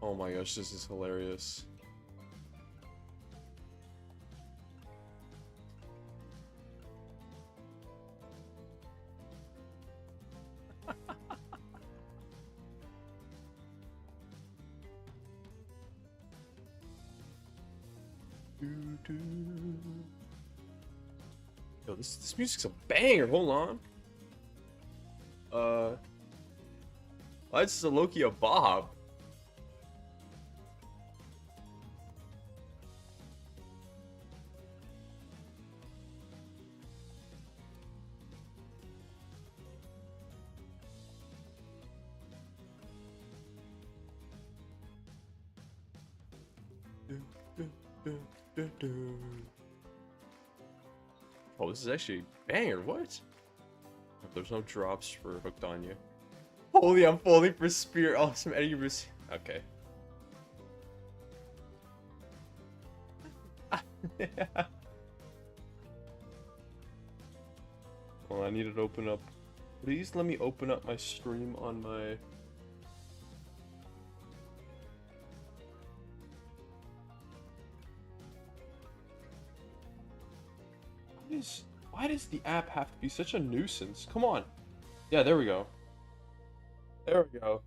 Oh my gosh, this is hilarious. Yo, this music's a banger. Hold on. Why is this a Loki a Bob? Oh, this is actually a banger. What? There's no drops for Hooked on You. Holy, I'm falling for Spirit. Awesome Eddie Bruce. Okay. Well, I needed to open up. Please let me open up my stream on my. Why does the app have to be such a nuisance? Come on. Yeah, there we go. There we go.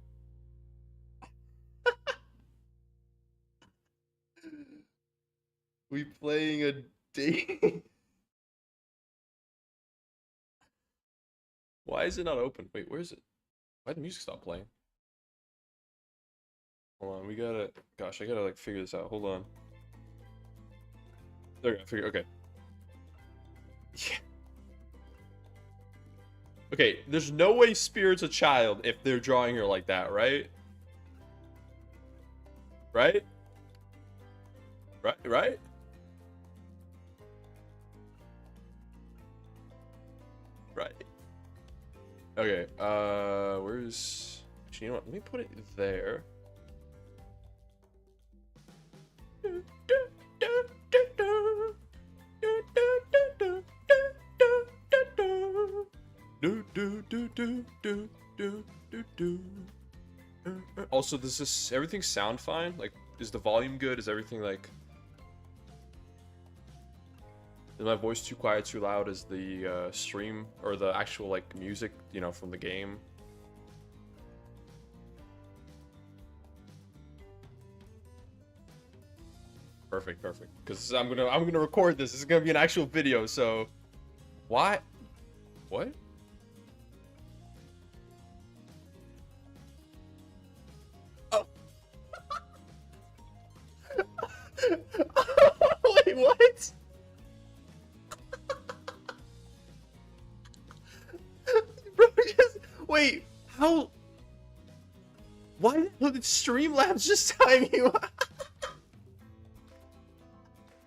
We playing a date. Why is it not open? Wait, where is it? Why did the music stop playing? Hold on, we gotta. Gosh, I gotta like figure this out. Hold on. There we go. Figure. Okay. Yeah. Okay, there's no way Spirit's a child if they're drawing her like that, right? Right? Right? Right. Okay, where's... Actually, you know what? Let me put it there. Also, does this everything sound fine? Like, is the volume good? Is everything like? Is my voice too quiet, too loud? Is the stream or the actual like music, you know, from the game? Perfect. Because I'm gonna record this. This is gonna be an actual video. So, why? What? Oh. Wait, what? Bro, just wait. How? Why did Streamlabs just time you out?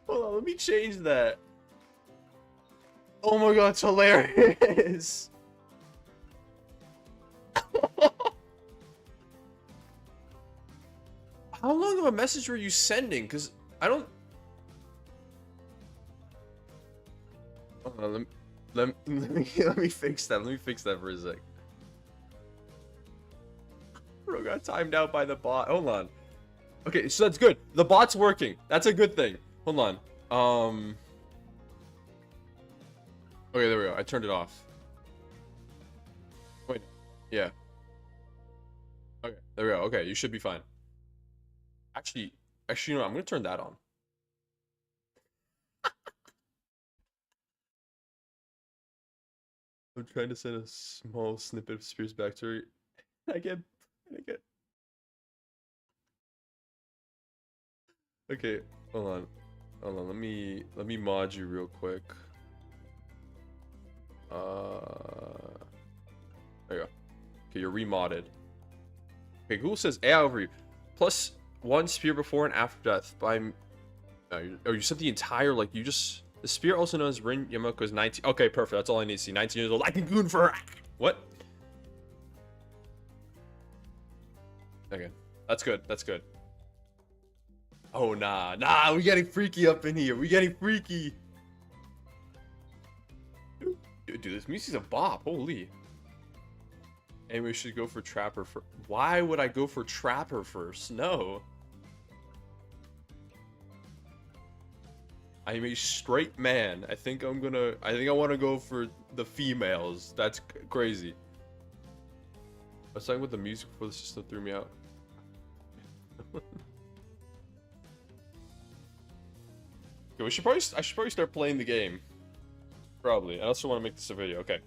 Hold on, let me change that. Oh my god, it's hilarious. How long of a message were you sending? Because I don't... Hold on, let me fix that. Let me fix that for a sec. Bro got timed out by the bot. Hold on. Okay, so that's good. The bot's working. That's a good thing. Hold on. Okay, there we go. I turned it off. Wait. Yeah. Okay, there we go. Okay, you should be fine. Actually, you know what? I'm gonna turn that on. I'm trying to send a small snippet of Spears back to her. I get. Okay, hold on. Let me mod you real quick. There you go. Okay, you're remodded. Okay, Google says AI overview. Plus 1 spear before and after death. By you sent the entire, like, you just... The spear, also known as Rin Yamoko's 19... Okay, perfect. That's all I need to see. 19 years old. I can goon for her. What? Okay. That's good. Oh, nah. We getting freaky up in here. We getting freaky. Dude, this music's a bop. Holy. And we should go for Trapper first. Why would I go for Trapper first? No. I'm a straight man. I think I want to go for the females. That's crazy. I was talking with the music before the system threw me out. Okay, I should probably start playing the game. Probably. I also want to make this a video. Okay.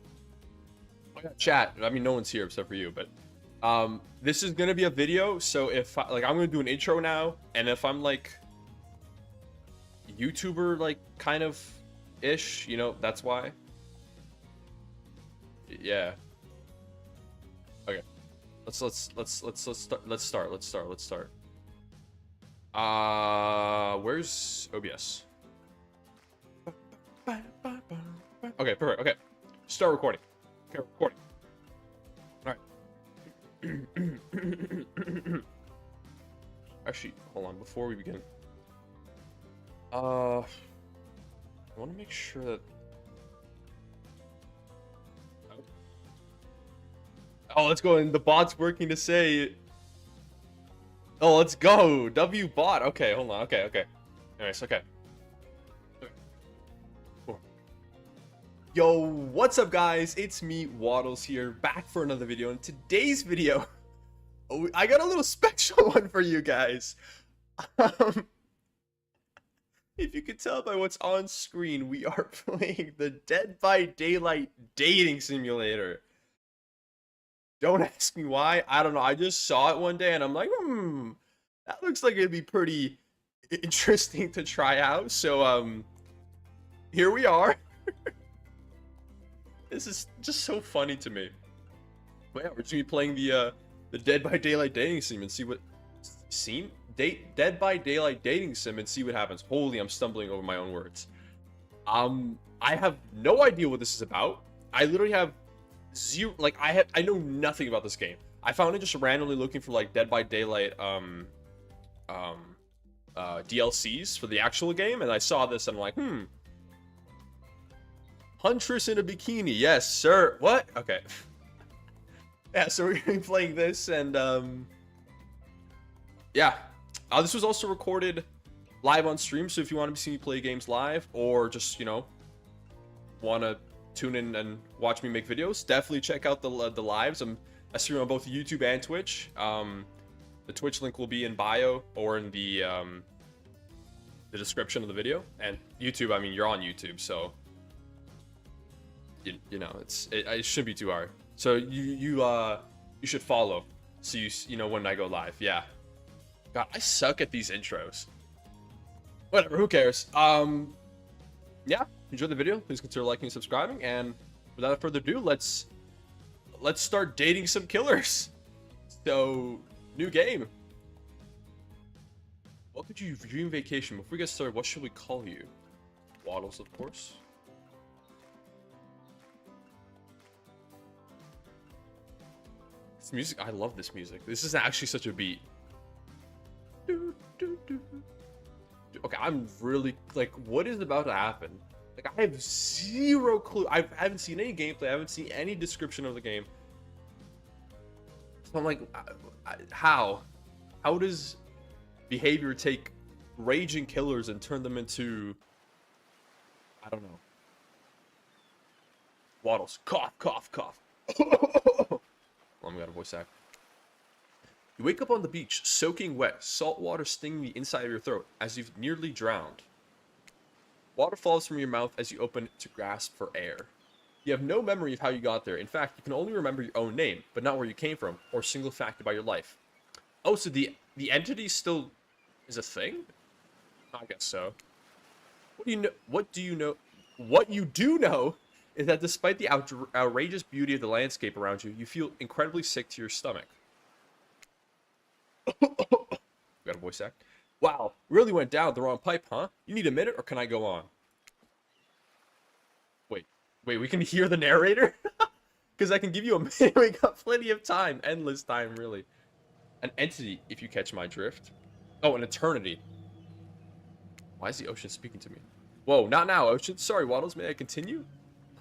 I got chat. I mean, no one's here except for you, but this is gonna be a video. So if I'm gonna do an intro now, and if I'm like YouTuber, like kind of ish, you know, that's why. Yeah. Okay. Let's start. Where's OBS? Okay, perfect. Okay. Start recording. Okay, recording. Alright. Actually, hold on, before we begin. I want to make sure that... Oh, let's go, and the bot's working to say... Oh, let's go! W bot! Okay, hold on, okay. Anyways, okay. Cool. Yo, what's up guys? It's me, Waddles here, back for another video. In today's video, I got a little special one for you guys. If you can tell by what's on screen, we are playing the Dead by Daylight dating simulator. Don't ask me why. I don't know. I just saw it one day and I'm like, that looks like it'd be pretty interesting to try out. So, here we are. This is just so funny to me. But yeah, we're just gonna be playing the Dead by Daylight dating sim and see what Dead by Daylight dating sim and see what happens. Holy, I'm stumbling over my own words. I have no idea what this is about. I literally have zero, like, I know nothing about this game. I found it just randomly looking for like Dead by Daylight DLCs for the actual game, and I saw this and I'm like, Huntress in a bikini, yes sir. What? Okay. Yeah, so we're gonna be playing this, and yeah. This was also recorded live on stream, so if you want to see me play games live, or just, you know, want to tune in and watch me make videos, definitely check out the lives. I stream on both YouTube and Twitch. The Twitch link will be in bio or in the description of the video. And YouTube, I mean, you're on YouTube, so you know, it shouldn't be too hard. So you should follow, so you know when I go live. Yeah. God, I suck at these intros. Whatever, who cares? Yeah, enjoy the video. Please consider liking and subscribing. And without further ado, let's start dating some killers. So, new game. Welcome to your dream vacation. Before we get started, what should we call you? Waddles, of course. This music, I love this music. This is actually such a beat. Okay, I'm really, like, what is about to happen? Like, I have zero clue. I haven't seen any gameplay. I haven't seen any description of the game. So I'm like, how does behavior take raging killers and turn them into, I don't know. Waddles, cough, cough, cough. Oh my god, a voice act. You wake up on the beach, soaking wet, salt water stinging the inside of your throat as you've nearly drowned. Water falls from your mouth as you open it to grasp for air. You have no memory of how you got there. In fact, you can only remember your own name, but not where you came from, or a single fact about your life. Oh, so the entity still is a thing? I guess so. What you do know is that despite the outrageous beauty of the landscape around you, you feel incredibly sick to your stomach. Got a voice act. Wow, really went down the wrong pipe, huh? You need a minute, or can I go on? Wait, we can hear the narrator? Because I can give you a minute. We got plenty of time. Endless time, really. An entity, if you catch my drift. Oh, an eternity. Why is the ocean speaking to me? Whoa, not now, ocean. Sorry, Waddles, may I continue?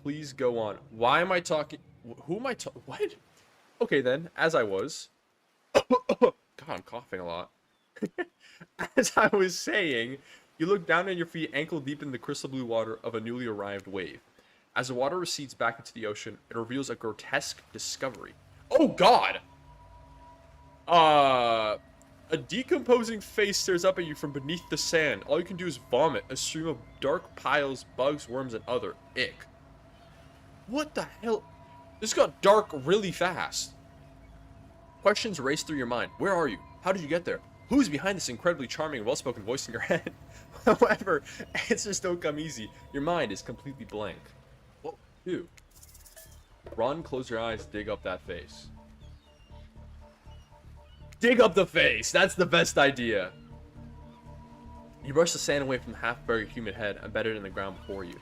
Please go on. Why am I talking? Who am I talking? What? Okay then, as I was. God, I'm coughing a lot. As I was saying, you look down at your feet, ankle deep in the crystal blue water of a newly arrived wave. As the water recedes back into the ocean, it reveals a grotesque discovery. Oh God! A decomposing face stares up at you from beneath the sand. All you can do is vomit a stream of dark piles, bugs, worms, and other ick. What the hell? This got dark really fast. Questions race through your mind. Where are you? How did you get there? Who's behind this incredibly charming and well-spoken voice in your head? However, answers don't come easy. Your mind is completely blank. What do? Run, close your eyes, dig up that face. Dig up the face! That's the best idea. You brush the sand away from the half-buried human head embedded in the ground before you.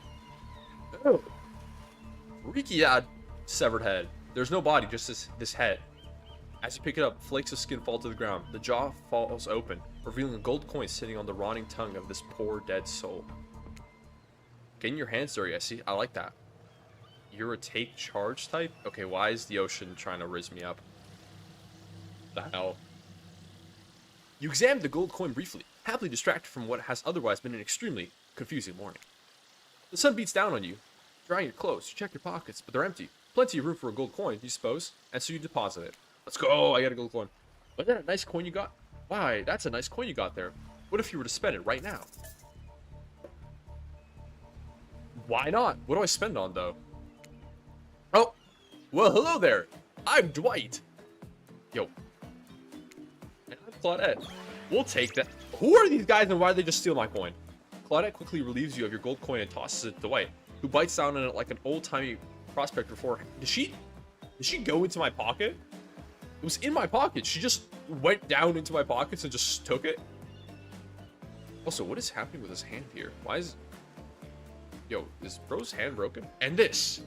Oh. Freaky odd severed head. There's no body, just this head. As you pick it up, flakes of skin fall to the ground. The jaw falls open, revealing a gold coin sitting on the rotting tongue of this poor dead soul. Getting your hands dirty, I see. I like that. You're a take charge type? Okay, why is the ocean trying to riz me up? The hell? You examine the gold coin briefly, happily distracted from what has otherwise been an extremely confusing morning. The sun beats down on you. Drying your clothes, you check your pockets, but they're empty. Plenty of room for a gold coin, you suppose, and so you deposit it. Let's go! Oh, I got a gold coin. Was that a nice coin you got? Why, that's a nice coin you got there. What if you were to spend it right now? Why not? What do I spend on, though? Oh! Well, hello there! I'm Dwight! Yo. And I'm Claudette. We'll take that. Who are these guys and why did they just steal my coin? Claudette quickly relieves you of your gold coin and tosses it to Dwight, who bites down on it like an old-timey prospector for... Did she go into my pocket? It was in my pocket. She just went down into my pockets and just took it. Also, what is happening with his hand here? Why is... Yo, is bro's hand broken? And this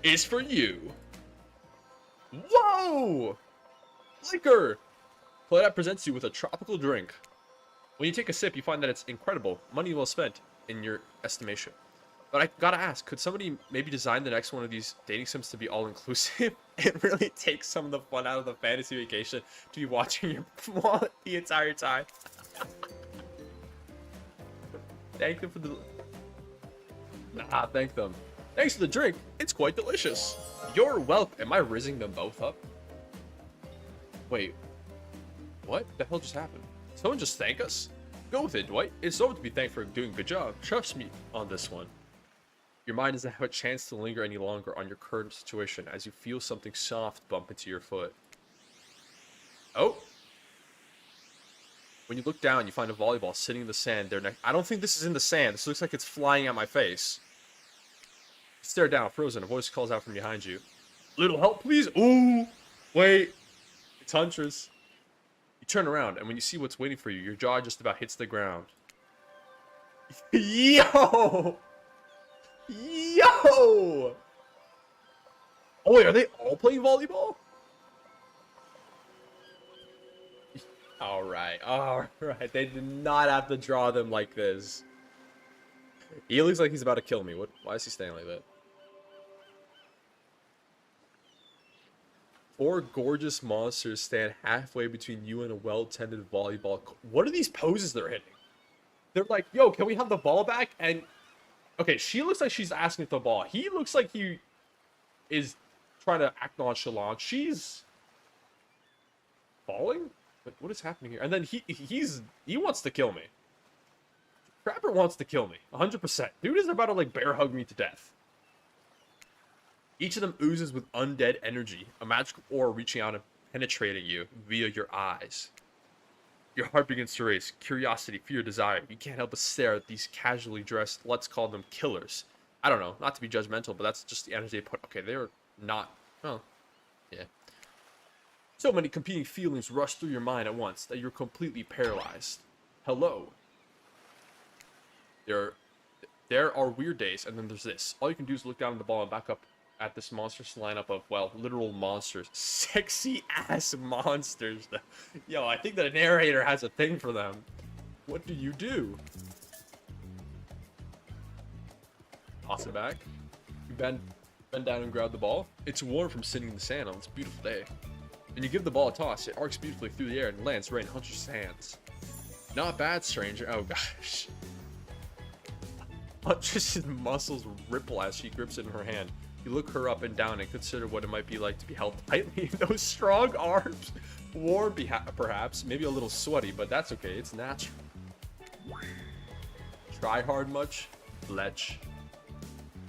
is for you. Whoa! Liquor! Claudette presents you with a tropical drink. When you take a sip, you find that it's incredible. Money well spent, in your estimation. But I gotta ask, could somebody maybe design the next one of these dating sims to be all-inclusive? It really takes some of the fun out of the fantasy vacation to be watching your wallet the entire time. Thank them for the... Nah, thank them. Thanks for the drink. It's quite delicious. You're welcome. Am I rizzing them both up? Wait. What the hell just happened? Someone just thank us? Go with it, Dwight. It's over to be thanked for doing a good job. Trust me on this one. Your mind doesn't have a chance to linger any longer on your current situation as you feel something soft bump into your foot. Oh! When you look down, you find a volleyball sitting in the sand there next. I don't think this is in the sand. This looks like it's flying at my face. You stare down, frozen. A voice calls out from behind you. Little help, please? Ooh! Wait. It's Huntress. You turn around, and when you see what's waiting for you, your jaw just about hits the ground. Yo! Yo! Oh wait, are they all playing volleyball? Alright. They did not have to draw them like this. He looks like he's about to kill me. Why is he standing like that? 4 gorgeous monsters stand halfway between you and a well-tended volleyball. What are these poses they're hitting? They're like, yo, can we have the ball back? And okay, she looks like she's asking for the ball. He looks like he is trying to act nonchalant. She's falling? What is happening here? And then he wants to kill me. Crapper wants to kill me. 100%. Dude is about to like bear hug me to death. Each of them oozes with undead energy, a magical aura reaching out and penetrating you via your eyes. Your heart begins to race. Curiosity, fear, desire. You can't help but stare at these casually dressed, let's call them killers. I don't know, not to be judgmental, but that's just the energy they put. Okay, they're not... Oh, yeah. So many competing feelings rush through your mind at once that you're completely paralyzed. Hello. There are weird days, and then there's this. All you can do is look down at the ball and back up at this monstrous lineup of, well, literal monsters. Sexy-ass monsters. Yo, I think the narrator has a thing for them. What do you do? Toss it back. You bend down and grab the ball. It's warm from sitting in the sand on this beautiful day. And you give the ball a toss. It arcs beautifully through the air and lands right in Huntress's hands. Not bad, stranger. Oh, gosh. Huntress's muscles ripple as she grips it in her hand. You look her up and down and consider what it might be like to be held tightly in those strong arms. Warm, perhaps. Maybe a little sweaty, but that's okay. It's natural. Try hard much? Lech.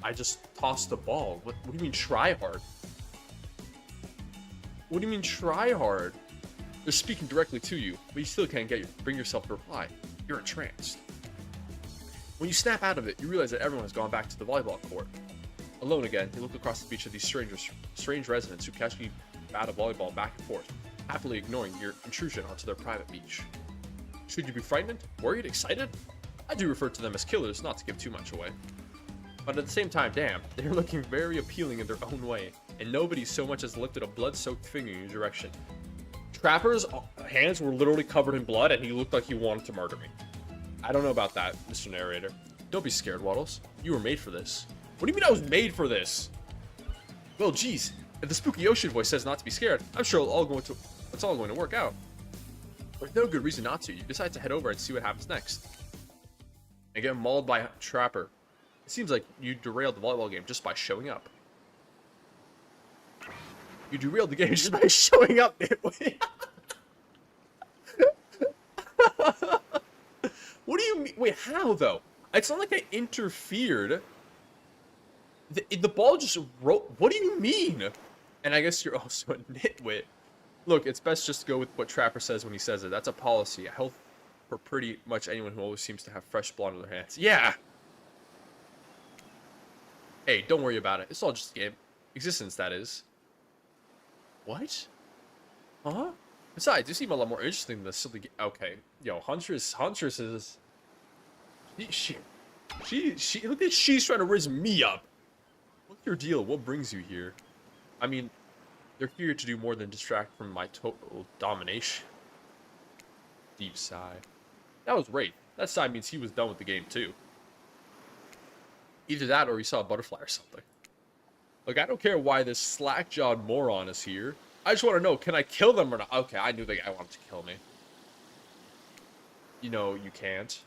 I just tossed the ball. What do you mean try hard? What do you mean try hard? They're speaking directly to you, but you still can't bring yourself to reply. You're entranced. When you snap out of it, you realize that everyone has gone back to the volleyball court. Alone again, you look across the beach at these strange residents who casually bat a volleyball back and forth, happily ignoring your intrusion onto their private beach. Should you be frightened, worried, excited? I do refer to them as killers, not to give too much away. But at the same time, damn, they're looking very appealing in their own way, and nobody so much as lifted a blood-soaked finger in your direction. Trapper's hands were literally covered in blood, and he looked like he wanted to murder me. I don't know about that, Mr. Narrator. Don't be scared, Waddles. You were made for this. What do you mean I was made for this? Well, geez, if the spooky ocean voice says not to be scared, I'm sure it's all going to work out. There's no good reason not to. You decide to head over and see what happens next. And get mauled by Trapper. It seems like you derailed the volleyball game just by showing up. You derailed the game just by showing up, Nitwit. What do you mean? Wait, how though? It's not like I interfered. The ball just rolled. What do you mean? And I guess you're also a nitwit. Look, it's best just to go with what Trapper says when he says it. That's a policy. A health for pretty much anyone who always seems to have fresh blood on their hands. Yeah! Hey, don't worry about it. It's all just a game. Existence, that is. What? Huh? Besides, you seem a lot more interesting than the silly game. Okay. Yo, Huntress is... She look at she's trying to raise me up. What's your deal? What brings you here? I mean, they're here to do more than distract from my total domination. Deep sigh. That was Wraith. That sigh means he was done with the game too. Either that or he saw a butterfly or something. Look, I don't care why this slack-jawed moron is here. I just want to know, can I kill them or not? Okay, I knew the guy wanted to kill me. You know, you can't.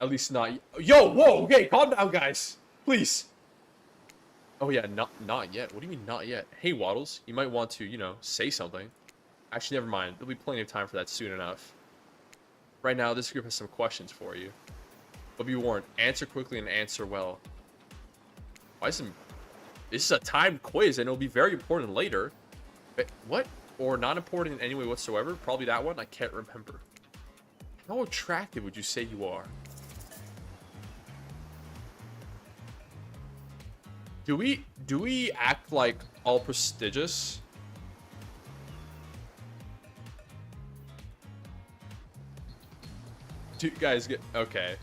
At least not... Yo, whoa, okay, calm down, guys. Please. Oh, yeah, not yet. What do you mean, not yet? Hey, Waddles, you might want to, you know, say something. Actually, never mind. There'll be plenty of time for that soon enough. Right now, this group has some questions for you. But be warned, answer quickly and answer well. Why is this is a timed quiz, and it'll be very important later. What? Or not important in any way whatsoever? Probably that one? I can't remember. How attractive would you say you are? Do we act like all prestigious? Do you guys get... Okay.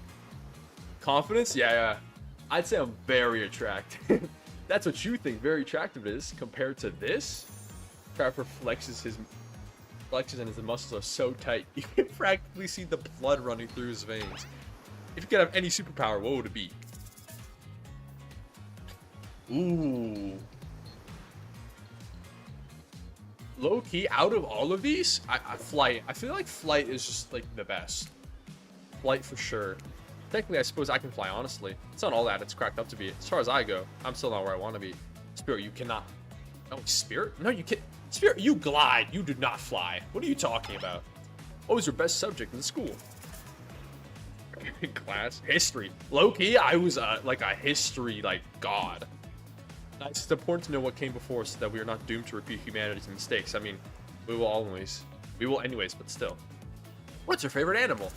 Confidence? Yeah. I'd say I'm very attractive. That's what you think very attractive is compared to this. Trapper flexes and his muscles are so tight you can practically see the blood running through his veins. If you could have any superpower, what would it be? Ooh. Low key, out of all of these, flight. I feel like flight is just like the best. Flight for sure. Technically, I suppose I can fly, honestly. It's not all that it's cracked up to be. As far as I go, I'm still not where I want to be. Spirit, you cannot. No, Spirit? No, you can't. Spirit, you glide. You do not fly. What are you talking about? What was your best subject in school? Class? History. Low-key, I was like a history, like, god. It's important to know what came before so that we are not doomed to repeat humanity's mistakes. I mean, we will anyways, but still. What's your favorite animal?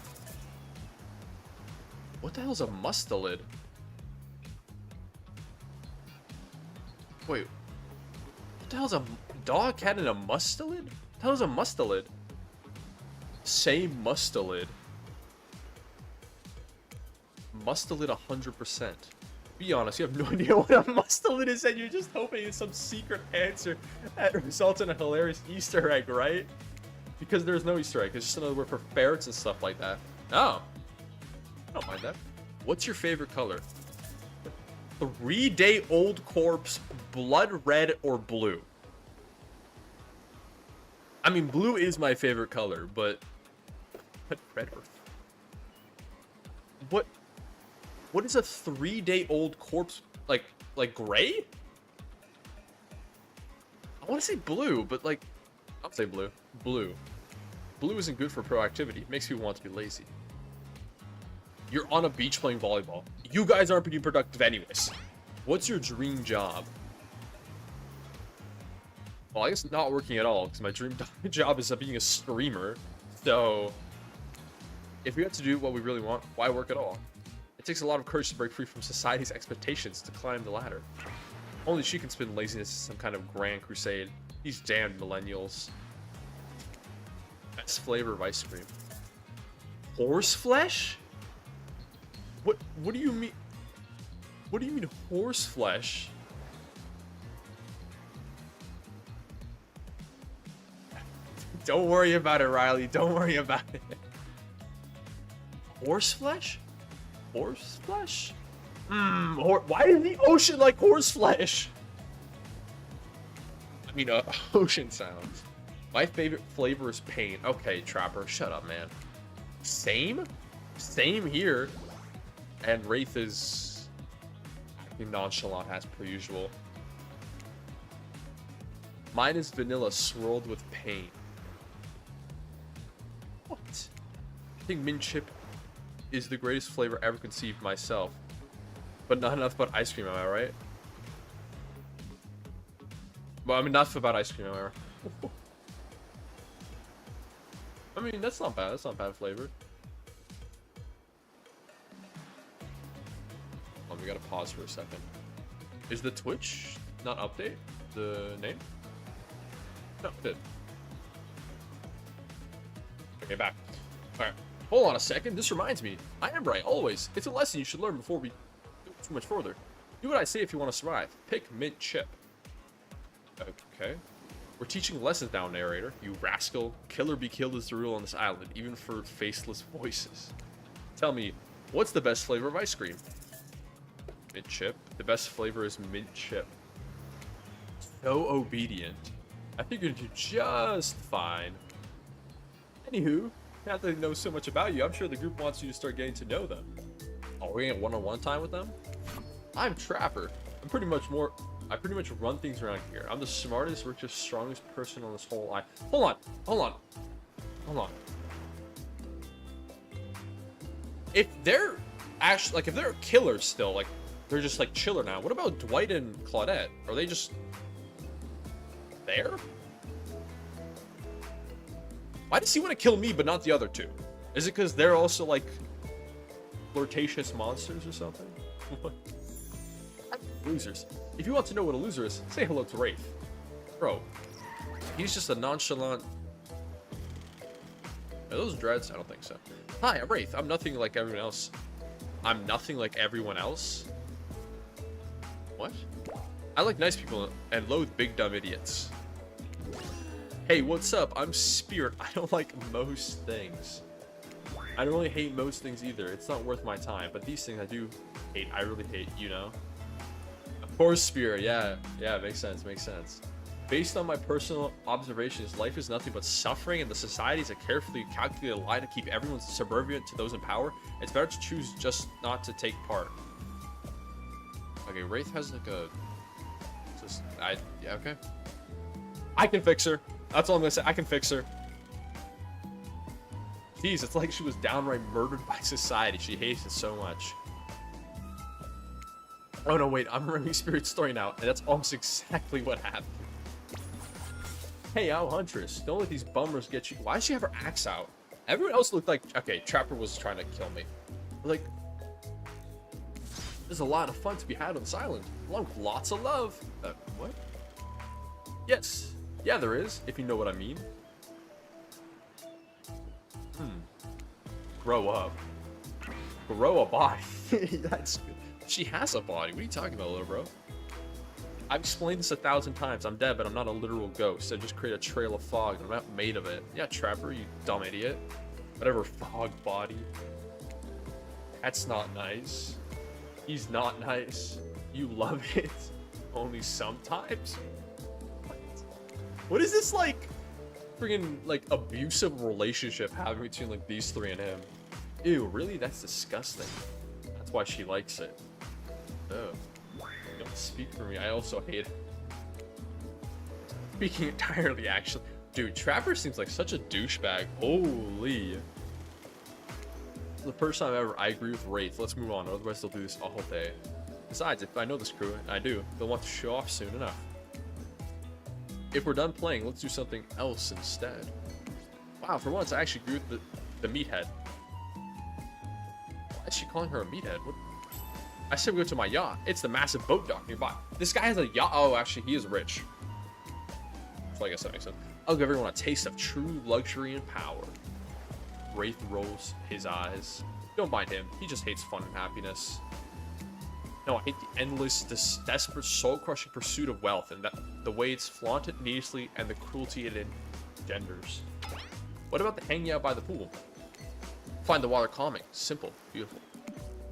What the hell's a mustelid? Wait. What the hell's a dog, cat, and a mustelid? What the hell's a mustelid? Say mustelid. Mustelid 100%. Be honest, you have no idea what a mustelid is, and you're just hoping it's some secret answer that results in a hilarious Easter egg, right? Because there's no Easter egg. It's just another word for ferrets and stuff like that. Oh. I don't mind that. What's your favorite color? 3-day-old corpse, blood red or blue? I mean, blue is my favorite color, but red or what? What is a 3-day-old corpse like gray? I want to say blue, but like I'll say blue. Blue. Blue isn't good for proactivity. It makes people want to be lazy. You're on a beach playing volleyball. You guys aren't being productive anyways. What's your dream job? Well, I guess not working at all, because my dream job is being a streamer. So, if we have to do what we really want, why work at all? It takes a lot of courage to break free from society's expectations to climb the ladder. Only she can spin laziness as some kind of grand crusade. These damned millennials. Best flavor of ice cream. Horse flesh? What do you mean? What do you mean horse flesh? Don't worry about it, Riley. Don't worry about it. Horse flesh? Horse flesh? Why is the ocean like horse flesh? I mean, ocean sounds. My favorite flavor is pain. Okay, Trapper, shut up, man. Same here. And Wraith is acting nonchalant as per usual. Mine is vanilla swirled with pain. What? I think mint chip is the greatest flavor ever conceived myself. But not enough about ice cream, am I right? Well, I mean, not about ice cream, am I right? I mean, that's not bad. That's not bad flavor. Oh, we gotta pause for a second. Is the Twitch not update the name? No, it did. Okay, back. Alright. Hold on a second. This reminds me. I am right, always. It's a lesson you should learn before we go too much further. Do what I say if you want to survive. Pick mint chip. Okay. We're teaching lessons now, narrator. You rascal. Kill or be killed is the rule on this island, even for faceless voices. Tell me, what's the best flavor of ice cream? Mint chip. The best flavor is mint chip. So obedient. I think you're gonna do just fine. Anywho, now that they know so much about you, I'm sure the group wants you to start getting to know them. Oh, we're gonna get one-on-one time with them? I'm Trapper. I pretty much run things around here. I'm the smartest, richest, strongest person on this whole island. Hold on. If they're actually, like, if they're killers still, like, they're just, like, chiller now. What about Dwight and Claudette? Are they just there? Why does he want to kill me but not the other two? Is it because they're also, like, flirtatious monsters or something? Losers. If you want to know what a loser is, say hello to Wraith. Bro, he's just a nonchalant... Are those dreads? I don't think so. Hi, I'm Wraith. I'm nothing like everyone else. I'm nothing like everyone else? What? I like nice people and loathe big dumb idiots. Hey, what's up? I'm Spirit. I don't like most things. I don't really hate most things either. It's not worth my time. But these things I do hate. I really hate, you know? Of course, Spirit. Yeah, makes sense. Based on my personal observations, life is nothing but suffering, and the society is a carefully calculated lie to keep everyone subservient to those in power. It's better to choose just not to take part. Okay, Wraith has like a... yeah, okay. I can fix her. That's all I'm gonna say. I can fix her. Jeez, it's like she was downright murdered by society. She hates it so much. Oh no, wait, I'm running Spirit's story now, and that's almost exactly what happened. Hey, Owl Huntress, don't let these bummers get you. Why does she have her axe out? Everyone else looked like... Okay, Trapper was trying to kill me. Like, there's a lot of fun to be had on this island, along with lots of love. What? Yes. Yeah, there is, if you know what I mean. Grow up. Grow a body. That's good. She has a body. What are you talking about, little bro? I've explained this 1,000 times. I'm dead, but I'm not a literal ghost. I just create a trail of fog, and I'm not made of it. Yeah, Trapper, you dumb idiot. Whatever, fog body. That's not nice. He's not nice. You love it. Only sometimes? What is this, like, Freaking, like, abusive relationship having between, like, these three and him. Ew, really? That's disgusting. That's why she likes it. Oh. Don't speak for me. I also hate it. Speaking entirely, actually. Dude, Trapper seems like such a douchebag. Holy. The first time ever I agree with Wraith. Let's move on, otherwise they'll do this all day. Besides, if I know this crew, and I do, they'll want to show off soon enough. If we're done playing, let's do something else instead. Wow, for once I actually agree with the meathead. Why is she calling her a meathead? What? I said we go to my yacht. It's the massive boat dock nearby. This guy has a yacht. Oh, actually, he is rich. So I guess that makes sense. I'll give everyone a taste of true luxury and power. Wraith rolls his eyes. Don't mind him. He just hates fun and happiness. No, I hate the endless, desperate, soul-crushing pursuit of wealth, and the way it's flaunted needlessly and the cruelty it engenders. What about the hanging out by the pool? Find the water calming. Simple. Beautiful.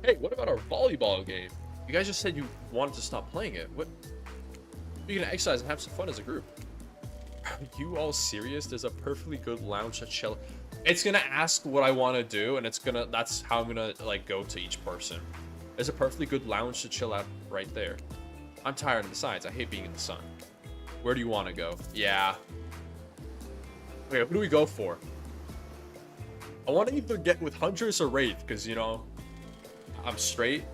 Hey, what about our volleyball game? You guys just said you wanted to stop playing it. What? You're gonna exercise and have some fun as a group. Are you all serious? There's a perfectly good lounge at chill. It's gonna ask what I want to do, and that's how I'm gonna, like, go to each person. There's a perfectly good lounge to chill at right there. I'm tired, and besides, I hate being in the sun. Where do you want to go? Yeah. Wait, who do we go for? I want to either get with Huntress or Wraith, because, you know, I'm straight.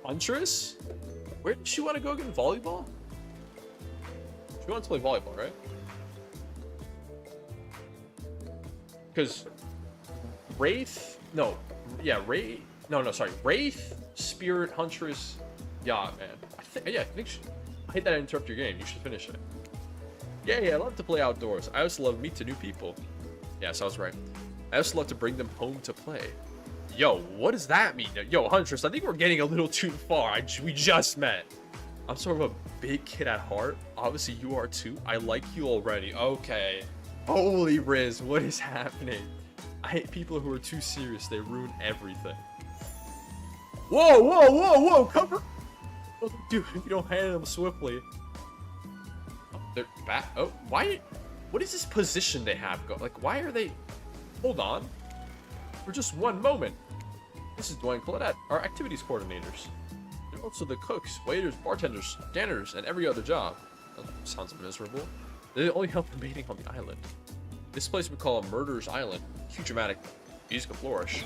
Huntress? Where does she want to go again? Volleyball? She wants to play volleyball, right? Because Wraith... No. Yeah, Wraith... No, sorry. Wraith, Spirit, Huntress... Yeah, man. I think I hate that I interrupt your game. You should finish it. Yeah, I love to play outdoors. I also love to meet new people. Yes, I was right. I also love to bring them home to play. Yo, what does that mean? Yo, Huntress, I think we're getting a little too far. We just met. I'm sort of a big kid at heart. Obviously, you are too. I like you already. Okay. Holy Riz, what is happening? I hate people who are too serious. They ruin everything. Whoa! Cover! Dude, if you don't handle them swiftly. Oh, they're back. Oh, why? What is this position they have? Like, why are they... Hold on. For just one moment. This is Dwayne and Claudette, our activities coordinators. They're also the cooks, waiters, bartenders, janitors, and every other job. That sounds miserable. They're the only help remaining on the island. This place we call Murderer's Island. Cue dramatic musical flourish.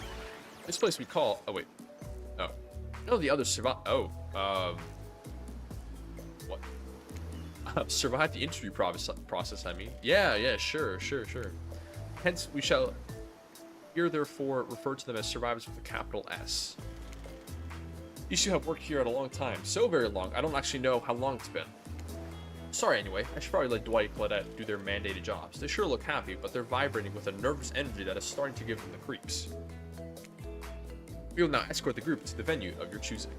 This place we call... Oh, wait. Oh. No, the others survive... Oh. What? Survive the interview process, I mean. Yeah, sure. Hence, we shall here therefore refer to them as survivors with a capital S. These two have worked here at a long time. So very long, I don't actually know how long it's been. Sorry anyway, I should probably let Dwight and Claudette do their mandated jobs. They sure look happy, but they're vibrating with a nervous energy that is starting to give them the creeps. We will now escort the group to the venue of your choosing.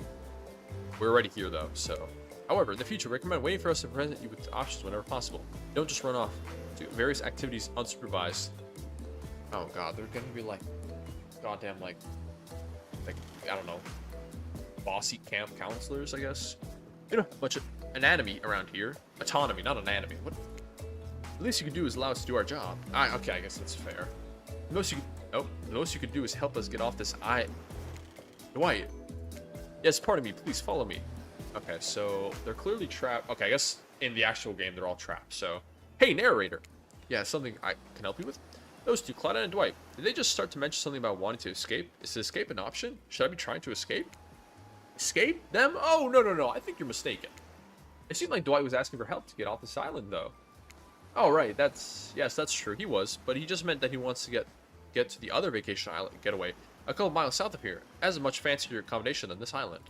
We're already here though, so... However, in the future, recommend waiting for us to present you with options whenever possible. Don't just run off to various activities unsupervised. Oh god, they're gonna be like... Goddamn, like, I don't know... bossy camp counselors, I guess? You know, a bunch of anatomy around here. Autonomy, not anatomy. What? The least you can do is allow us to do our job. Okay, I guess that's fair. The most you could do is help us get off this Dwight. Yes, pardon me, please follow me. Okay, so they're clearly trapped. Okay, I guess in the actual game they're all trapped, so... Hey, narrator! Yeah, something I can help you with? Those two, Claudette and Dwight, did they just start to mention something about wanting to escape? Is escape an option? Should I be trying to escape? Escape? Them? Oh, no, I think you're mistaken. It seemed like Dwight was asking for help to get off this island, though. Oh, right, yes, that's true, he was, but he just meant that he wants to get to the other vacation island getaway, a couple miles south of here, as a much fancier accommodation than this island.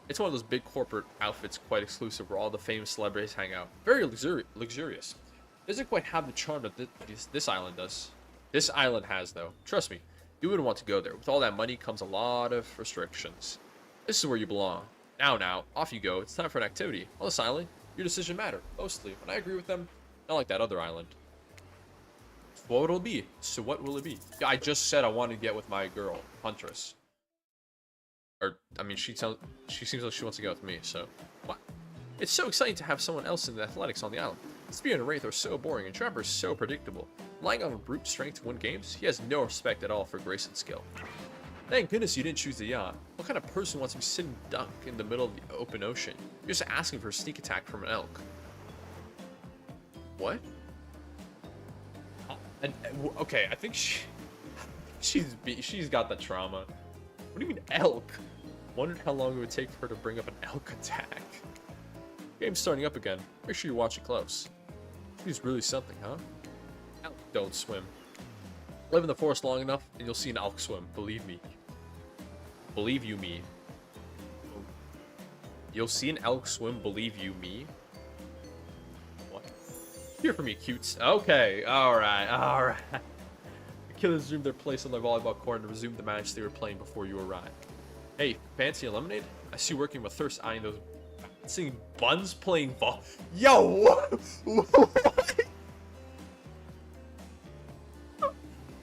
It's one of those big corporate outfits, quite exclusive, where all the famous celebrities hang out. Very luxurious. Doesn't quite have the charm that this island does. This island has, though. Trust me, you wouldn't want to go there. With all that money comes a lot of restrictions. This is where you belong. Now, off you go. It's time for an activity. On this island, your decision matter, mostly. And I agree with them, not like that other island. What will it be? So what will it be? I just said I wanted to get with my girl, Huntress. Or, I mean, she seems like she wants to go with me, so... What? It's so exciting to have someone else in the athletics on the island. Spear and Wraith are so boring, and Trapper is so predictable. Relying on brute strength to win games, he has no respect at all for grace and skill. Thank goodness you didn't choose the yacht. What kind of person wants to be sitting duck in the middle of the open ocean? You're just asking for a sneak attack from an elk. What? Okay, I think she's got the trauma. What do you mean elk? Wondered how long it would take for her to bring up an elk attack. Game's starting up again. Make sure you watch it close. She's really something, huh? Elk don't swim. Live in the forest long enough, and you'll see an elk swim. Believe me. Believe you me. You'll see an elk swim. Believe you me. What? Hear from me, cutes. Okay. All right. The killers resumed their place on their volleyball court and resumed the match they were playing before you arrived. Hey, fancy a lemonade? I see you working with thirst eyeing those bouncing buns playing ball. Yo, what?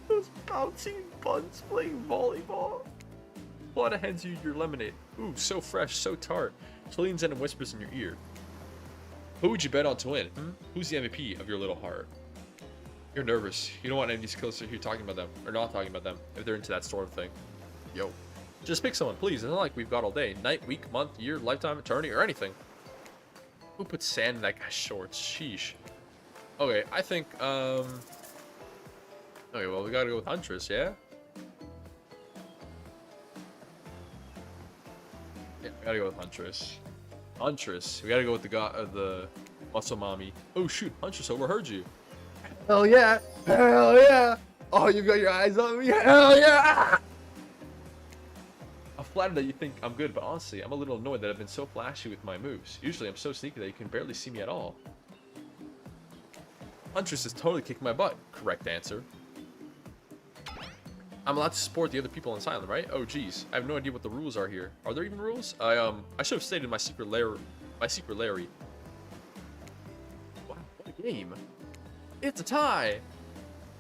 Those bouncing buns playing volleyball. Plata hands you your lemonade. Ooh, so fresh, so tart. She leans in and whispers in your ear. Who would you bet on to win? Who's the MVP of your little heart? You're nervous. You don't want any of these killers to hear you talking about them, or not talking about them, if they're into that sort of thing. Yo. Just pick someone, please. It's not like we've got all day. Night, week, month, year, lifetime, eternity, or anything. Who put sand in that guy's shorts? Sheesh. Okay, I think, okay, well, we gotta go with Huntress, yeah? Yeah, we gotta go with Huntress. Huntress. We gotta go with the muscle mommy. Oh, shoot. Huntress overheard you. Hell yeah. Hell yeah. Oh, you got your eyes on me. Hell yeah. I'm flattered that you think I'm good, but honestly, I'm a little annoyed that I've been so flashy with my moves. Usually, I'm so sneaky that you can barely see me at all. Huntress has totally kicked my butt. Correct answer. I'm allowed to support the other people on this island, right? Oh, geez. I have no idea what the rules are here. Are there even rules? I should have stated my secret lair. Wow, what a game. It's a tie.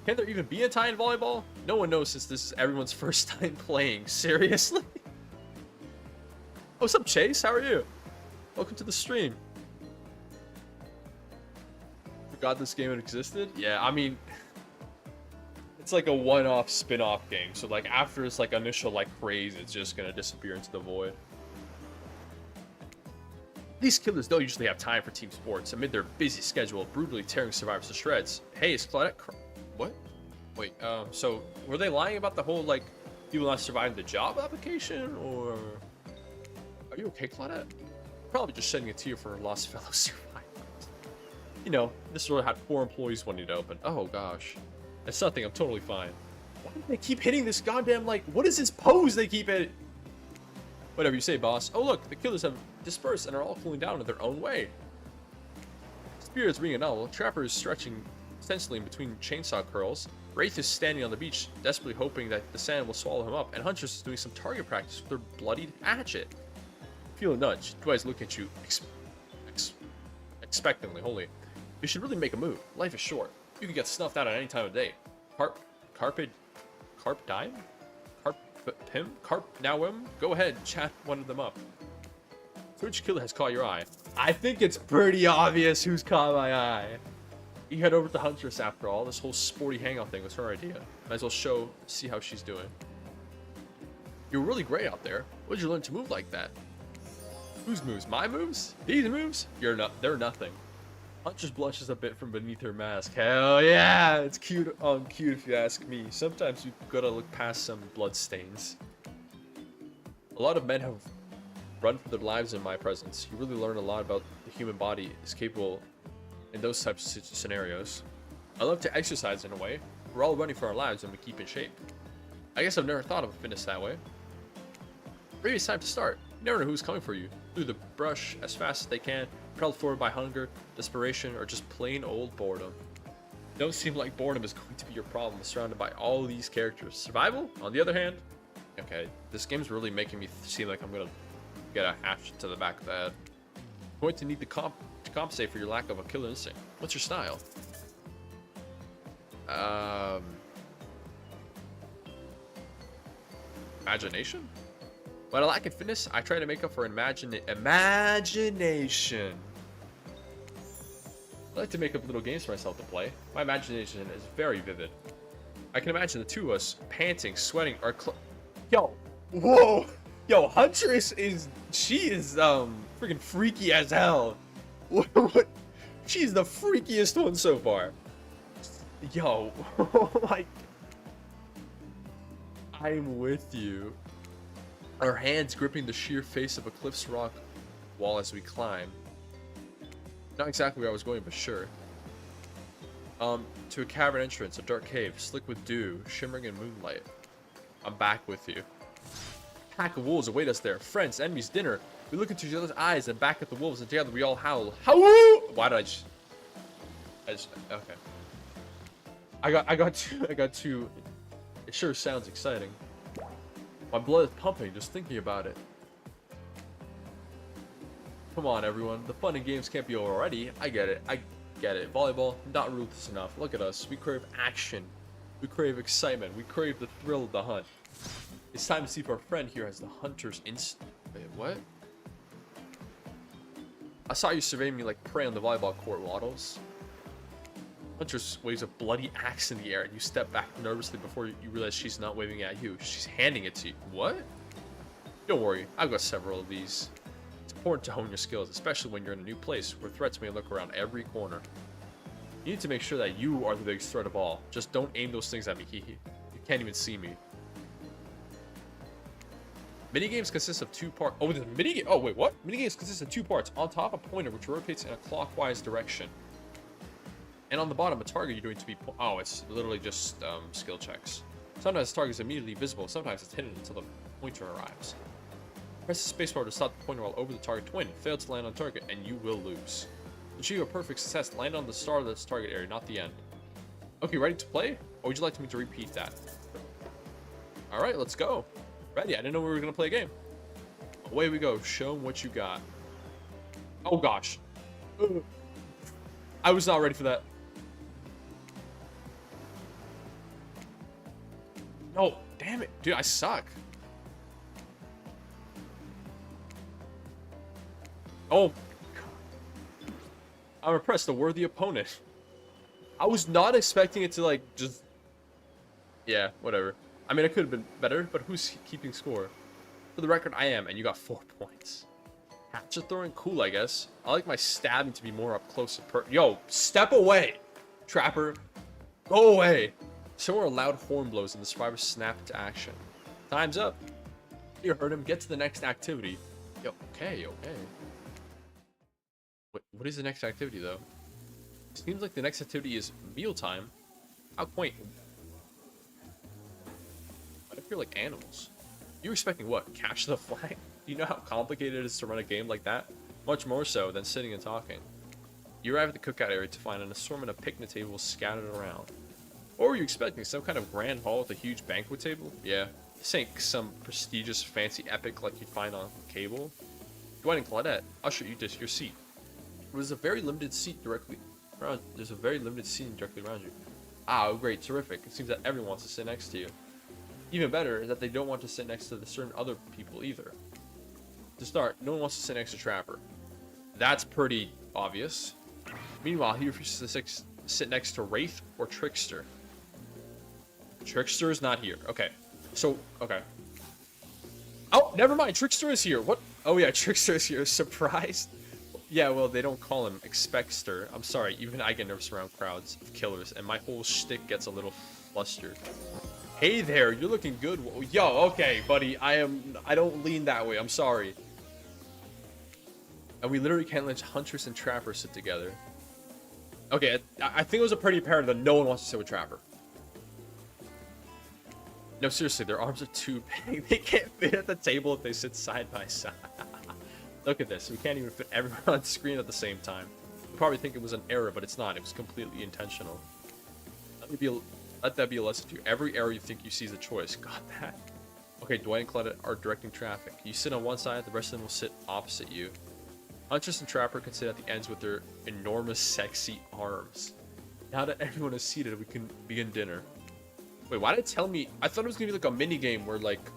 Can there even be a tie in volleyball? No one knows since this is everyone's first time playing. Seriously? Oh, what's up, Chase? How are you? Welcome to the stream. Forgot this game existed? Yeah, I mean, it's like a one-off spin-off game. So like after its like initial like craze, it's just gonna disappear into the void. These killers don't usually have time for team sports amid their busy schedule, brutally tearing survivors to shreds. Hey, is Claudette? What? Wait, so were they lying about the whole like people not surviving the job application, or are you okay, Claudette? Probably just shedding a tear for her lost fellow survivors. You know, this store had 4 employees wanting to open. Oh gosh, it's nothing. I'm totally fine. Why do they keep hitting this goddamn like? What is this pose they keep hitting? Whatever you say, boss. Oh look, the killers have dispersed and are all cooling down in their own way. Spear is reading a novel. Trapper is stretching extensively in between chainsaw curls. Wraith is standing on the beach, desperately hoping that the sand will swallow him up, and Huntress is doing some target practice with her bloodied hatchet. Feel a nudge. Two eyes look at you expectantly. Holy. You should really make a move. Life is short. You can get snuffed out at any time of day. Carp dime? Carp Nowim? Go ahead, chat one of them up. So which killer has caught your eye? I think it's pretty obvious who's caught my eye. You head over to Huntress after all. This whole sporty hangout thing was her idea. Might as well see how she's doing. You're really great out there. Where'd you learn to move like that? Whose moves? My moves? These moves? They're nothing. Huntress blushes a bit from beneath her mask. Hell yeah! It's cute cute if you ask me. Sometimes you gotta look past some blood stains. A lot of men have run for their lives in my presence. You really learn a lot about the human body is capable in those types of scenarios. I love to exercise in a way. We're all running for our lives and we keep in shape. I guess I've never thought of fitness that way. Maybe it's time to start. You never know who's coming for you. Through the brush as fast as they can, propelled forward by hunger, desperation, or just plain old boredom. It don't seem like boredom is going to be your problem, surrounded by all these characters. Survival, on the other hand, okay, this game's really making me seem like I'm gonna get a hatchet to the back of the head. I'm going to need to compensate for your lack of a killer instinct. What's your style? Imagination? When I lack in fitness, I try to make up for imagination. I like to make up little games for myself to play. My imagination is very vivid. I can imagine the two of us panting, sweating, Yo, whoa, yo, Huntress she is freaking freaky as hell. What? She's the freakiest one so far. Yo, like, I'm with you. Our hands gripping the sheer face of a cliff's rock wall as we climb. Not exactly where I was going, but sure. To a cavern entrance, a dark cave, slick with dew, shimmering in moonlight. I'm back with you. A pack of wolves await us there. Friends, enemies, dinner. We look into each other's eyes and back at the wolves, and together we all howl. Howl! Why did I just okay. I got two. It sure sounds exciting. My blood is pumping just thinking about it. Come on, everyone. The fun and games can't be over already. I get it. I get it. Volleyball, not ruthless enough. Look at us. We crave action. We crave excitement. We crave the thrill of the hunt. It's time to see if our friend here has the hunter's instinct. Wait, what? I saw you surveying me like prey on the volleyball court, Waddles. Huntress waves a bloody axe in the air, and you step back nervously before you realize she's not waving at you. She's handing it to you. What? Don't worry, I've got several of these. It's important to hone your skills, especially when you're in a new place where threats may lurk around every corner. You need to make sure that you are the biggest threat of all. Just don't aim those things at me, hee hee. You can't even see me. Minigames consist of two parts. Oh, there's minigame. Oh, wait, what? Minigames consist of two parts. On top, a pointer which rotates in a clockwise direction. And on the bottom, a target you're doing to be... Oh, it's literally just skill checks. Sometimes the target is immediately visible. Sometimes it's hidden until the pointer arrives. Press the spacebar to stop the pointer while over the target twin. Fail to land on target, and you will lose. To achieve a perfect success, land on the start of this target area, not the end. Okay, ready to play? Or would you like me to repeat that? Alright, let's go. Ready? I didn't know we were going to play a game. Away we go. Show them what you got. Oh, gosh. Ugh. I was not ready for that. No, damn it. Dude, I suck. Oh. I'm impressed. A worthy opponent. I was not expecting it to, like, just... Yeah, whatever. I mean, it could have been better, but who's keeping score? For the record, I am, and you got 4 points. Hatchet throwing? Cool, I guess. I like my stabbing to be more up close and Yo, step away! Trapper. Go away! Somewhere loud horn blows and the survivors snap into action. Time's up. You heard him. Get to the next activity. Yo, okay. What is the next activity, though? Seems like the next activity is mealtime. How quaint. What if you're like animals? You're expecting what? Capture the flag? Do you know how complicated it is to run a game like that? Much more so than sitting and talking. You arrive at the cookout area to find an assortment of picnic tables scattered around. Or were you expecting some kind of grand hall with a huge banquet table? Yeah, this ain't some prestigious fancy epic like you'd find on cable. Dwight and Claudette, I'll show you just your seat. There's a very limited seating directly around you. Ah, oh, great, terrific. It seems that everyone wants to sit next to you. Even better is that they don't want to sit next to the certain other people either. To start, no one wants to sit next to Trapper. That's pretty obvious. Meanwhile, he refuses to sit next to Wraith or Trickster. Trickster is not here. Okay. So, okay. Oh, never mind. Trickster is here. What? Oh, yeah, Trickster is here. Surprised? Yeah, well, they don't call him Expecster. I'm sorry. Even I get nervous around crowds of killers, and my whole shtick gets a little flustered. Hey there, you're looking good. Yo, okay, buddy. I don't lean that way. I'm sorry. And we literally can't let Huntress and Trapper sit together. Okay, I think it was a pretty apparent that no one wants to sit with Trapper. No, seriously, their arms are too big. They can't fit at the table if they sit side by side. Look at this. We can't even fit everyone on screen at the same time. You probably think it was an error, but it's not. It was completely intentional. Let that be a lesson to you. Every error you think you see is a choice. Got that? Okay, Dwight and Claudette are directing traffic. You sit on one side, the rest of them will sit opposite you. Huntress and Trapper can sit at the ends with their enormous, sexy arms. Now that everyone is seated, we can begin dinner. Wait, why did it tell me? I thought it was gonna be like a mini game where like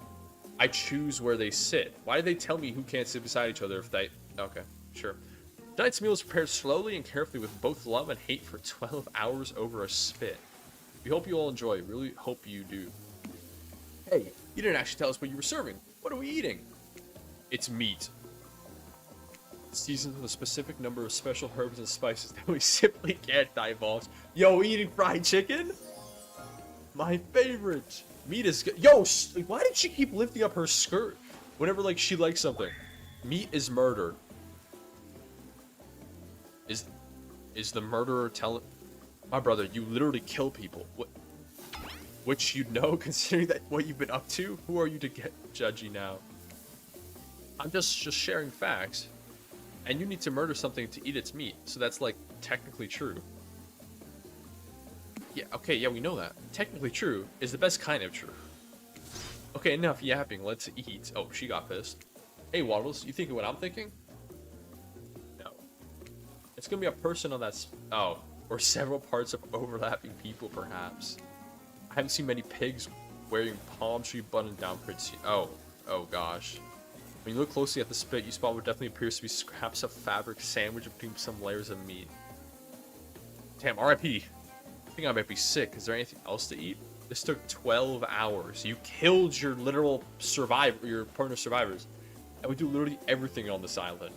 I choose where they sit. Why did they tell me who can't sit beside each other if they? Okay, sure. Tonight's meal is prepared slowly and carefully with both love and hate for 12 hours over a spit. We hope you all enjoy. Really hope you do. Hey, you didn't actually tell us what you were serving. What are we eating? It's meat. Seasoned with a specific number of special herbs and spices that we simply can't divulge. Yo, we eating fried chicken? My favorite. Meat is good. Yo, why did she keep lifting up her skirt whenever, like, she likes something? Meat is murder. Is the murderer telling... My brother, you literally kill people. What? Which you know, considering that what you've been up to? Who are you to get judgy now? I'm just sharing facts. And you need to murder something to eat its meat. So that's, like, technically true. Yeah, okay, yeah, we know that. Technically true is the best kind of true. Okay, enough yapping. Let's eat. Oh, she got pissed. Hey, Waddles, you thinking what I'm thinking? No. It's gonna be a person on that... Oh. Or several parts of overlapping people, perhaps. I haven't seen many pigs wearing palm tree button-down prints. Oh gosh. When you look closely at the spit, you spot what definitely appears to be scraps of fabric sandwiched between some layers of meat. Damn, R.I.P. I think I might be sick. Is there anything else to eat? This took 12 hours. You killed your literal survivor, your partner survivors. And we do literally everything on this island.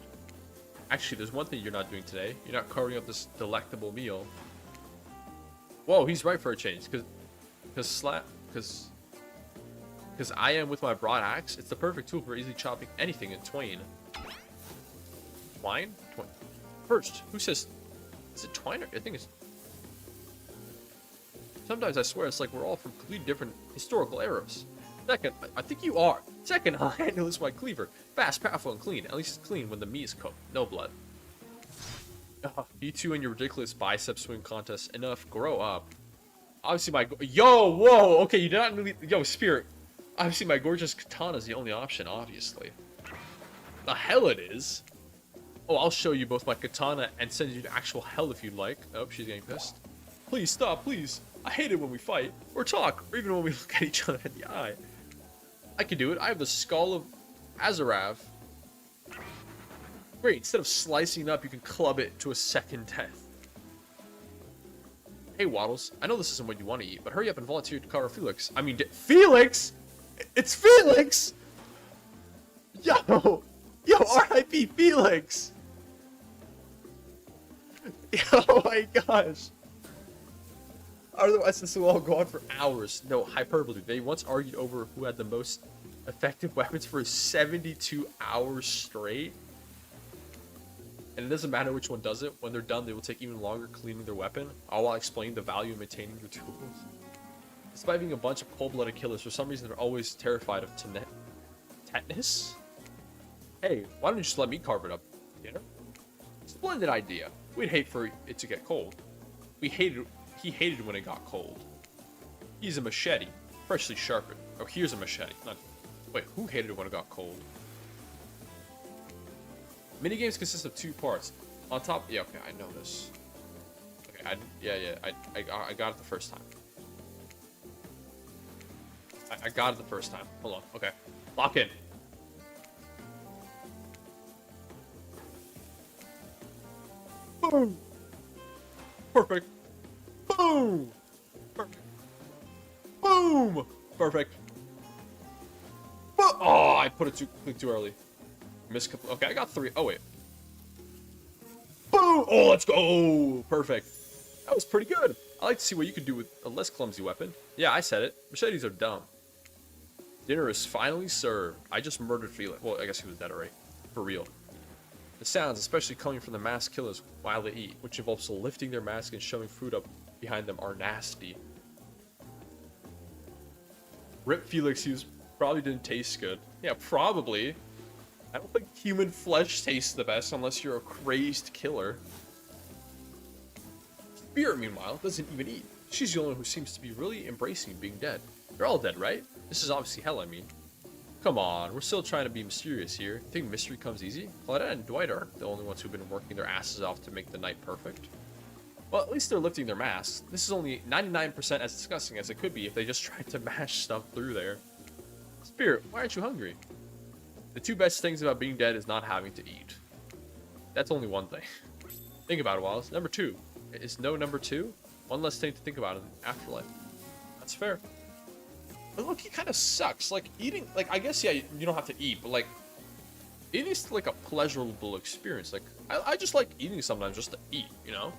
Actually, there's one thing you're not doing today. You're not carving up this delectable meal. Whoa, he's right for a change. Because I am with my broad axe. It's the perfect tool for easily chopping anything in twain. Twine? First, who says... Is it twine? I think it's... Sometimes I swear it's like we're all from completely different historical eras. Second, I think you are. Second, I'll handle this with my cleaver. Fast, powerful, and clean. At least it's clean when the meat is cooked. No blood. You two and your ridiculous bicep swing contest. Enough. Grow up. Obviously my... Yo, whoa! Okay, you did not really... Yo, Spirit. Obviously my gorgeous katana is the only option, obviously. The hell it is. Oh, I'll show you both my katana and send you to actual hell if you'd like. Oh, she's getting pissed. Please, stop, please. I hate it when we fight, or talk, or even when we look at each other in the eye. I can do it. I have the skull of Azarav. Great, instead of slicing it up, you can club it to a second death. Hey, Waddles, I know this isn't what you want to eat, but hurry up and volunteer to cover Felix. I mean, Felix? It's Felix! Yo, R.I.P. Felix! Oh my gosh. Otherwise, this will all go on for hours. No, hyperbole. They once argued over who had the most effective weapons for 72 hours straight. And it doesn't matter which one does it. When they're done, they will take even longer cleaning their weapon, all while explaining the value of maintaining your tools. Despite being a bunch of cold-blooded killers, for some reason they're always terrified of tetanus? Hey, why don't you just let me carve it up? Dinner? Splendid idea. We'd hate for it to get cold. He hated when it got cold. He's a machete, freshly sharpened. Oh, here's a machete. Wait, who hated it when it got cold? Minigames consist of 2 parts. On top, yeah, okay, I know this. Okay, I got it the first time. I got it the first time. Hold on, okay. Lock in. Boom! Perfect. Boom! Perfect. Boom! Perfect. Oh, I put it too early. Okay, I got 3. Oh, wait. Boom! Oh, let's go! Perfect. That was pretty good. I like to see what you can do with a less clumsy weapon. Yeah, I said it. Machetes are dumb. Dinner is finally served. I just murdered Felix. Well, I guess he was dead already. For real. The sounds, especially coming from the masked killers while they eat, which involves lifting their mask and shoving food up behind them, are nasty. Rip Felix, he probably didn't taste good. Yeah, probably. I don't think human flesh tastes the best unless you're a crazed killer. Spirit, meanwhile, doesn't even eat. She's the only one who seems to be really embracing being dead. They're all dead, right? This is obviously hell, I mean. Come on, we're still trying to be mysterious here. You think mystery comes easy? Claudette and Dwight aren't the only ones who've been working their asses off to make the night perfect. Well, at least they're lifting their masks. This is only 99% as disgusting as it could be if they just tried to mash stuff through there. Spirit, why aren't you hungry? The 2 best things about being dead is not having to eat. That's only one thing. Think about it, Wallace. Number 2. Is no number 2? One less thing to think about in the afterlife. That's fair. But look, it kind of sucks. Like, eating... Like, I guess, yeah, you don't have to eat, but, like... Eating is, like, a pleasurable experience. Like, I just like eating sometimes just to eat, you know?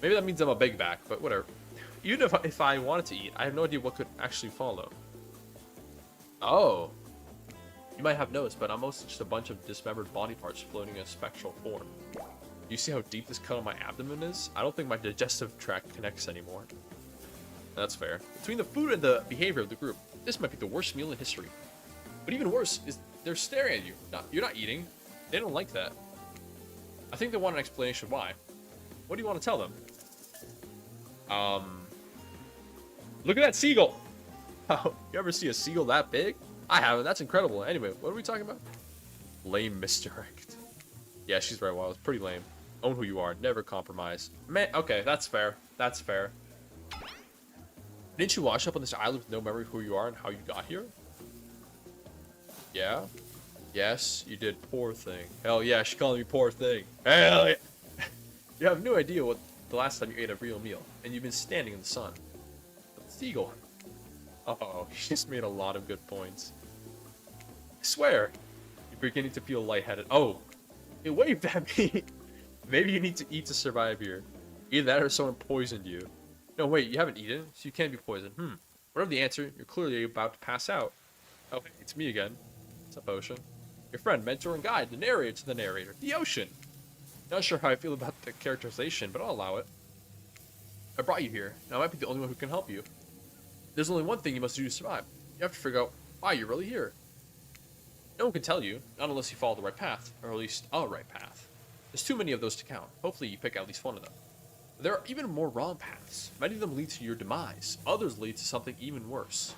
Maybe that means I'm a big back, but whatever. Even if I wanted to eat, I have no idea what could actually follow. Oh. You might have noticed, but I'm mostly just a bunch of dismembered body parts floating in a spectral form. You see how deep this cut on my abdomen is? I don't think my digestive tract connects anymore. That's fair. Between the food and the behavior of the group, this might be the worst meal in history. But even worse is they're staring at you. You're not eating. They don't like that. I think they want an explanation why. What do you want to tell them? Look at that seagull. Oh, you ever see a seagull that big? I haven't. That's incredible. Anyway, what are we talking about? Lame misdirect. Yeah, she's right. Well, it's pretty lame. Own who you are. Never compromise. Man, okay, that's fair. That's fair. Didn't you wash up on this island with no memory of who you are and how you got here? Yeah? Yes, you did. Poor thing. Hell yeah, she called me poor thing. Hell yeah. You have no idea what the last time you ate a real meal, and you've been standing in the sun. But the seagull. Oh, he just made a lot of good points. I swear. You're beginning to feel lightheaded. Oh, it waved at me. Maybe you need to eat to survive here. Either that or someone poisoned you. No, wait, you haven't eaten, so you can't be poisoned. Whatever the answer, you're clearly about to pass out. Oh, hey, it's me again. What's up, Ocean? Your friend, mentor, and guide, the narrator to the narrator. The Ocean! Not sure how I feel about the characterization, but I'll allow it. I brought you here, and I might be the only one who can help you. There's only one thing you must do to survive. You have to figure out why you're really here. No one can tell you, not unless you follow the right path, or at least a right path. There's too many of those to count. Hopefully you pick at least one of them. There are even more wrong paths. Many of them lead to your demise. Others lead to something even worse.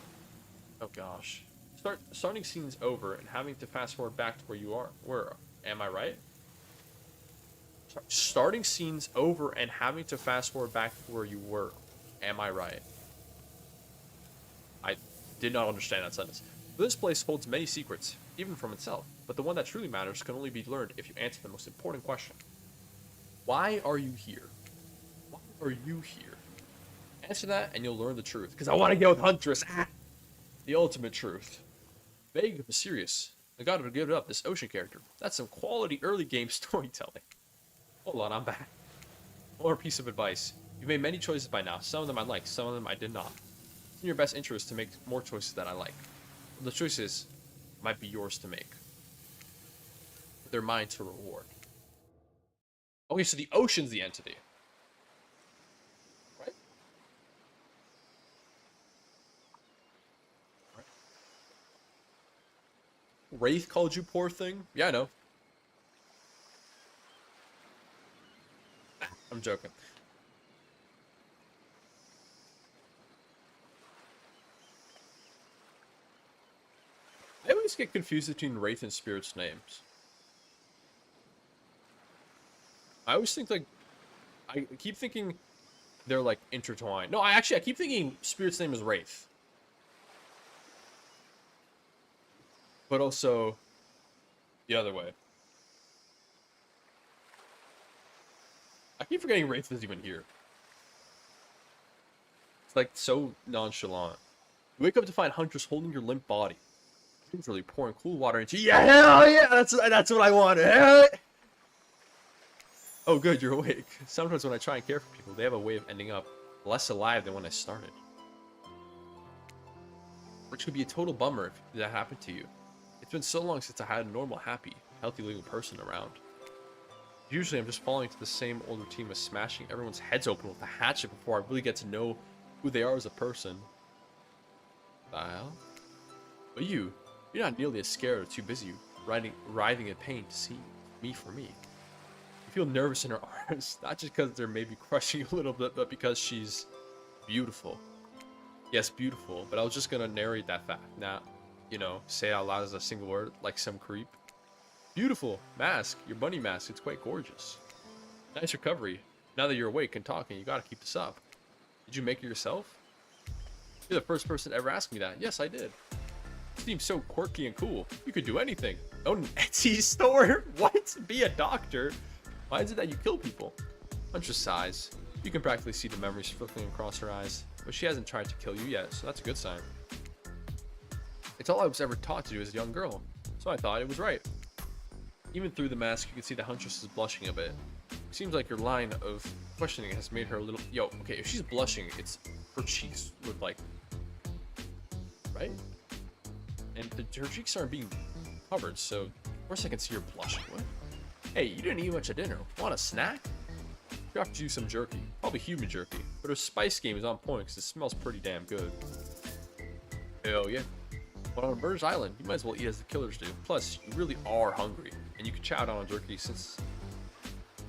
Oh gosh. Starting scenes over and having to fast forward back to where you were. Am I right? Starting scenes over and having to fast forward back to where you were. Am I right? I did not understand that sentence. This place holds many secrets, even from itself, but the one that truly matters can only be learned if you answer the most important question. Why are you here? Why are you here? Answer that and you'll learn the truth. Because I want to get with Huntress. The ultimate truth. Vague but serious. I gotta give it up, this Ocean character. That's some quality early game storytelling. Hold on, I'm back. One more piece of advice. You've made many choices by now. Some of them I liked, some of them I did not. It's in your best interest to make more choices that I like. The choices might be yours to make. But they're mine to reward. Okay, so the Ocean's the entity. Right? Wraith called you poor thing? Yeah, I know. I'm joking. I always get confused between Wraith and Spirit's names. I always think, like, I keep thinking they're, like, intertwined. No, I keep thinking Spirit's name is Wraith. But also, the other way. I keep forgetting Wraith is even here. It's, like, so nonchalant. You wake up to find Huntress holding your limp body. Really pouring cool water into you. Yeah, hell yeah! That's what I wanted. Hell yeah. Oh, good, you're awake. Sometimes when I try and care for people, they have a way of ending up less alive than when I started. Which would be a total bummer if that happened to you. It's been so long since I had a normal, happy, healthy living person around. Usually I'm just falling into the same old routine of smashing everyone's heads open with a hatchet before I really get to know who they are as a person. The hell? But you're not nearly as scared or too busy writhing in pain to see me for me. You feel nervous in her arms, not just because they're maybe crushing you a little bit, but because she's beautiful. Yes, beautiful, but I was just gonna narrate that fact, not, you know, say it out loud as a single word, like some creep. Beautiful mask, your bunny mask, it's quite gorgeous. Nice recovery. Now that you're awake and talking, you gotta keep this up. Did you make it yourself? You're the first person to ever ask me that. Yes, I did. seems so quirky and cool. You could do anything. Own an Etsy store? What? Be a doctor? Why is it that you kill people? Huntress sighs. You can practically see the memories flickering across her eyes, but she hasn't tried to kill you yet, so that's a good sign. It's all I was ever taught to do as a young girl, so I thought it was right. Even through the mask, you can see the Huntress is blushing a bit. It seems like your line of questioning has made her a little... Yo, okay, if she's blushing, it's her cheeks look like... Right? And her cheeks aren't being covered, so of course I can see her blushing. What? Hey, you didn't eat much at dinner. Want a snack? You have to do some jerky. Probably human jerky. But her spice game is on point because it smells pretty damn good. Hell yeah. But on a bird's island, you might as well eat as the killers do. Plus, you really are hungry. And you can chow down on jerky since...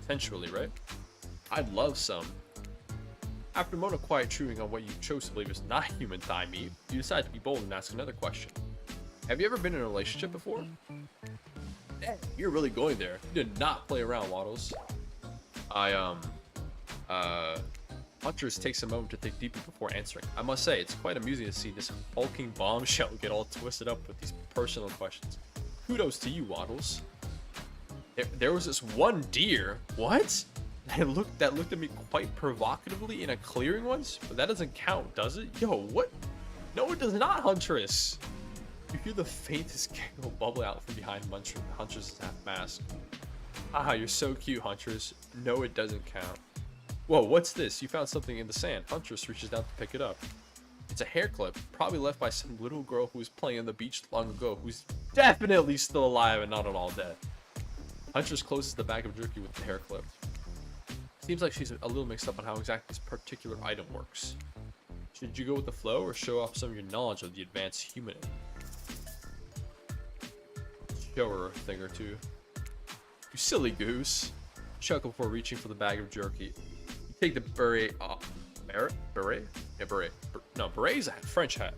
Sensually, right? I'd love some. After a moment of quiet chewing on what you chose to believe is not human thigh meat, you decide to be bold and ask another question. Have you ever been in a relationship before? Damn, you're really going there. You did not play around, Waddles. Huntress takes a moment to think deeply before answering. I must say, it's quite amusing to see this hulking bombshell get all twisted up with these personal questions. Kudos to you, Waddles. There was this one deer. What? That looked at me quite provocatively in a clearing once, but that doesn't count, does it? Yo, what? No, it does not, Huntress. You hear the faintest giggle bubble out from behind Huntress's half mask. Ah, you're so cute, Huntress. No, it doesn't count. Whoa, what's this? You found something in the sand. Huntress reaches down to pick it up. It's a hair clip, probably left by some little girl who was playing on the beach long ago, who's definitely still alive and not at all dead. Huntress closes the bag of jerky with the hair clip. Seems like she's a little mixed up on how exactly this particular item works. Should you go with the flow or show off some of your knowledge of the advanced human? Show her a thing or two. You silly goose. Chuckle before reaching for the bag of jerky. You take the beret off. Beret? Yeah, beret. No, beret's a French hat.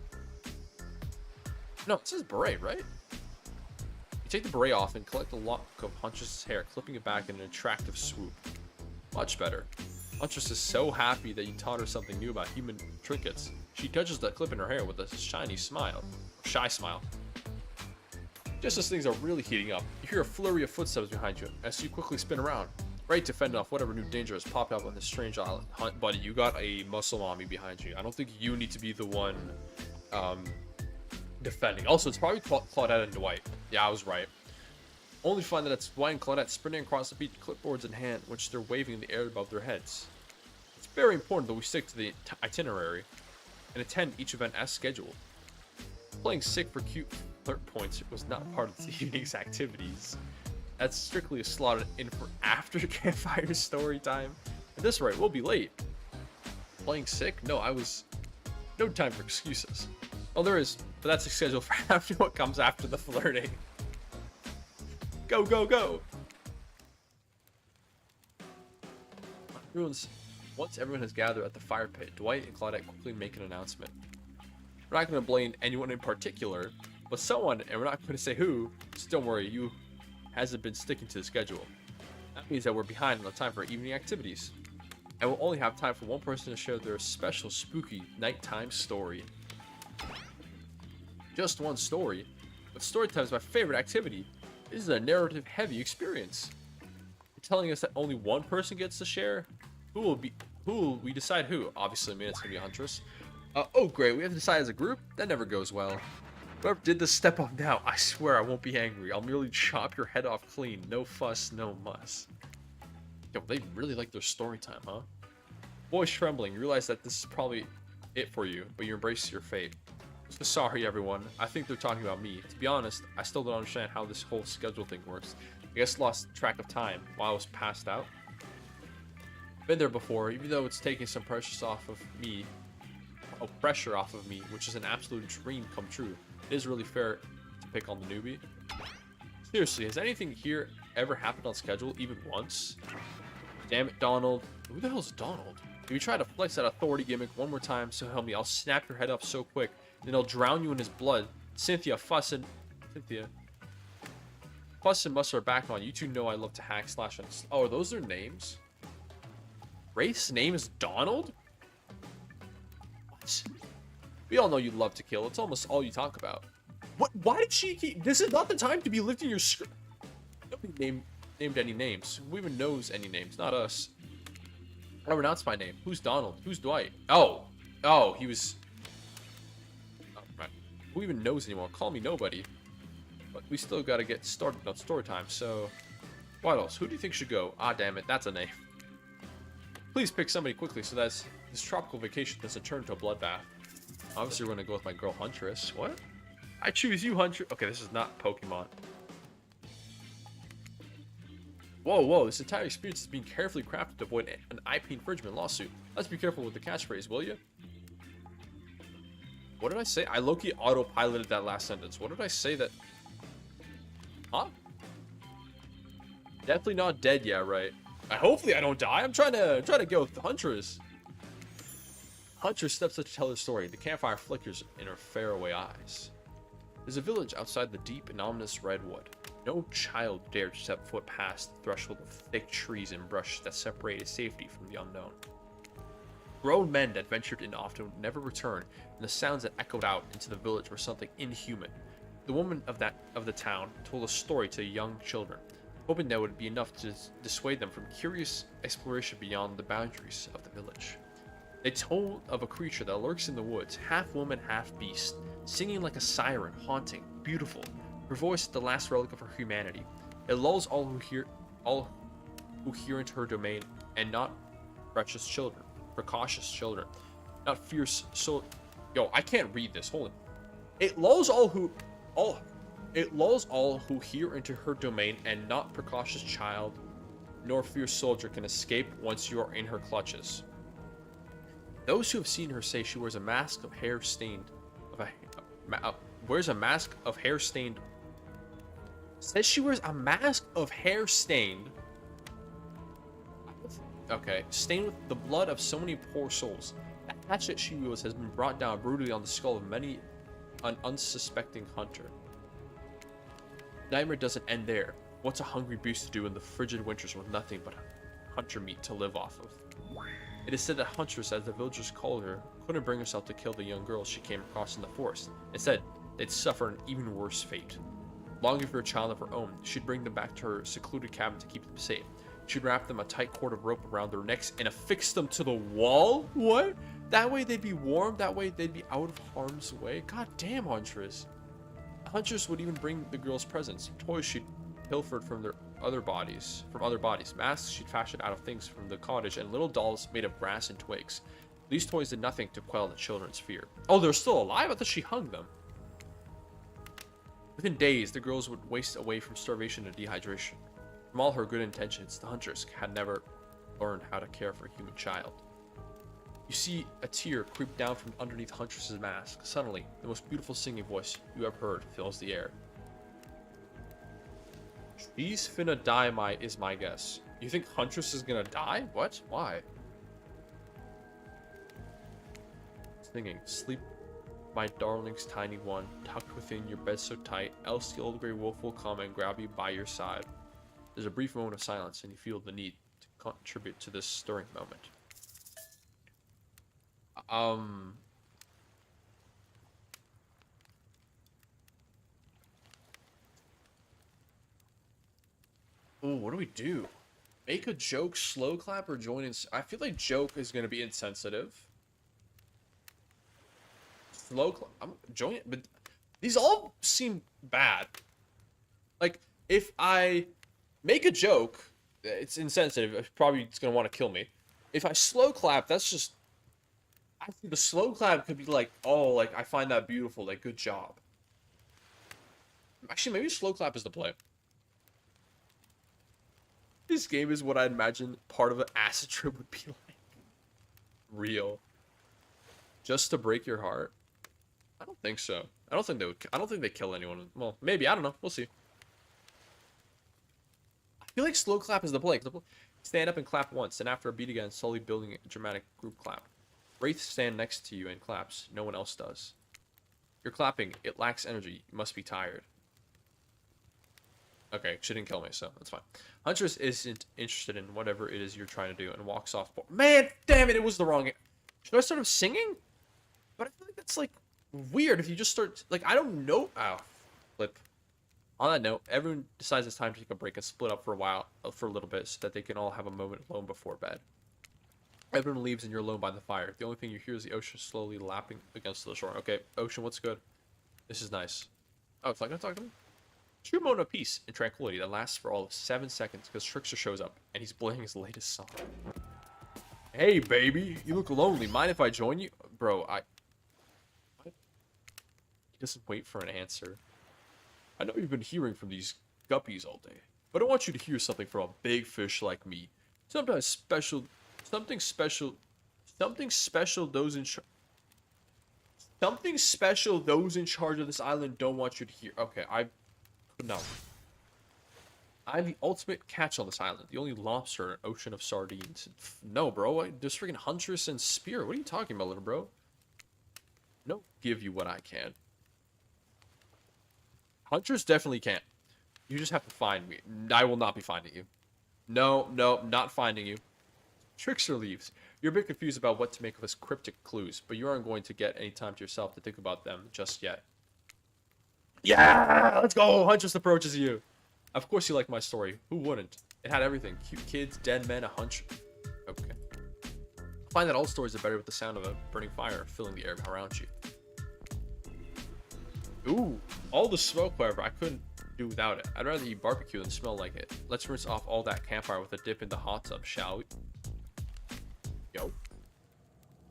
No, it says beret, right? You take the beret off and collect a lock of Huntress's hair, clipping it back in an attractive swoop. Much better. Huntress is so happy that you taught her something new about human trinkets. She touches the clip in her hair with a shiny smile. Shy smile. Just as things are really heating up, you hear a flurry of footsteps behind you as you quickly spin around, ready to fend off whatever new danger has popped up on this strange island. Buddy, you got a muscle mommy behind you. I don't think you need to be the one defending. Also, it's probably Claudette and Dwight. Yeah, I was right. Only find that it's Dwight and Claudette sprinting across the beach, clipboards in hand, which they're waving in the air above their heads. It's very important that we stick to the itinerary and attend each event as scheduled. Playing sick for cute flirt points was not part of the evening's activities. That's strictly a slotted in for after campfire story time. At this rate, we'll be late. Playing sick? No, no time for excuses. Oh, there is, but that's a schedule for after what comes after the flirting. Go, go, go! Once everyone has gathered at the fire pit, Dwight and Claudette quickly make an announcement. We're not going to blame anyone in particular, but someone, and we're not going to say who, so don't worry, you hasn't been sticking to the schedule. That means that we're behind on the time for evening activities. And we'll only have time for one person to share their special spooky nighttime story. Just one story, but story time is my favorite activity. This is a narrative-heavy experience. You're telling us that only one person gets to share? Who will we decide who? Obviously, I mean, it's gonna be a Huntress. Oh great, we have to decide as a group? That never goes well. Whoever did this, step up now. I swear I won't be angry. I'll merely chop your head off clean. No fuss, no muss. Yo, they really like their story time, huh? Voice trembling, you realize that this is probably it for you, but you embrace your fate. So sorry everyone, I think they're talking about me. To be honest, I still don't understand how this whole schedule thing works. I guess lost track of time while I was passed out. Been there before, even though it's taking some pressure off of me, which is an absolute dream come true. It is really fair to pick on the newbie. Seriously, has anything here ever happened on schedule, even once? Damn it, Donald. Who the hell is Donald? If you try to flex that authority gimmick one more time, so help me, I'll snap your head up so quick, then I'll drown you in his blood. Cynthia, Fuss, and Muss are back on. You two know I love to hack, slash, and... Oh, are those their names? Wraith's name is Donald? What? We all know you love to kill. It's almost all you talk about. What? Why did she keep... This is not the time to be lifting your skirt. Nobody named any names. Who even knows any names? Not us. I don't renounce my name. Who's Donald? Who's Dwight? Oh. Oh, he was... Oh, right. Who even knows anymore? Call me nobody. But we still gotta get started on story time, so... What else? Who do you think should go? Ah, damn it. That's a name. Please pick somebody quickly so that this tropical vacation doesn't turn into a bloodbath. Obviously, we're gonna go with my girl Huntress. What? I choose you, Huntress. Okay, this is not Pokemon. Whoa, whoa, this entire experience is being carefully crafted to avoid an IP infringement lawsuit. Let's be careful with the catchphrase, will you? What did I say? I low-key autopiloted that last sentence. What did I say that... Huh? Definitely not dead yet, right? Hopefully I don't die. I'm trying to go with the Huntress. Huntress steps up to tell her story. The campfire flickers in her faraway eyes. There's a village outside the deep and ominous redwood. No child dared step foot past the threshold of thick trees and brush that separated safety from the unknown. Grown men that ventured in often would never return, and the sounds that echoed out into the village were something inhuman. The woman of the town told a story to young children, hoping that would be enough to dissuade them from curious exploration beyond the boundaries of the village. They told of a creature that lurks in the woods, half woman, half beast, singing like a siren, haunting, beautiful. Her voice is the last relic of her humanity. It lulls all who hear into her domain, and not precocious children, not fierce soul. Yo, I can't read this. Hold on. It lulls all who hear into her domain, and not precocious child, nor fierce soldier can escape once you are in her clutches. Those who have seen her say she wears a mask of hair stained Says she wears a mask of hair stained. Okay, stained with the blood of so many poor souls. The hatchet she wields has been brought down brutally on the skull of many an unsuspecting hunter. The nightmare doesn't end there. What's a hungry beast to do in the frigid winters with nothing but hunter meat to live off of? It is said that Huntress, as the villagers called her, couldn't bring herself to kill the young girls she came across in the forest. Instead, they'd suffer an even worse fate. Longing for a child of her own, she'd bring them back to her secluded cabin to keep them safe. She'd wrap them a tight cord of rope around their necks and affix them to the wall? What? That way they'd be warm, that way they'd be out of harm's way? God damn, Huntress. Huntress would even bring the girls presents, toys she'd pilfered from other bodies, masks she'd fashioned out of things from the cottage, and little dolls made of grass and twigs. These toys did nothing to quell the children's fear. Oh, they're still alive? I thought she hung them. Within days, the girls would waste away from starvation and dehydration. From all her good intentions, the Huntress had never learned how to care for a human child. You see a tear creep down from underneath Huntress's mask. Suddenly, the most beautiful singing voice you have heard fills the air. She's finna die, is my guess. You think Huntress is gonna die? What? Why? Singing, sleep, my darling's tiny one, tucked within your bed so tight, else the old gray wolf will come and grab you by your side. There's a brief moment of silence, and you feel the need to contribute to this stirring moment. Ooh, what do we do? Make a joke, slow clap, or join in? I feel like joke is gonna be insensitive. Slow clap. I'm joining, but these all seem bad. Like, if I make a joke, it's insensitive. Probably it's gonna want to kill me. If I slow clap, that's just. Actually, the slow clap could be like, oh, like I find that beautiful. Like, good job. Actually, maybe slow clap is the play. This game is what I imagine part of an acid trip would be like. Real. Just to break your heart? I don't think so. I don't think they would. I don't think they kill anyone. Well, maybe. I don't know. We'll see. I feel like slow clap is the play. Stand up and clap once, and after a beat again, slowly building a dramatic group clap. Wraiths stand next to you and claps. No one else does. You're clapping. It lacks energy. You must be tired. Okay, she didn't kill me, so that's fine. Huntress isn't interested in whatever it is you're trying to do and walks off. Man, damn it, it was the wrong... Should I start singing? But I feel like that's like weird if you just start, like, I don't know. Oh, flip. On that note, everyone decides it's time to take a break and split up for a while, for a little bit, so that they can all have a moment alone before bed. Everyone leaves and you're alone by the fire. The only thing you hear is the ocean slowly lapping against the shore. Okay, ocean, what's good? This is nice. Oh, it's not gonna talk to me? True moment of peace and tranquility that lasts for all of 7 seconds because Trickster shows up and he's playing his latest song. Hey, baby, you look lonely. Mind if I join you? Bro, what? He doesn't wait for an answer. I know you've been hearing from these guppies all day, but I want you to hear something from a big fish like me. Something special those in charge of this island don't want you to hear. Okay, no. I'm the ultimate catch on this island. The only lobster in an ocean of sardines. No, bro. There's freaking Huntress and Spear. What are you talking about, little bro? No, give you what I can. Huntress definitely can't. You just have to find me. I will not be finding you. No, not finding you. Trickster leaves. You're a bit confused about what to make of his cryptic clues, but you aren't going to get any time to yourself to think about them just yet. Yeah! Let's go! Huntress approaches you. Of course you like my story. Who wouldn't? It had everything. Cute kids, dead men, a hunch. Okay. I find that all stories are better with the sound of a burning fire filling the air around you. Ooh, all the smoke, however, I couldn't do without it. I'd rather eat barbecue than smell like it. Let's rinse off all that campfire with a dip in the hot tub, shall we? Yo.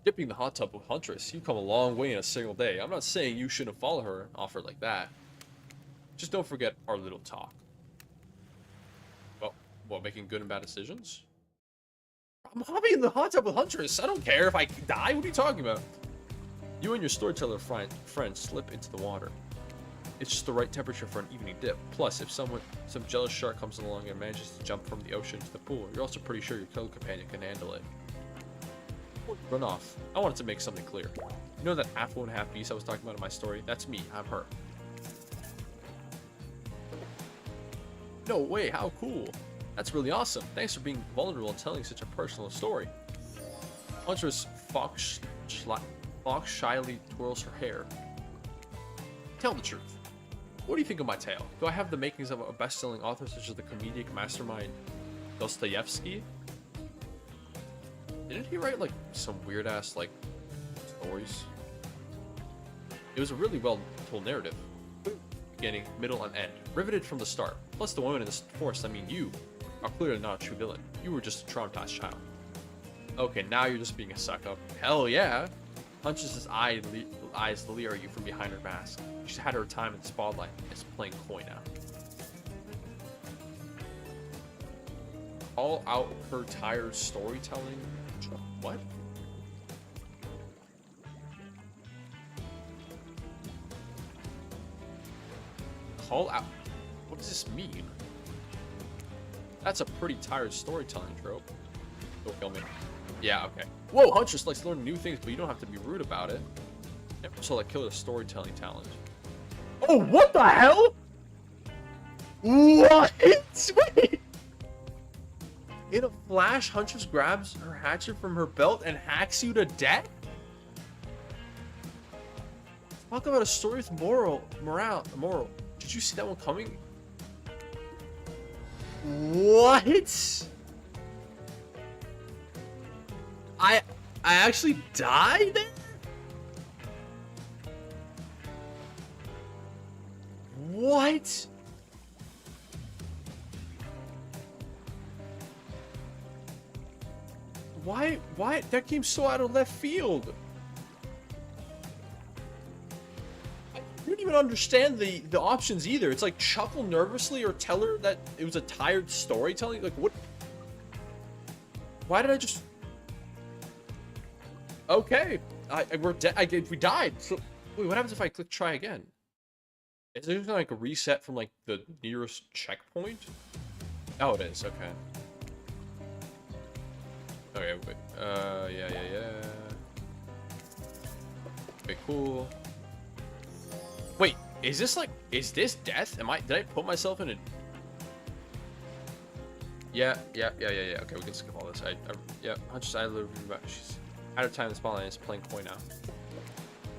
Dipping the hot tub with Huntress. You've come a long way in a single day. I'm not saying you shouldn't follow her and offer like that. Just don't forget our little talk. Well, what, making good and bad decisions? I'm hopping in the hot tub with Huntress. I don't care if I die. What are you talking about? You and your storyteller friend slip into the water. It's just the right temperature for an evening dip. Plus, if some jealous shark comes along and manages to jump from the ocean to the pool, you're also pretty sure your co-companion can handle it. Run off. I wanted to make something clear. You know that half-woman, half-beast I was talking about in my story? That's me. I'm her. No way, how cool. That's really awesome. Thanks for being vulnerable and telling such a personal story. Huntress fox shyly twirls her hair. Tell the truth. What do you think of my tale? Do I have the makings of a best-selling author such as the comedic mastermind Dostoevsky? Didn't he write like some weird-ass like stories? It was a really well-told narrative. Beginning, middle, and end. Riveted from the start. Plus the woman in the forest, I mean you, are clearly not a true villain. You were just a traumatized child. Okay, now you're just being a suck-up. Hell yeah! Huntress's eyes leer at you from behind her mask. She's had her time in the spotlight and is playing coy now. All out her tired storytelling. What? Call out. What does this mean? That's a pretty tired storytelling trope. Don't kill me. Yeah, okay. Whoa, Huntress likes learning new things, but you don't have to be rude about it. So like Killer's storytelling talent. Oh, what the hell? What? Wait. In a flash, Huntress grabs her hatchet from her belt and hacks you to death? Talk about a story with moral. Did you see that one coming? What? I actually died there? What? Why? That came so out of left field. I didn't even understand the options either. It's like chuckle nervously or tell her that it was a tired storytelling. Like what? Why did I just? Okay, we're dead. We died. So wait, what happens if I click try again? Is it just gonna like reset from like the nearest checkpoint? Oh, it is. Okay. Okay, wait. Yeah. Okay, cool. Wait, is this death? Did I put myself in a... Yeah. Okay, we can skip all this. Yeah, Huntress, I literally, she's out of time in the spotlight and is playing coy now.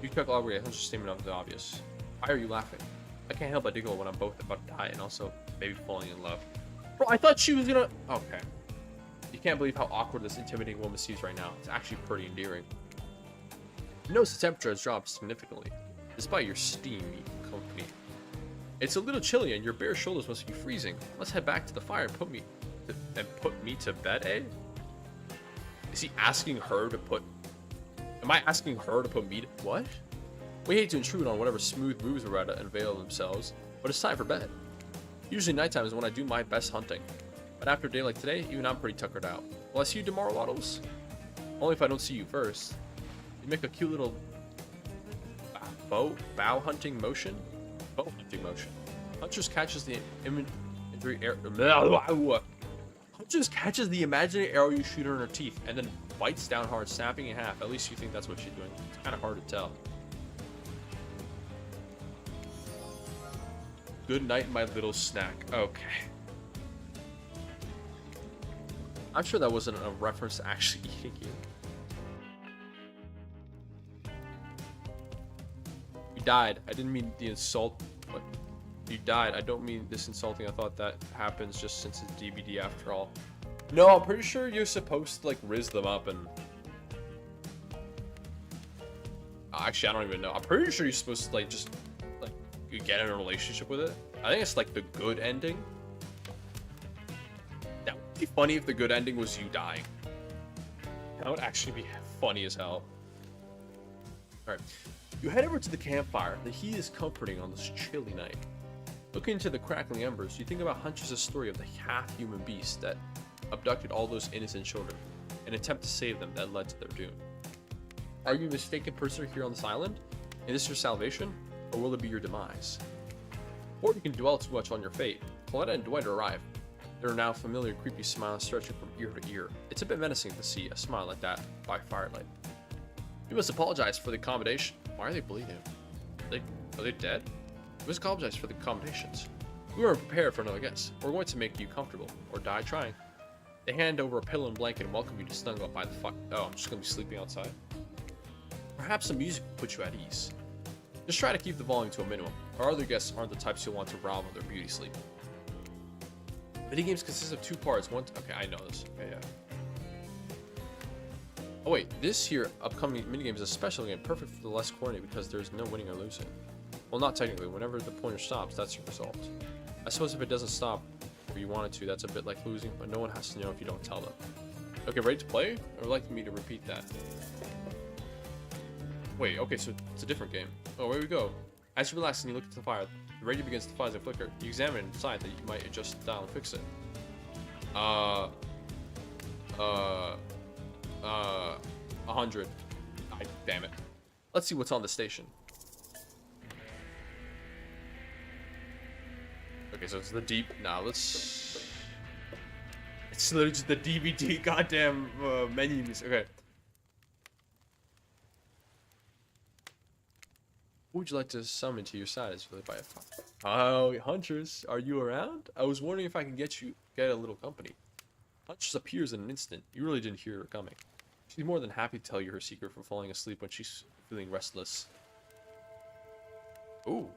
You took all a hunch statement of the obvious. Why are you laughing? I can't help but giggle when I'm both about to die and also maybe falling in love. Bro, I thought she was gonna... Okay. You can't believe how awkward this intimidating woman seems right now. It's actually pretty endearing. You notice the temperature has dropped significantly, despite your steamy company. It's a little chilly and your bare shoulders must be freezing. Let's head back to the fire and put me to bed, eh? Is he asking her to put... Am I asking her to put me to... What? We hate to intrude on whatever smooth moves were to unveil themselves, but it's time for bed. Usually nighttime is when I do my best hunting. But after a day like today, even I'm pretty tuckered out. Will I see you tomorrow, Waddles? Only if I don't see you first. You make a cute little... bow hunting motion? Bow hunting motion. Huntress catches the imaginary arrow... Huntress catches the imaginary arrow you shoot her in her teeth, and then bites down hard, snapping in half. At least you think that's what she's doing. It's kind of hard to tell. Good night, my little snack. Okay. I'm sure that wasn't a reference to actually eating you. You died. I didn't mean the insult. What? You died. I don't mean this insulting. I thought that happens just since it's DVD after all. No, I'm pretty sure you're supposed to like riz them up and... Actually, I don't even know. I'm pretty sure you're supposed to like just like you get in a relationship with it. I think it's like the good ending. That would be funny if the good ending was you dying. That would actually be funny as hell. Alright. You head over to the campfire. The heat is comforting on this chilly night. Looking into the crackling embers, you think about Huntress' story of the half-human beast that abducted all those innocent children, an attempt to save them that led to their doom. Are you a mistaken person here on this island? Is this your salvation, or will it be your demise? Before you can dwell too much on your fate, Coletta and Dwight arrive. Their now familiar creepy smile stretching from ear to ear. It's a bit menacing to see a smile like that by firelight. You must apologize for the accommodation. Why are they bleeding? Are they dead? You must apologize for the accommodations. We weren't prepared for another guest. We're going to make you comfortable, or die trying. They hand over a pillow and blanket and welcome you to snuggle up by the fuck. Oh, I'm just gonna be sleeping outside. Perhaps some music will put you at ease. Just try to keep the volume to a minimum. Our other guests aren't the types you'll want to rob of their beauty sleep. Minigames consist of 2 parts. Okay, I know this. Okay, yeah. Oh wait, this here upcoming minigame is a special game, perfect for the less coordinated because there's no winning or losing. Well, not technically. Whenever the pointer stops, that's your result. I suppose if it doesn't stop where you want it to, that's a bit like losing, but no one has to know if you don't tell them. Okay, ready to play? Or would like me to repeat that? Wait, okay, so it's a different game. Oh, where we go? As you relax and you look into the fire, the radio begins to fuzz and flicker. You examine and decide that you might adjust the dial and fix it. 100. Damn it. Let's see what's on the station. Okay, so it's the deep. Nah, let's. It's literally just the DVD goddamn menus. Okay. Who would you like to summon to your side? It's really by a fire. Oh, Huntress, are you around? I was wondering if I can get a little company. Huntress appears in an instant. You really didn't hear her coming. She's more than happy to tell you her secret for falling asleep when she's feeling restless. Ooh.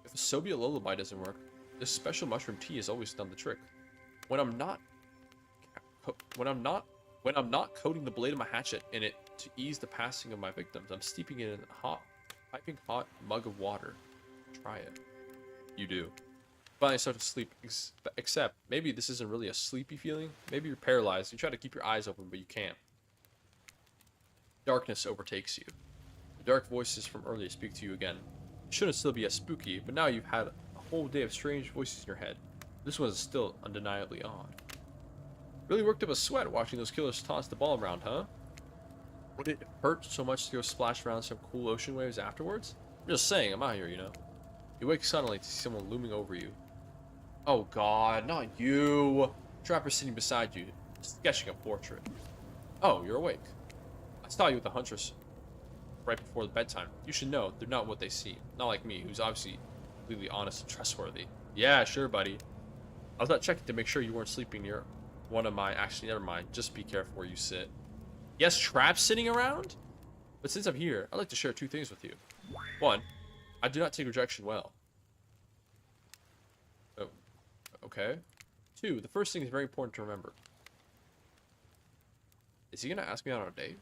If the Soviet lullaby doesn't work, this special mushroom tea has always done the trick. When I'm not coating the blade of my hatchet in it to ease the passing of my victims, I'm steeping it in a piping hot mug of water. Try it. You do. Finally start to sleep, except maybe this isn't really a sleepy feeling. Maybe you're paralyzed. You try to keep your eyes open, but you can't. Darkness overtakes you. The dark voices from earlier speak to you again. It shouldn't still be as spooky, but now you've had a whole day of strange voices in your head. This one is still undeniably odd. Really worked up a sweat watching those killers toss the ball around, huh? Would it hurt so much to go splash around some cool ocean waves afterwards? I'm just saying, I'm out here, you know. You wake suddenly to see someone looming over you. Oh god, not you! Trapper sitting beside you, sketching a portrait. Oh, you're awake. I saw you with the Huntress right before the bedtime. You should know, they're not what they seem. Not like me, who's obviously completely honest and trustworthy. Yeah, sure, buddy. I was not checking to make sure you weren't sleeping near one of my... Actually, never mind. Just be careful where you sit. Yes, traps sitting around? But since I'm here, I'd like to share 2 things with you. 1, I do not take rejection well. Oh, okay. 2, the first thing is very important to remember. Is he gonna ask me out on a date?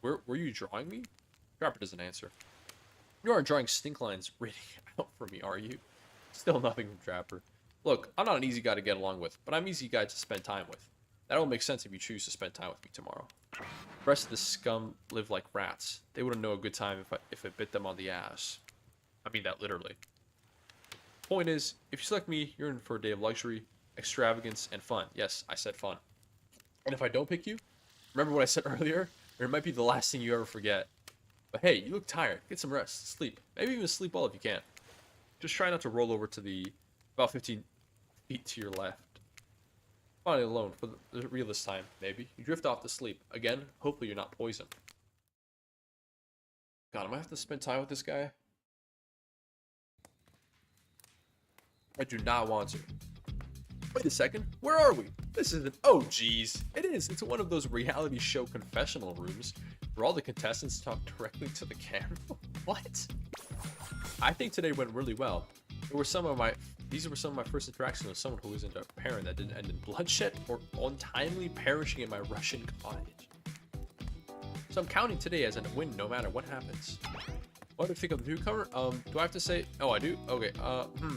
What? Were you drawing me? Trapper doesn't answer. You aren't drawing stink lines reading out for me, are you? Still nothing from Trapper. Look, I'm not an easy guy to get along with, but I'm an easy guy to spend time with. That will make sense if you choose to spend time with me tomorrow. The rest of the scum live like rats. They wouldn't know a good time if I bit them on the ass. I mean that literally. Point is, if you select me, you're in for a day of luxury, extravagance, and fun. Yes, I said fun. And if I don't pick you, remember what I said earlier? Or it might be the last thing you ever forget. But hey, you look tired. Get some rest. Sleep. Maybe even sleep well if you can. Just try not to roll over to the about 15 feet to your left. Finally alone for the real this time, maybe. You drift off to sleep. Again, hopefully you're not poisoned. God, am I gonna have to spend time with this guy? I do not want to. Wait a second, where are we? This isn't. Oh, geez. It is. It's one of those reality show confessional rooms where all the contestants talk directly to the camera. What? I think today went really well. These were some of my first interactions with someone who isn't a parent that didn't end in bloodshed or untimely perishing in my Russian cottage. So I'm counting today as a win no matter what happens. What do you think of the newcomer? Do I have to say? Oh, I do? Okay.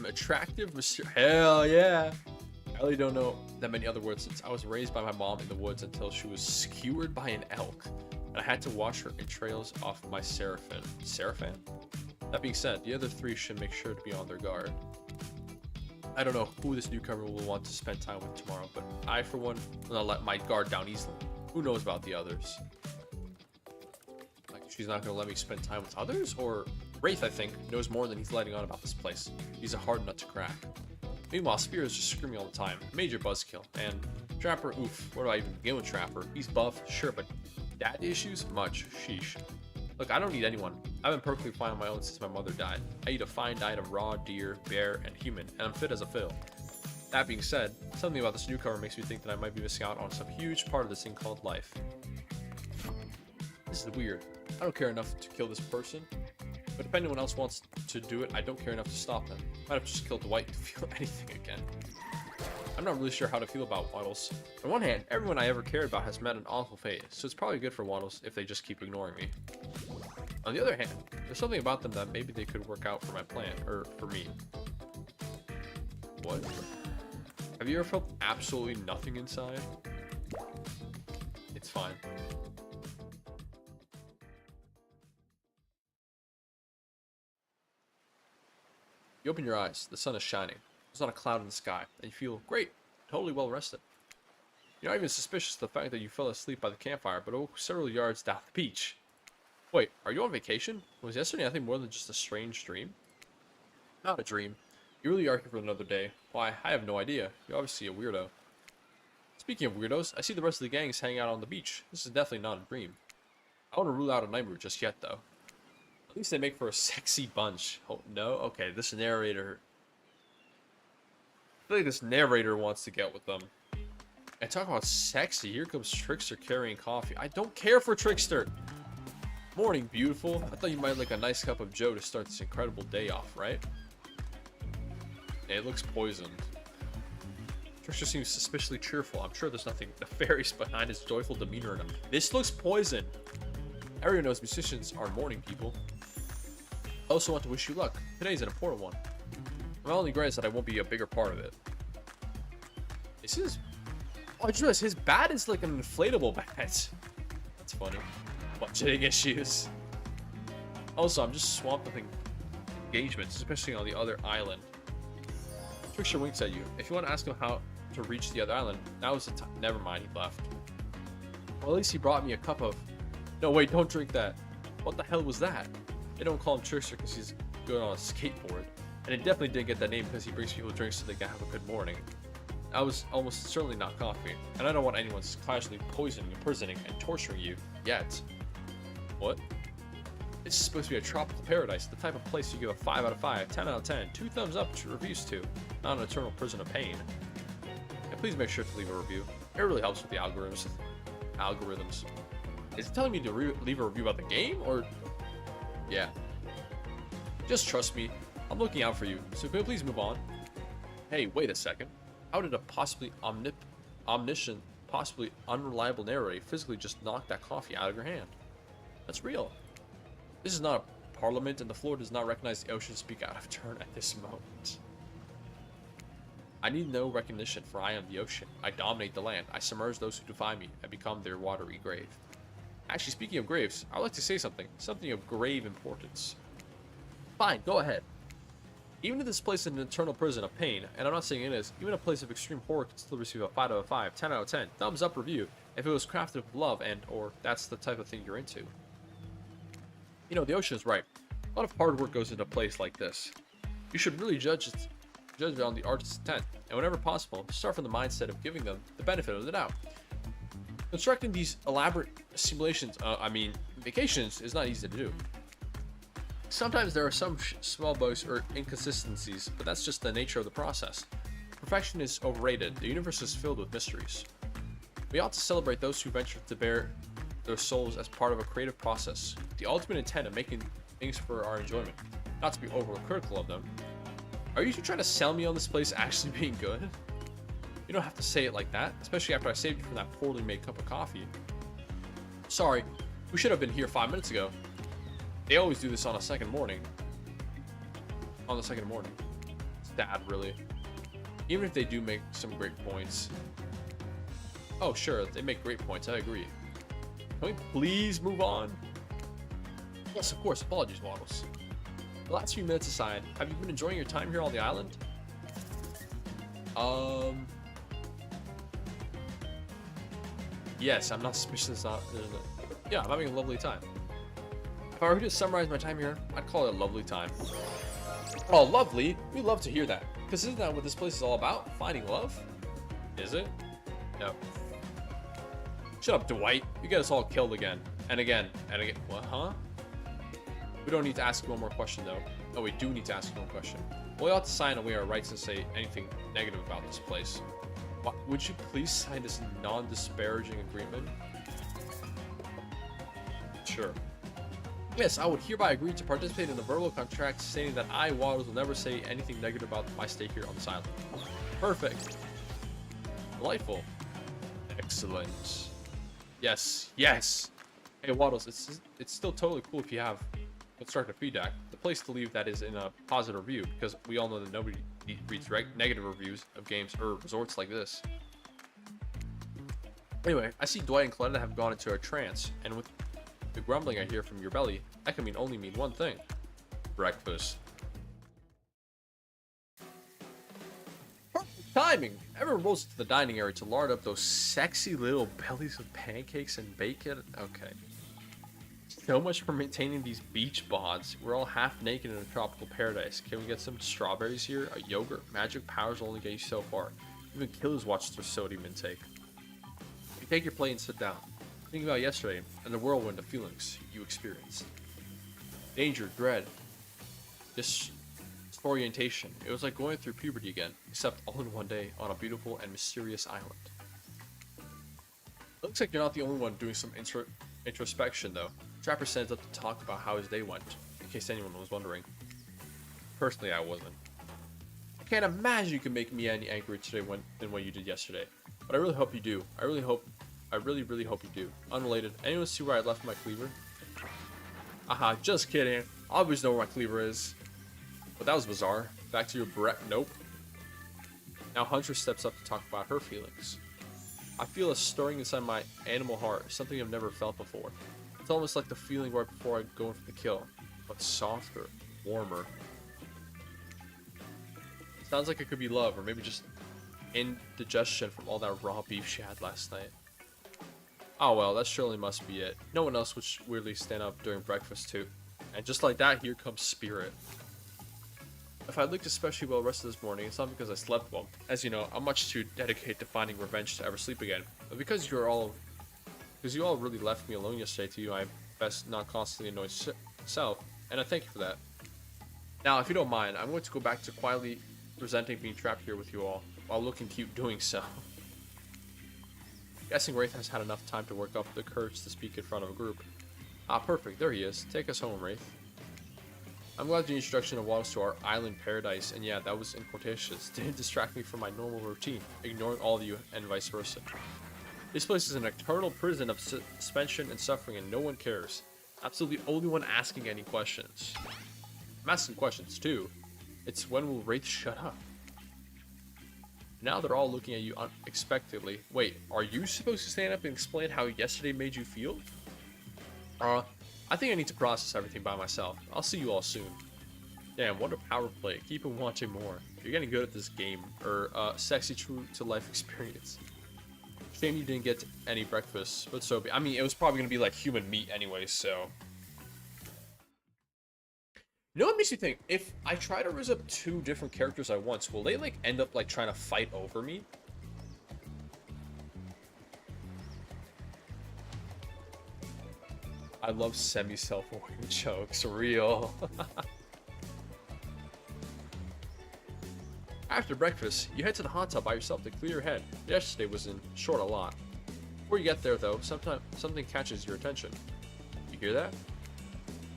Attractive, hell yeah. I really don't know that many other words since I was raised by my mom in the woods until she was skewered by an elk. And I had to wash her entrails off my seraphim. Seraphim? That being said, the other 3 should make sure to be on their guard. I don't know who this newcomer will want to spend time with tomorrow, but I, for one, will not let my guard down easily. Who knows about the others? Like, she's not going to let me spend time with others? Or Wraith, I think, knows more than he's letting on about this place. He's a hard nut to crack. Meanwhile, Spear is just screaming all the time. Major buzzkill. And Trapper, oof. Where do I even begin with Trapper? He's buff, sure, but dad issues? Much. Sheesh. Look, I don't need anyone. I've been perfectly fine on my own since my mother died. I eat a fine diet of raw deer, bear, and human, and I'm fit as a fiddle. That being said, something about this newcomer makes me think that I might be missing out on some huge part of this thing called life. This is weird. I don't care enough to kill this person, but if anyone else wants to do it, I don't care enough to stop them. Might have just killed Dwight to feel anything again. I'm not really sure how to feel about Waddles. On one hand, everyone I ever cared about has met an awful fate, so it's probably good for Waddles if they just keep ignoring me. On the other hand, there's something about them that maybe they could work out for my plan, or for me. What? Have you ever felt absolutely nothing inside? It's fine. You open your eyes, the sun is shining. There's not a cloud in the sky, and you feel great, totally well rested. You're not even suspicious of the fact that you fell asleep by the campfire, but several yards down the beach. Wait, are you on vacation? Was yesterday nothing more than just a strange dream? Not a dream. You really are here for another day. Why, I have no idea. You're obviously a weirdo. Speaking of weirdos, I see the rest of the gang is hanging out on the beach. This is definitely not a dream. I don't want to rule out a nightmare just yet, though. At least they make for a sexy bunch. Oh, no? Okay, this narrator... I feel like this narrator wants to get with them. And talk about sexy. Here comes Trickster carrying coffee. I don't care for Trickster. Morning, beautiful. I thought you might like a nice cup of joe to start this incredible day off, right? It looks poisoned. Trickster seems suspiciously cheerful. I'm sure there's nothing nefarious behind his joyful demeanor in him. This looks poisoned. Everyone knows musicians are morning people. I also want to wish you luck. Today's an important one. My only regret is that I won't be a bigger part of it. This is... Oh, I just realized his bat is like an inflatable bat. That's funny. Budgeting issues. Also, I'm just swamped with engagements, especially on the other island. Trickster winks at you. If you want to ask him how to reach the other island, now is the time. Never mind, he left. Well, at least he brought me a cup of... No, wait, don't drink that. What the hell was that? They don't call him Trickster because he's good on a skateboard. And it definitely didn't get that name because he brings people drinks so they can have a good morning. That was almost certainly not coffee. And I don't want anyone casually poisoning, imprisoning, and torturing you. Yet. What? It's supposed to be a tropical paradise, the type of place you give a 5 out of 5, 10 out of 10, 2 thumbs up to reviews to, not an eternal prison of pain. And please make sure to leave a review. It really helps with the algorithms. Is it telling me to leave a review about the game, or? Yeah. Just trust me. I'm looking out for you, so can we please move on? Hey, wait a second. How did a possibly omniscient, possibly unreliable narrator physically just knock that coffee out of your hand? That's real. This is not a parliament, and the floor does not recognize the ocean speak out of turn at this moment. I need no recognition, for I am the ocean. I dominate the land. I submerge those who defy me and become their watery grave. Actually, speaking of graves, I'd like to say something of grave importance. Fine, go ahead. Even if this place is an eternal prison of pain, and I'm not saying it is, even a place of extreme horror could still receive a 5 out of 5, 10 out of 10, thumbs up review if it was crafted with love and, or that's the type of thing you're into. You know, the ocean is right. A lot of hard work goes into a place like this. You should really judge it on the artist's intent, and whenever possible, start from the mindset of giving them the benefit of the doubt. Constructing these elaborate simulations, vacations, is not easy to do. Sometimes there are some small bugs or inconsistencies, but that's just the nature of the process. Perfection is overrated. The universe is filled with mysteries. We ought to celebrate those who venture to bear their souls as part of a creative process, the ultimate intent of making things for our enjoyment, not to be overcritical of them. Are you trying to sell me on this place actually being good? You don't have to say it like that, especially after I saved you from that poorly made cup of coffee. Sorry, we should have been here 5 minutes ago. They always do this on the second morning. It's sad, really. Even if they do make some great points. Oh, sure, they make great points, I agree. Can we please move on? Yes, of course, apologies, Waddles. The last few minutes aside, have you been enjoying your time here on the island? Yes, I'm not suspicious. Yeah, I'm having a lovely time. If I were to summarize my time here, I'd call it a lovely time. Oh, lovely? We love to hear that. Because isn't that what this place is all about? Finding love? Is it? No. Shut up, Dwight. You get us all killed again. And again. And again. What, huh? We don't need to ask one more question, though. No, we do need to ask one question. We ought to sign away our rights to say anything negative about this place. Would you please sign this non-disparaging agreement? Sure. Yes, I would hereby agree to participate in the verbal contract stating that I, Waddles, will never say anything negative about my stay here on this island. Perfect. Delightful. Excellent. Yes, yes! Hey, Waddles, it's still totally cool if you have constructive feedback. The place to leave that is in a positive review, because we all know that nobody reads negative reviews of games or resorts like this. Anyway, I see Dwight and Coletta have gone into a trance, and with the grumbling I hear from your belly, that can only mean one thing. Breakfast. Perfect timing! Everyone rolls into the dining area to lard up those sexy little bellies with pancakes and bacon. Okay. So much for maintaining these beach bods. We're all half naked in a tropical paradise. Can we get some strawberries here? A yogurt? Magic powers will only get you so far. Even killers watch their sodium intake. You take your plate and sit down. Think about yesterday and the whirlwind of feelings you experienced. Danger, dread, disorientation. It was like going through puberty again, except all in one day on a beautiful and mysterious island. Looks like you're not the only one doing some introspection, though. Trapper stands up to talk about how his day went, in case anyone was wondering. Personally, I wasn't. I can't imagine you can make me any angrier today than what you did yesterday. But I really hope you do. I really, really hope you do. Unrelated, anyone see where I left my cleaver? Aha, just kidding. I always know where my cleaver is. But that was bizarre. Back to your nope. Now Hunter steps up to talk about her feelings. I feel a stirring inside my animal heart, something I've never felt before. It's almost like the feeling right before I go in for the kill, but softer, warmer. Sounds like it could be love, or maybe just indigestion from all that raw beef she had last night. Oh well, that surely must be it. No one else would weirdly stand up during breakfast too. And just like that, here comes Spirit. If I looked especially well rested this morning, it's not because I slept well. As you know, I'm much too dedicated to finding revenge to ever sleep again. But because you all really left me alone yesterday to you, I best not constantly annoy self, and I thank you for that. Now, if you don't mind, I'm going to go back to quietly resenting being trapped here with you all, while looking cute doing so. Guessing Wraith has had enough time to work up the courage to speak in front of a group. Ah, perfect. There he is. Take us home, Wraith. I'm glad the introduction of Wallace to our island paradise, and yeah, that was in quotations, didn't distract me from my normal routine, ignoring all of you and vice versa. This place is an eternal prison of suspension and suffering, and no one cares. Absolutely the only one asking any questions. I'm asking questions too. It's when will Wraith shut up? Now they're all looking at you unexpectedly. Wait, are you supposed to stand up and explain how yesterday made you feel? I think I need to process everything by myself. I'll see you all soon. Damn, what a power play. Keep on watching more. You're getting good at this game. Sexy true to life experience. Shame you didn't get any breakfast, but so be. I mean, it was probably gonna be like human meat anyway, so. You know what makes me think? If I try to raise up 2 different characters at once, will they like end up like trying to fight over me? I love semi-self-aware jokes, real. After breakfast, you head to the hot tub by yourself to clear your head. Yesterday was in short a lot. Before you get there though, something catches your attention. You hear that?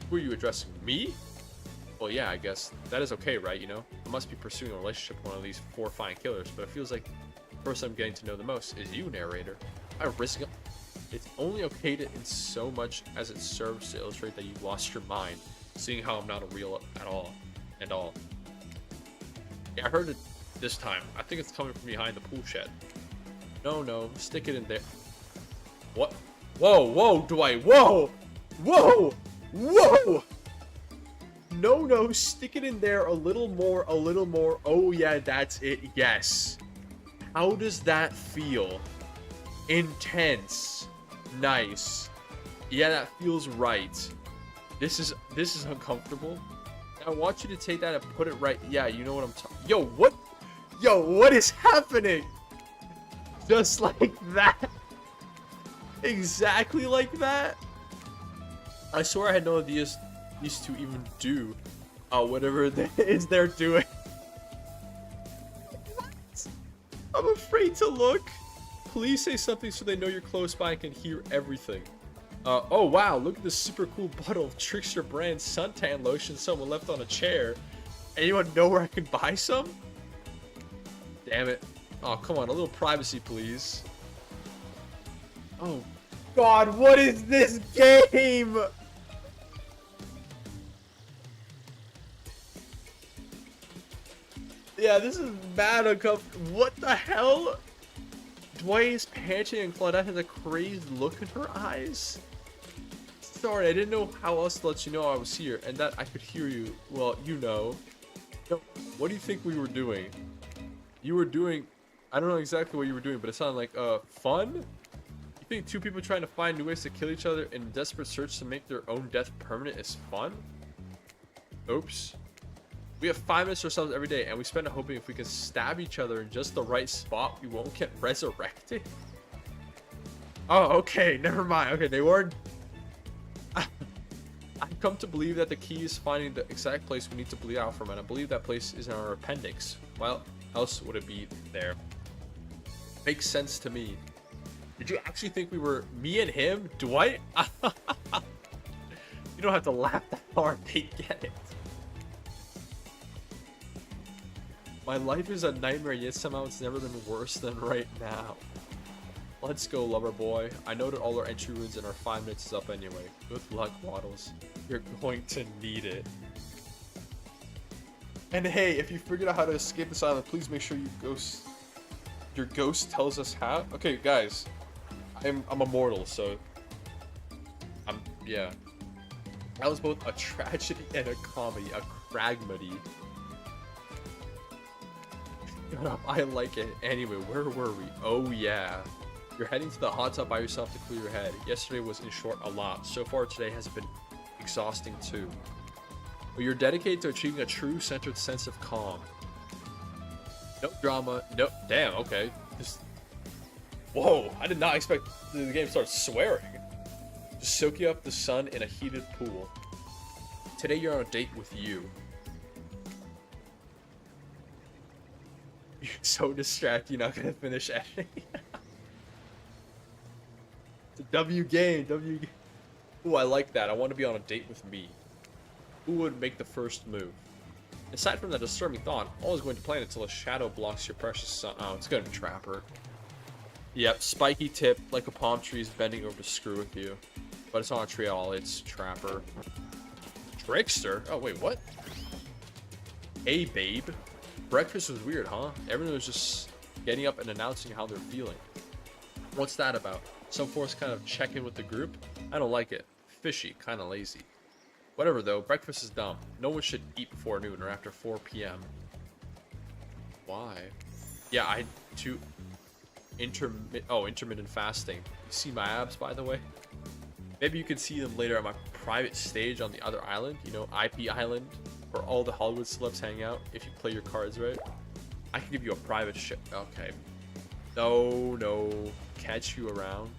Who are you addressing? Me? Well, yeah, I guess. That is okay, right, you know? I must be pursuing a relationship with one of these 4 fine killers, but it feels like the person I'm getting to know the most is you, narrator. I risk it. It's only okay to in so much as it serves to illustrate that you've lost your mind, seeing how I'm not a real at all. Yeah, I heard it this time. I think it's coming from behind the pool shed. No, stick it in there. What? Whoa, Dwight, whoa! No, stick it in there a little more. Oh yeah, that's it, yes. How does that feel? Intense. Nice. Yeah, that feels right. This is uncomfortable. I want you to take that and put it right. Yeah, you know what I'm talking. Yo, what is happening? Just like that. Exactly like that. I swear I had no idea these two even do whatever it is they're doing. I'm afraid to look. Please say something so they know you're close by and can hear everything. Oh wow, look at this super cool bottle of Trickster brand suntan lotion someone left on a chair. Anyone know where I can buy some? Damn it. Oh, come on, a little privacy, please. Oh, God, what is this game? Yeah, this is mad uncomfortable. What the hell? Dwight is panting and Claudette has a crazed look in her eyes. Sorry, I didn't know how else to let you know I was here and that I could hear you. Well, you know. What do you think we were doing? You were doing... I don't know exactly what you were doing, but it sounded like, fun? You think 2 people trying to find new ways to kill each other in a desperate search to make their own death permanent is fun? Oops. We have 5 minutes to ourselves every day, and we spend it hoping if we can stab each other in just the right spot, we won't get resurrected. Oh, okay, never mind. Okay, they weren't... I've come to believe that the key is finding the exact place we need to bleed out from, and I believe that place is in our appendix. Well, else would it be there? Makes sense to me. Did you actually think we were me and him? Dwight? You don't have to laugh that hard, they get it. My life is a nightmare, yet somehow it's never been worse than right now. Let's go, lover boy. I noted all our entry runes and our 5 minutes is up anyway. Good luck, Waddles. You're going to need it. And hey, if you figured out how to escape this island, please make sure your ghost tells us how. Okay, guys. I'm immortal, so... yeah. That was both a tragedy and a comedy. A cragmedy. Shut up, I like it. Anyway, where were we? Oh yeah. You're heading to the hot tub by yourself to clear your head. Yesterday was, in short, a lot. So far today has been exhausting too. But you're dedicated to achieving a true centered sense of calm. No drama, no... Damn, okay. Whoa, I did not expect the game to start swearing. Just soaking up the sun in a heated pool. Today you're on a date with you. You're so distracted, you're not gonna finish editing. W game, W game. Ooh, I like that. I want to be on a date with me. Who would make the first move? Aside from that disturbing thought, always going to plan until a shadow blocks your precious sun. Oh, it's gonna be Trapper. Yep, spiky tip, like a palm tree is bending over to screw with you. But it's not a tree at all, it's Trapper. Trickster? Oh, wait, what? Hey, babe. Breakfast was weird, huh? Everyone was just getting up and announcing how they're feeling. What's that about? Some force kind of check in with the group? I don't like it. Fishy, kind of lazy. Whatever though, breakfast is dumb. No one should eat before noon or after 4 p.m. Why? Yeah, I too intermittent fasting. You see my abs, by the way? Maybe you can see them later at my private stage on the other island, you know, IP Island, where all the Hollywood celebs hang out if you play your cards right. I can give you a private ship. Okay. No. Catch you around.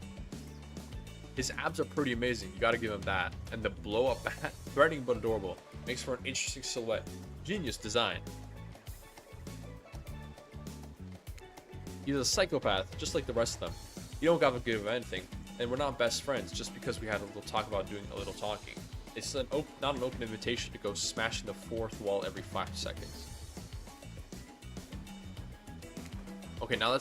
His abs are pretty amazing, you gotta give him that. And the blow up bat, threatening but adorable. Makes for an interesting silhouette. Genius design. He's a psychopath, just like the rest of them. You don't gotta give him anything, and we're not best friends just because we had a little talk about doing a little talking. It's not an open invitation to go smashing the fourth wall every 5 seconds. Okay, now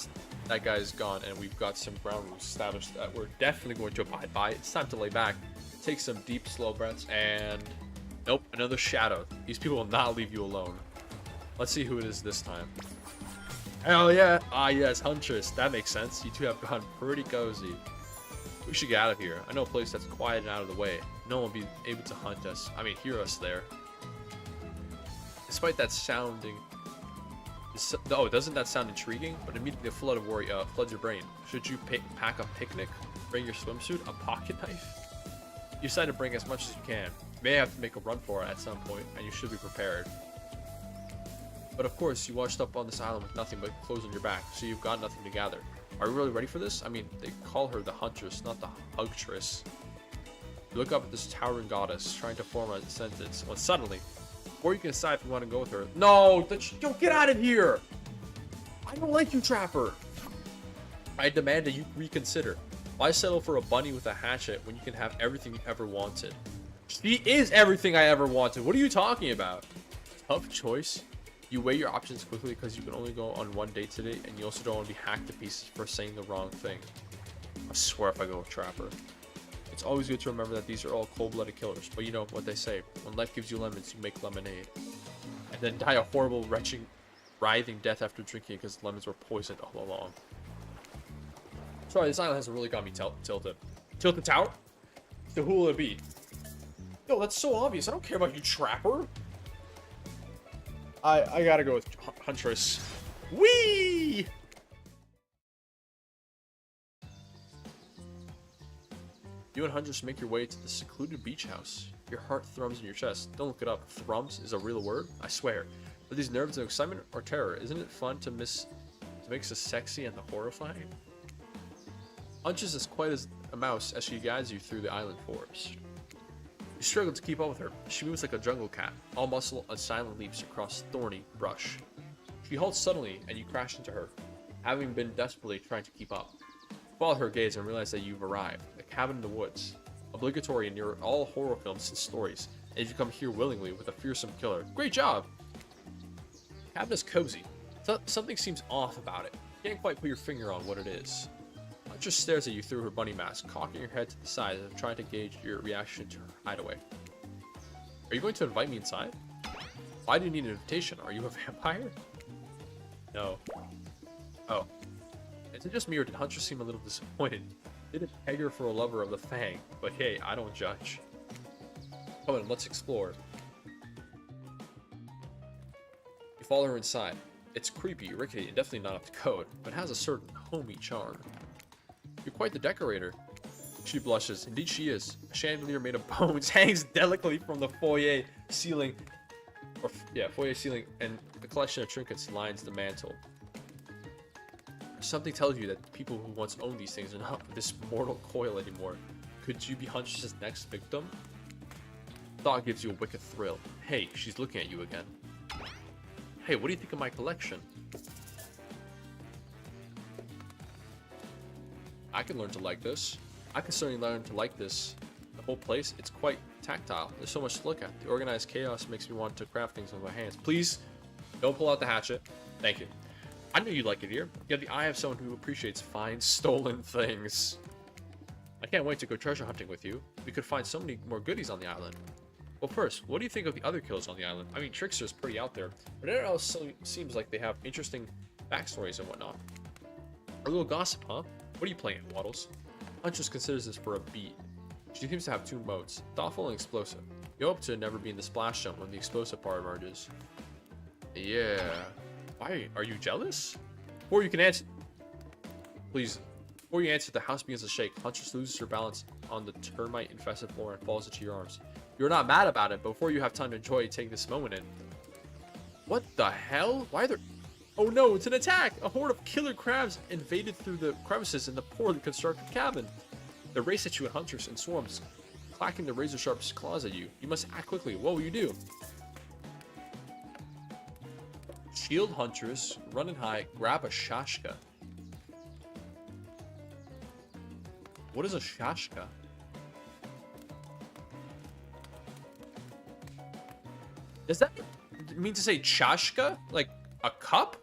that guy's gone and we've got some ground rules established that we're definitely going to abide by. It's time to lay back, take some deep, slow breaths, and nope, another shadow. These people will not leave you alone. Let's see who it is this time. Hell yeah! Ah yes, Huntress. That makes sense. You two have gone pretty cozy. We should get out of here. I know a place that's quiet and out of the way. No one will be able to hunt us. I mean, hear us there. Despite that sounding... Oh, doesn't that sound intriguing? But immediately a flood of worry floods your brain. Should you pack a picnic? Bring your swimsuit? A pocket knife? You decide to bring as much as you can. You may have to make a run for it at some point, and you should be prepared. But of course, you washed up on this island with nothing but clothes on your back, so you've got nothing to gather. Are you really ready for this? I mean, they call her the Huntress, not the Hugtress. You look up at this towering goddess, trying to form a sentence, when suddenly, before you can decide if you want to go with her... No! Don't get out of here! I don't like you, Trapper! I demand that you reconsider. Why settle for a bunny with a hatchet when you can have everything you ever wanted? She is everything I ever wanted. What are you talking about? Tough choice. You weigh your options quickly because you can only go on one date today, and you also don't want to be hacked to pieces for saying the wrong thing. I swear if I go with Trapper. It's always good to remember that these are all cold-blooded killers, but you know what they say, when life gives you lemons, you make lemonade. And then die a horrible, writhing death after drinking it because lemons were poisoned all along. Sorry, this island hasn't really got me tilted. Tilted Tower? So who will it be? Yo, that's so obvious. I don't care about you, Trapper. I gotta go with Huntress. Whee! You and Huntress make your way to the secluded beach house. Your heart thrums in your chest. Don't look it up. Thrums is a real word? I swear. Are these nerves of excitement or terror? Isn't it fun to mix the sexy and the horrifying? Huntress is quite as a mouse as she guides you through the island forest. You struggle to keep up with her. She moves like a jungle cat, all muscle and silent leaps across thorny brush. She halts suddenly and you crash into her, having been desperately trying to keep up. Follow her gaze and realize that you've arrived. A cabin in the woods. Obligatory in near all horror films and stories. And you come here willingly with a fearsome killer. Great job! The cabin is cozy. Something seems off about it. You can't quite put your finger on what it is. Huntress stares at you through her bunny mask, cocking her head to the side as if trying to gauge your reaction to her hideaway. Are you going to invite me inside? Why do you need an invitation? Are you a vampire? No. Oh. Is it just me or did Huntress seem a little disappointed? Didn't peg her for a lover of the Fang, but hey, I don't judge. Come on, let's explore. You follow her inside. It's creepy, rickety, and definitely not up to code, but has a certain homey charm. You're quite the decorator. She blushes. Indeed she is. A chandelier made of bones hangs delicately from the foyer ceiling. Foyer ceiling, and a collection of trinkets lines the mantle. Something tells you that the people who once owned these things are not for this mortal coil anymore. Could you be Huntress's next victim? Thought gives you a wicked thrill. Hey, she's looking at you again. Hey, what do you think of my collection? I can learn to like this. I can certainly learn to like this. The whole place, it's quite tactile. There's so much to look at. The organized chaos makes me want to craft things with my hands. Please, don't pull out the hatchet. Thank you. I knew you'd like it here. You have the eye of someone who appreciates fine, stolen things. I can't wait to go treasure hunting with you. We could find so many more goodies on the island. Well, first, what do you think of the other killers on the island? I mean, Trickster's pretty out there, but it also seems like they have interesting backstories and whatnot. A little gossip, huh? What are you playing, Waddles? Huntress considers this for a beat. She seems to have two modes, thoughtful and explosive. You hope to never be in the splash zone when the explosive part emerges. Yeah. Why? Are you jealous? Before you can answer... Please. Before you answer, the house begins to shake. Huntress loses her balance on the termite-infested floor and falls into your arms. You're not mad about it, but before you have time to enjoy, take this moment in. What the hell? Why are there... Oh no, it's an attack! A horde of killer crabs invaded through the crevices in the poorly constructed cabin. They race at you in Huntress in swarms, clacking their razor-sharp claws at you. You must act quickly. What will you do? Shield Huntress, run and hide, grab a Shashka. What is a Shashka? Does that mean to say Chashka? Like a cup?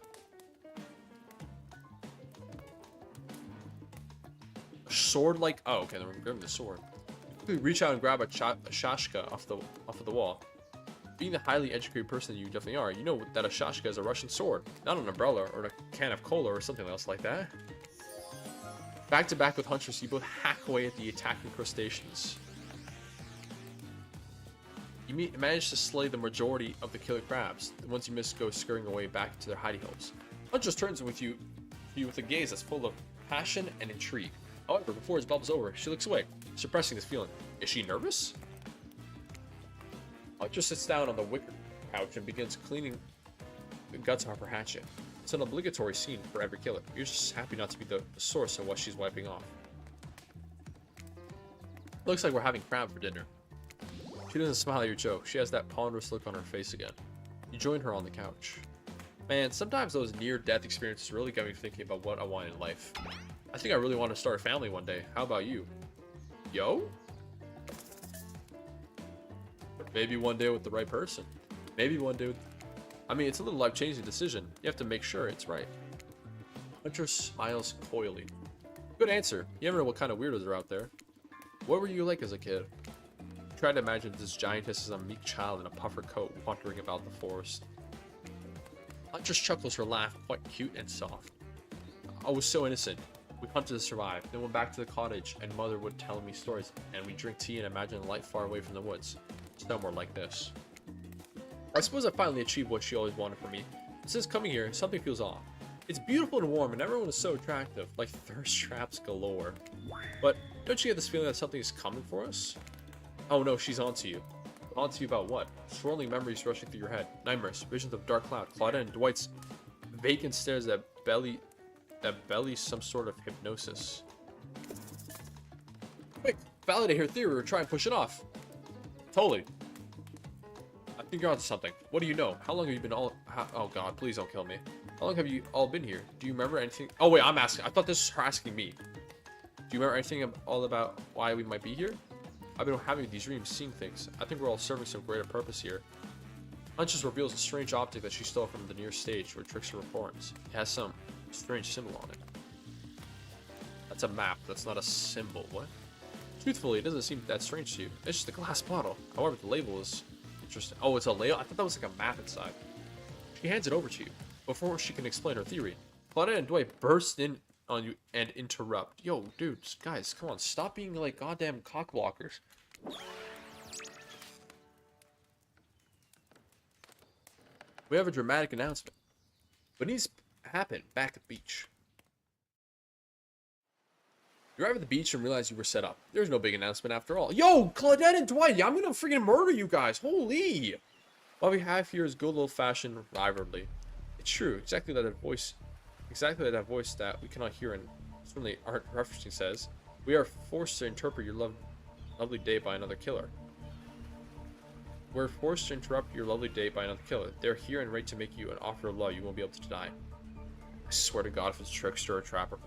Sword like... Oh, okay, then we're grabbing the sword. Quickly reach out and grab a Shashka off of the wall. Being the highly educated person you definitely are, you know that a Shashka is a Russian sword, not an umbrella or a can of cola or something else like that. Back to back with Huntress, you both hack away at the attacking crustaceans. You manage to slay the majority of the killer crabs. The ones you miss go scurrying away back to their hidey holes. Huntress turns with you with a gaze that's full of passion and intrigue. However, before his bubble's over, she looks away, suppressing this feeling. Is she nervous? Huntress sits down on the wicker couch and begins cleaning the guts off her hatchet. It's an obligatory scene for every killer. You're just happy not to be the source of what she's wiping off. Looks like we're having crab for dinner. She doesn't smile at your joke. She has that ponderous look on her face again. You join her on the couch. Man, sometimes those near-death experiences really got me thinking about what I want in life. I think I really want to start a family one day. How about you? Yo? Maybe one day with the right person. Maybe one day with... I mean, it's a little life-changing decision. You have to make sure it's right. Huntress smiles coyly. Good answer. You never know what kind of weirdos are out there. What were you like as a kid? Try to imagine this giantess as a meek child in a puffer coat wandering about the forest. Huntress chuckles her laugh, quite cute and soft. I was so innocent. We hunted to survive, then went back to the cottage, and Mother would tell me stories, and we drink tea and imagine a life far away from the woods. Somewhere like this. I suppose I finally achieved what she always wanted from me. Since coming here, something feels off. It's beautiful and warm, and everyone is so attractive, like thirst traps galore. But don't you get this feeling that something is coming for us? Oh no, she's onto you. Onto you about what? Swirling memories rushing through your head. Nightmares, visions of Dark Cloud, Claudette and Dwight's vacant stares that belly some sort of hypnosis. Quick, validate her theory or try and push it off. Totally. I think you're onto something. What do you know? How long have you been oh god, please don't kill me. How long have you all been here? Do you remember anything? Oh wait, I'm asking. I thought this was her asking me. Do you remember anything all about why we might be here? I've been having these dreams, seeing things. I think we're all serving some greater purpose here. Huntress reveals a strange object that she stole from the near stage where Trickster performs. It has some strange symbol on it. That's a map. That's not a symbol. What? Truthfully, it doesn't seem that strange to you. It's just a glass bottle. However, the label is interesting. Oh, it's a label? I thought that was like a map inside. She hands it over to you. Before she can explain her theory, Claudette and Dwight burst in on you and interrupt. Yo, dudes, guys, come on. Stop being like goddamn cock blockers. We have a dramatic announcement. What needs to happen back at the beach? You arrive at the beach and realize you were set up. There's no big announcement after all. Yo, Claudette and Dwight, I'm gonna freaking murder you guys. Holy! What we have here is good old-fashioned rivalry. It's true, exactly that voice that we cannot hear and certainly aren't referencing says. We are forced to interpret your lovely day by another killer. We're forced to interrupt your lovely day by another killer. They're here and ready to make you an offer of love you won't be able to deny. I swear to God, if it's Trickster or Trapper.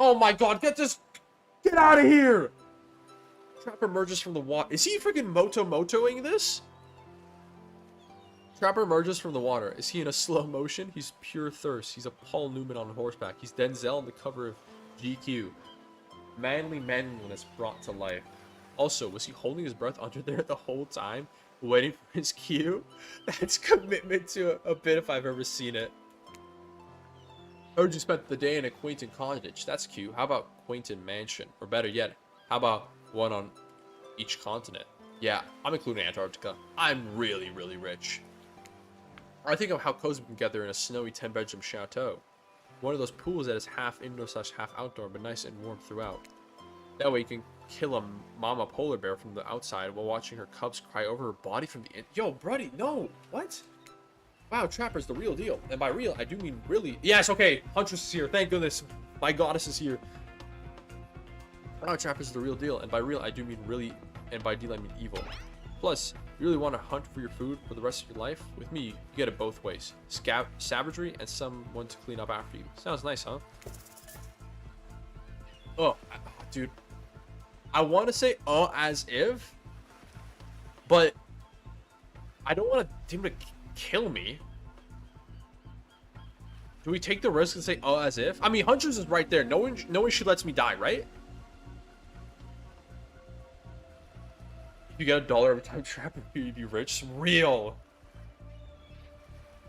Oh my God, get this Get out of here! Trapper emerges from the water. Is he freaking motoing this? Trapper emerges from the water. Is he in a slow motion? He's pure thirst. He's a Paul Newman on horseback. He's Denzel on the cover of GQ. Manly manliness brought to life. Also, was he holding his breath under there the whole time, waiting for his cue? That's commitment to a bit if I've ever seen it. Heard you spent the day in a Quainton cottage. That's cute. How about Quainton mansion? Or better yet, how about one on each continent? Yeah, I'm including Antarctica. I'm really, really rich. I think of how cozy we can get there in a snowy 10-bedroom chateau. One of those pools that is half indoor / half outdoor, but nice and warm throughout. That way you can kill a mama polar bear from the outside while watching her cubs cry over her body from the in. Yo, buddy, no, what? Wow, Trapper's the real deal. And by real, I do mean really. Yes, okay, Huntress is here. Thank goodness. My goddess is here. Wow, Trapper's the real deal. And by real, I do mean really. And by deal, I mean evil. Plus, you really want to hunt for your food for the rest of your life? With me, you get it both ways. Savagery and someone to clean up after you. Sounds nice, huh? Oh, dude. I want to say as if, but I don't want him to kill me. Do we take the risk and say as if? I mean, Huntress is right there. No one she lets me die, right? You get $1 every time Trapper you be rich. Real.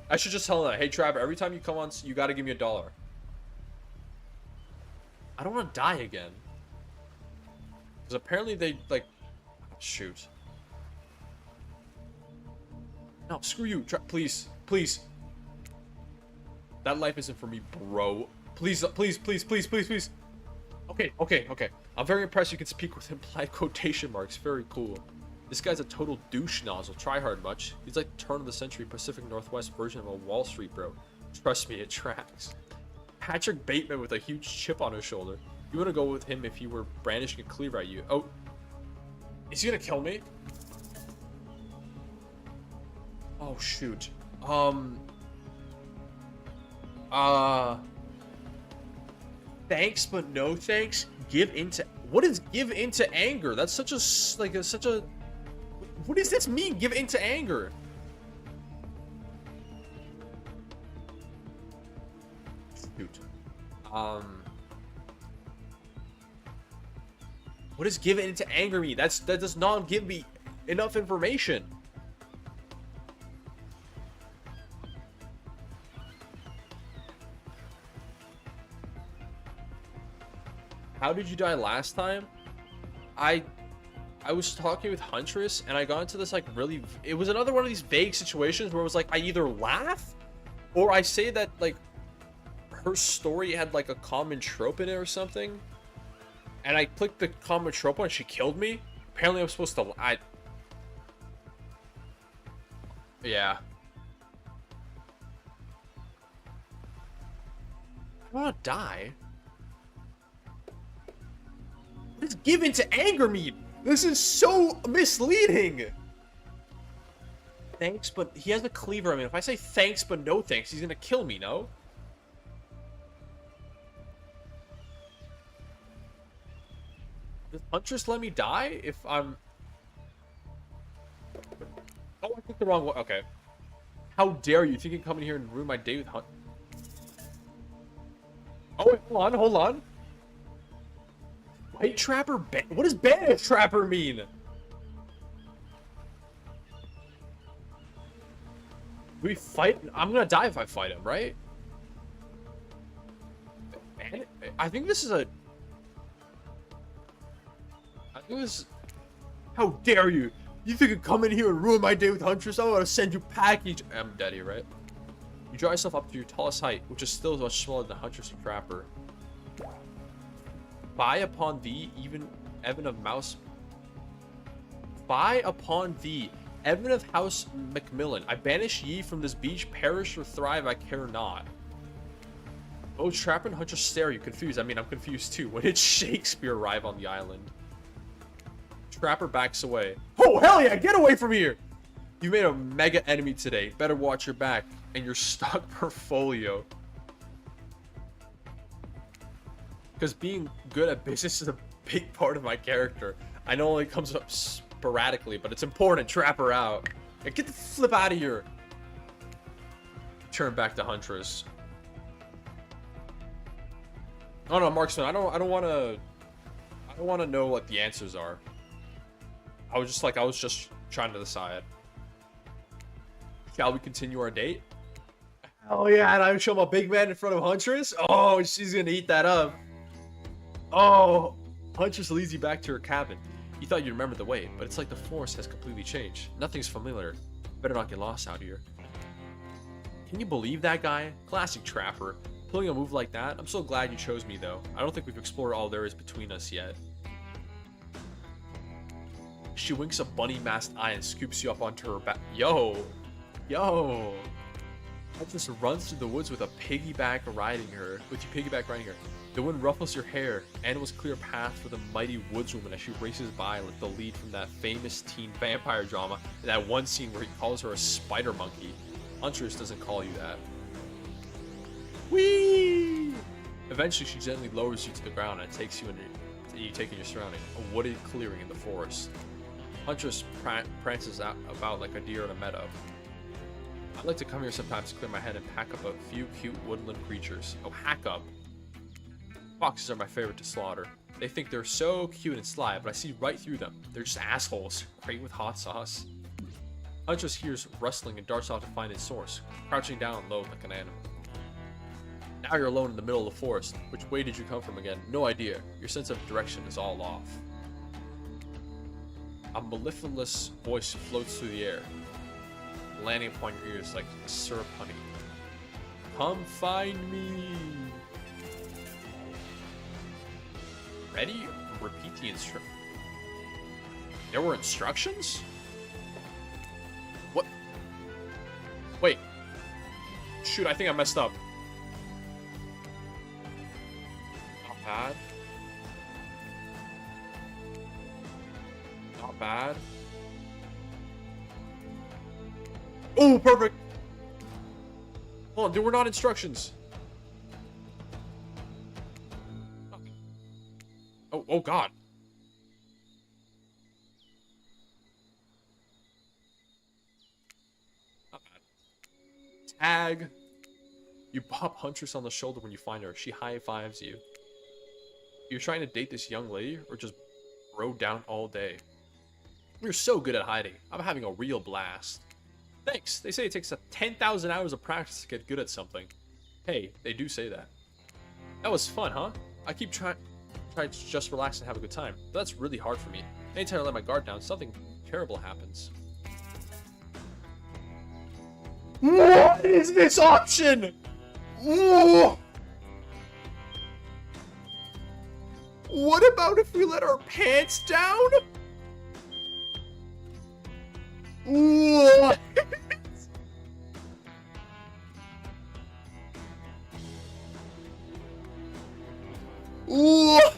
I should just tell him that. Hey Trapper, every time you come on, you gotta give me $1. I don't want to die again. Because apparently they like, shoot. No, screw you, please, please. That life isn't for me, bro. Please, please, please, please, please, please. Okay, okay, okay. I'm very impressed you can speak with implied quotation marks. Very cool. This guy's a total douche nozzle. Try hard much. He's like turn of the century Pacific Northwest version of a Wall Street bro. Trust me, it tracks. Patrick Bateman with a huge chip on his shoulder. You want to go with him if he were brandishing a cleaver at you. Oh, is he gonna kill me? Oh shoot. Thanks but no thanks. Give into. What is give into anger? That's such a such a. What does this mean? Give into anger. Shoot. What does give into anger mean? That does not give me enough information. How did you die last time? I was talking with Huntress and I got into this like really, it was another one of these vague situations where it was like I either laugh or I say that like her story had like a common trope in it or something, and I clicked the common trope and she killed me. Apparently I'm supposed to yeah. I want to die. What does give into anger mean? This is so misleading. Thanks, but he has a cleaver. I mean, if I say thanks, but no thanks, he's gonna kill me, no? Does Huntress let me die if I'm... Oh, I clicked the wrong one. Okay. How dare you think you can come in here and ruin my day with Hunt... Oh, wait, hold on. Wait, Trapper what does banish Trapper mean? Do we fight? I'm gonna die if I fight him, right? Man, I think this is a... I think this... How dare you? You think you can come in here and ruin my day with Huntress? I'm gonna send you package. I'm dead here, right? You draw yourself up to your tallest height, which is still much smaller than Huntress and Trapper. Buy upon thee, even Evan of Mouse. Buy upon thee, Evan of House Macmillan. I banish ye from this beach, perish or thrive, I care not. Oh, Trapper and Huntress stare. You confused? I mean, I'm confused too. When did Shakespeare arrive on the island? Trapper backs away. Oh, hell yeah! Get away from here! You made a mega enemy today. Better watch your back and your stock portfolio. Because being good at business is a big part of my character. I know it comes up sporadically, but it's important. Trap her out. And get the flip out of here. Turn back to Huntress. Oh no, Marksman. I don't want to know what the answers are. I was just trying to decide. Shall we continue our date? Oh yeah, and I show my big man in front of Huntress. Oh, she's gonna eat that up. Oh, Huntress leads you back to her cabin. You thought you'd remember the way, but it's like the forest has completely changed. Nothing's familiar. Better not get lost out here. Can you believe that guy? Classic trapper. Pulling a move like that? I'm so glad you chose me though. I don't think we've explored all there is between us yet. She winks a bunny masked eye and scoops you up onto her back. Yo. Huntress runs through the woods with you piggyback riding her. The wind ruffles your hair, and it was a clear path for the mighty woodswoman as she races by like the lead from that famous teen vampire drama in that one scene where he calls her a spider monkey. Huntress doesn't call you that. Whee! Eventually, she gently lowers you to the ground and takes you you take in your surrounding, a wooded clearing in the forest. Huntress prances about like a deer in a meadow. I like to come here sometimes to clear my head and pack up a few cute woodland creatures. Oh, hack up. Foxes are my favorite to slaughter. They think they're so cute and sly, but I see right through them. They're just assholes, great with hot sauce. Huntress hears rustling and darts off to find its source, crouching down low like an animal. Now you're alone in the middle of the forest. Which way did you come from again? No idea. Your sense of direction is all off. A mellifluous voice floats through the air, landing upon your ears like syrup honey. Come find me. Ready? Repeat the instruction. There were instructions? What? Wait. Shoot, I think I messed up. Not bad. Not bad. Oh, perfect. Hold on, there were not instructions. Oh God. Not bad. Tag. You pop Huntress on the shoulder when you find her. She high-fives you. You're trying to date this young lady or just bro down all day? You're so good at hiding. I'm having a real blast. Thanks. They say it takes 10,000 hours of practice to get good at something. Hey, they do say that. That was fun, huh? I keep trying to just relax and have a good time. But that's really hard for me. Anytime I let my guard down, something terrible happens. What is this option? Ooh. What about if we let our pants down? What? What?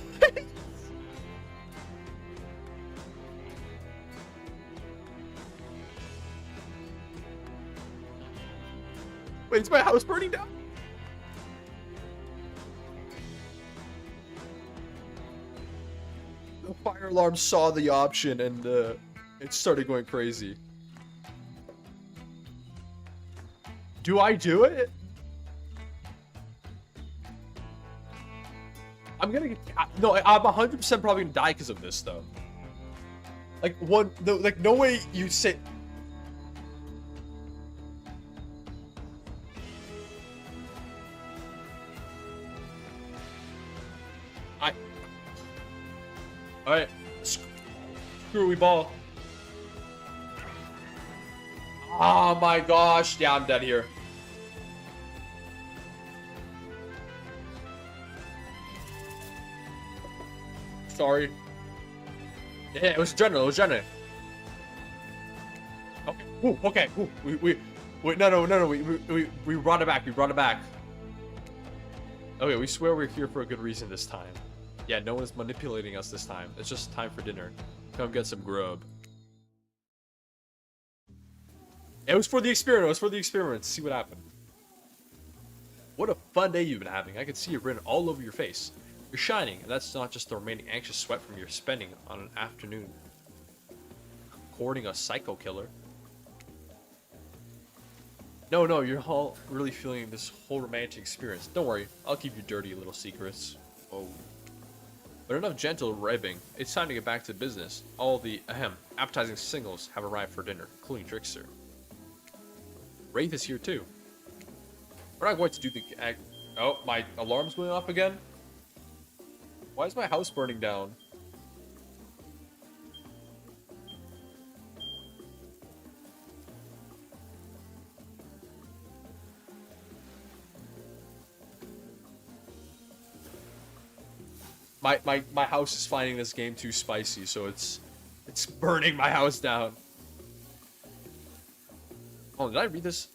Wait, is my house burning down? The fire alarm saw the option and it started going crazy. Do I do it? I'm gonna get... No, I'm 100% probably gonna die because of this, though. Like, no way you say... Alright. Screwy ball. Oh my gosh. Yeah, I'm dead here. Sorry. Yeah, it was general. Okay. Ooh, okay. Ooh, wait, no. We brought it back. Okay, we swear we're here for a good reason this time. Yeah, no one's manipulating us this time. It's just time for dinner. Come get some grub. It was for the experiment. See what happened. What a fun day you've been having. I can see it written all over your face. You're shining, and that's not just the remaining anxious sweat from your spending on an afternoon courting a psycho killer. No, you're all really feeling this whole romantic experience. Don't worry, I'll keep your dirty little secrets. Oh. But enough gentle ribbing. It's time to get back to business. All the, appetizing singles have arrived for dinner, including Trickster. Wraith is here too. We're not going to do the... Oh, my alarm's going off again? Why is my house burning down? My house is finding this game too spicy, so it's burning my house down. Oh, did I read this?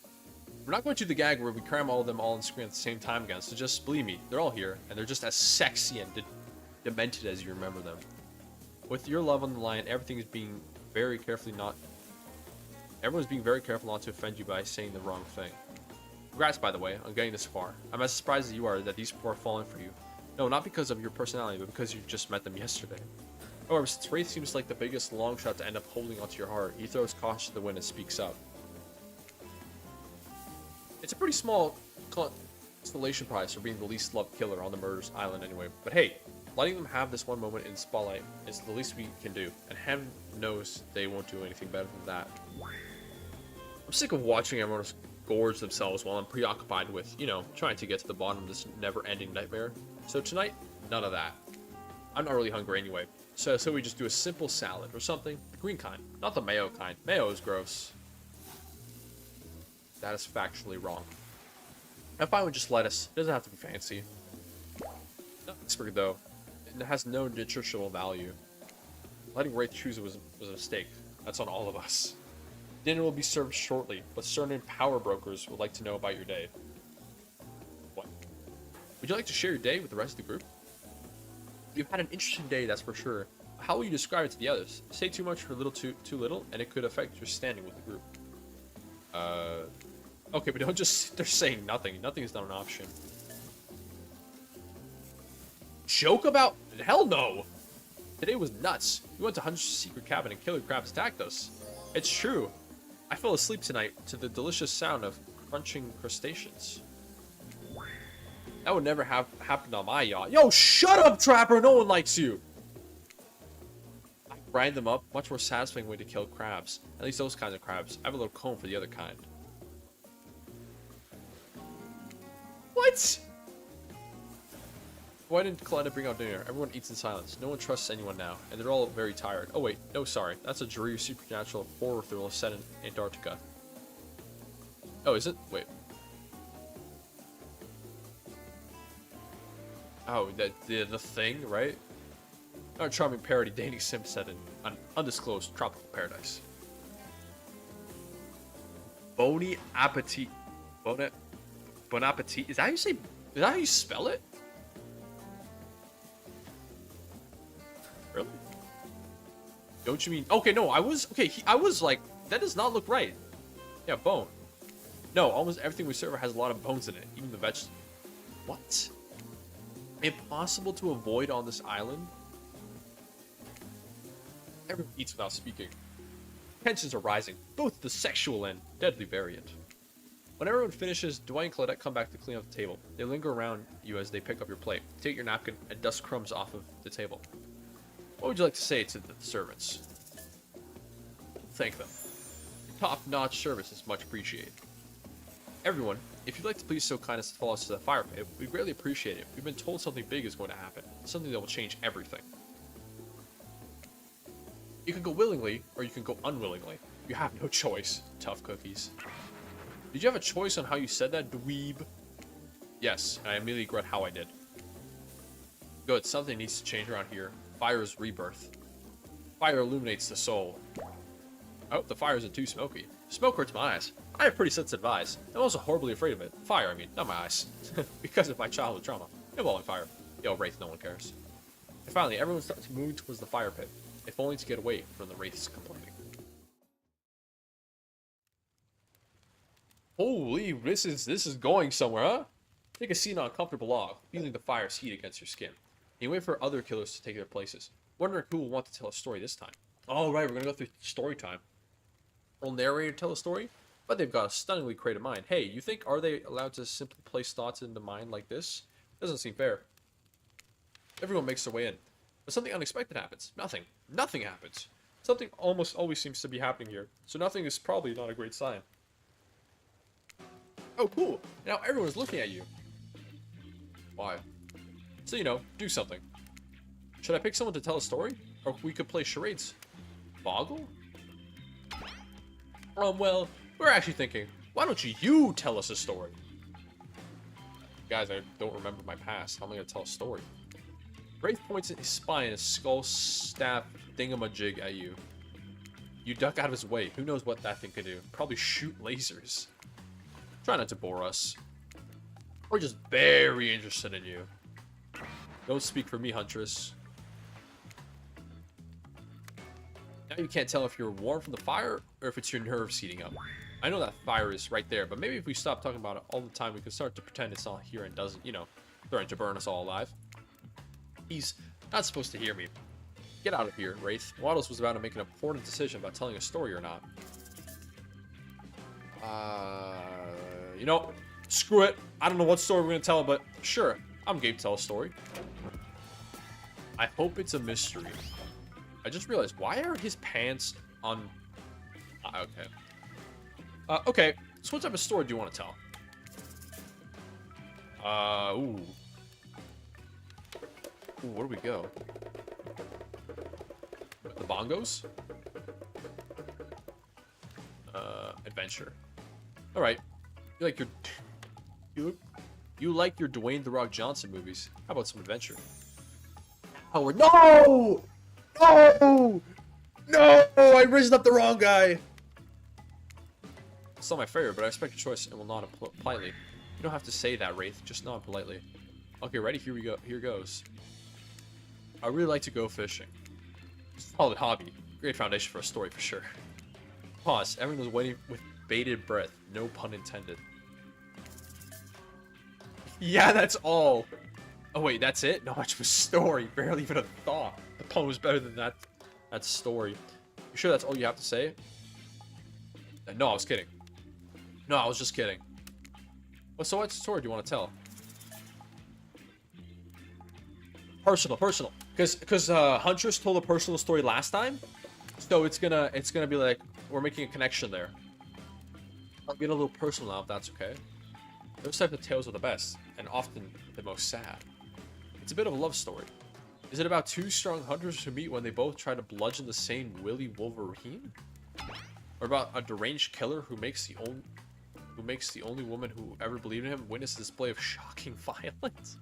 We're not going to do the gag where we cram all of them all on screen at the same time again, so just believe me, they're all here, and they're just as sexy and demented as you remember them. With your love on the line, everything is being very carefully not... Everyone's being very careful not to offend you by saying the wrong thing. Congrats, by the way, on getting this far. I'm as surprised as you are that these people are falling for you. No, not because of your personality, but because you just met them yesterday. However, since Wraith seems like the biggest long shot to end up holding onto your heart, he throws caution to the wind and speaks up. It's a pretty small consolation prize for being the least loved killer on the Murder's Island anyway. But hey, letting them have this one moment in the spotlight is the least we can do. And heaven knows they won't do anything better than that. I'm sick of watching everyone gorge themselves while I'm preoccupied with, you know, trying to get to the bottom of this never-ending nightmare. So tonight, none of that. I'm not really hungry anyway, so we just do a simple salad or something. The green kind, not the mayo kind. Mayo is gross. That is factually wrong. I'm fine with just lettuce. It doesn't have to be fancy. Not Pittsburgh though. It has no nutritional value. Letting Wraith choose it was a mistake. That's on all of us. Dinner will be served shortly, but certain power brokers would like to know about your day. What? Would you like to share your day with the rest of the group? You've had an interesting day, that's for sure. How will you describe it to the others? Say too much or a little too little, and it could affect your standing with the group. Okay, but don't just sit there saying nothing. Nothing is not an option. Joke about? Hell no! Today was nuts. We went to Hunter's secret cabin and killer crabs attacked us. It's true. I fell asleep tonight to the delicious sound of crunching crustaceans. That would never have happened on my yacht. Yo, shut up, Trapper! No one likes you! I grind them up. Much more satisfying way to kill crabs. At least those kinds of crabs. I have a little comb for the other kind. What? Why didn't Kalenda bring out dinner? Everyone eats in silence. No one trusts anyone now, and they're all very tired. Oh wait, no, sorry. That's a dreary supernatural horror thriller set in Antarctica. Oh, is it? Wait. Oh, the thing, right? Our charming parody dating sim set in an undisclosed tropical paradise. Boni appetit. Bon appetit. Is that how you say? Is that how you spell it? Really? Don't you mean? Okay, no. I was okay. I was like, that does not look right. Yeah, bone. No, almost everything we serve has a lot of bones in it, even the vegetables. What? Impossible to avoid on this island? Everyone eats without speaking. Tensions are rising, both the sexual and deadly variant. When everyone finishes, Dwight and Claudette come back to clean up the table. They linger around you as they pick up your plate, take your napkin, and dust crumbs off of the table. What would you like to say to the servants? Thank them. Top-notch service is much appreciated. Everyone, if you'd like to please so kind as to follow us to the fire pit, we'd greatly appreciate it. We've been told something big is going to happen, something that will change everything. You can go willingly, or you can go unwillingly. You have no choice. Tough cookies. Did you have a choice on how you said that, dweeb? Yes, and I immediately regret how I did. Good, something needs to change around here. Fire's rebirth. Fire illuminates the soul. Oh, the fire isn't too smoky. Smoke hurts my eyes. I have pretty sensitive eyes. I'm also horribly afraid of it. Fire, I mean, not my eyes. Because of my childhood trauma. Involving fire. Yo, Wraith, no one cares. And finally, everyone starts moving towards the fire pit. If only to get away from the Wraiths complaining. Holy, this is going somewhere, huh? Take a seat on a comfortable log, feeling the fire's heat against your skin. You wait for other killers to take their places. Wondering who will want to tell a story this time. All right, we're gonna go through story time. Will narrator tell a story? But they've got a stunningly creative mind. Hey, you think are they allowed to simply place thoughts into mind like this? Doesn't seem fair. Everyone makes their way in, but something unexpected happens. Nothing. Nothing happens. Something almost always seems to be happening here, so nothing is probably not a great sign. Oh, cool. Now everyone's looking at you. Why? So, you know, do something. Should I pick someone to tell a story? Or we could play charades. Boggle? Well, we're actually thinking, why don't you tell us a story? Guys, I don't remember my past. How am I going to tell a story? Wraith points at his spine, a skull staff thingamajig at you. You duck out of his way. Who knows what that thing could do? Probably shoot lasers. Try not to bore us. We're just very interested in you. Don't speak for me, Huntress. Now you can't tell if you're warm from the fire or if it's your nerves heating up. I know that fire is right there, but maybe if we stop talking about it all the time, we can start to pretend it's not here and doesn't, you know, threaten to burn us all alive. He's not supposed to hear me. Get out of here, Wraith. Waddles was about to make an important decision about telling a story or not. You know, screw it. I don't know what story we're going to tell, but sure, I'm game to tell a story. I hope it's a mystery. I just realized, why are his pants on... okay. Okay, so what type of story do you want to tell? Ooh. Ooh, where do we go? The bongos? Adventure. Alright. You like your... You like your Dwayne "The Rock" Johnson movies. How about some adventure? Howard, no! No! No! I raised up the wrong guy! It's not my favorite, but I respect your choice and will nod politely. You don't have to say that, Wraith. Just nod politely. Okay, ready? Here we go. Here goes. I really like to go fishing. Solid hobby. Great foundation for a story, for sure. Pause. Everyone was waiting with bated breath. No pun intended. Yeah, that's all. Oh, wait, that's it? Not much of a story. Barely even a thought. The pun was better than that story. You sure that's all you have to say? No, I was kidding. No, I was just kidding. Well, so what story do you want to tell? Personal. Because Huntress told a personal story last time. So it's gonna be like, we're making a connection there. I'll get a little personal now, if that's okay. Those types of tales are the best, and often the most sad. It's a bit of a love story. Is it about two strong hunters who meet when they both try to bludgeon the same Willy Wolverine? Or about a deranged killer who makes the only woman who ever believed in him witness a display of shocking violence?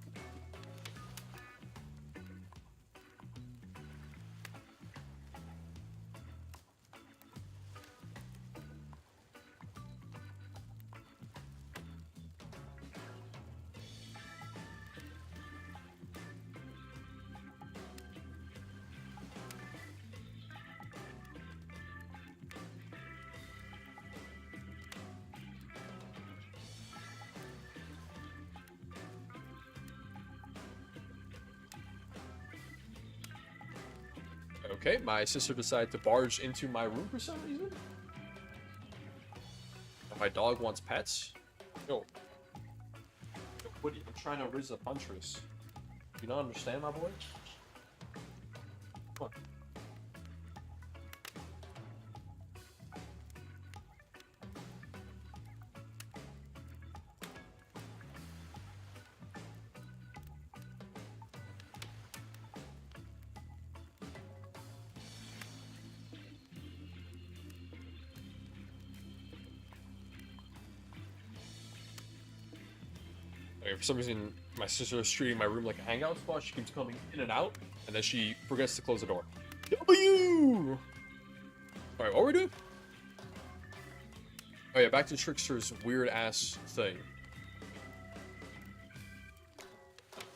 Okay, my sister decided to barge into my room for some reason. And my dog wants pets. Yo, Woody, I'm trying to riz a Huntress. You don't understand, my boy? Come on. Okay, for some reason, my sister is treating my room like a hangout spot. She keeps coming in and out, and then she forgets to close the door. W! Alright, what were we doing? Oh yeah, back to Trickster's weird-ass thing.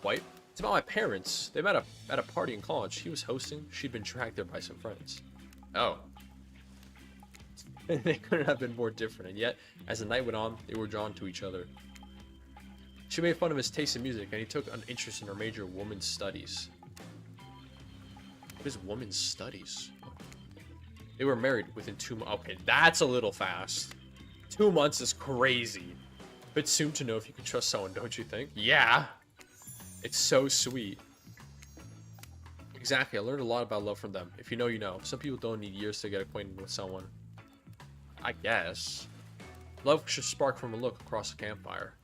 White? It's about my parents. They met at a party in college. He was hosting. She'd been dragged there by some friends. Oh. They couldn't have been more different, and yet, as the night went on, they were drawn to each other. She made fun of his taste in music, and he took an interest in her major, women's studies. What is women's studies? They were married within 2 months. Okay, that's a little fast. 2 months is crazy. Bit soon to know if you can trust someone, don't you think? Yeah. It's so sweet. Exactly, I learned a lot about love from them. If you know, you know. Some people don't need years to get acquainted with someone. I guess. Love should spark from a look across the campfire.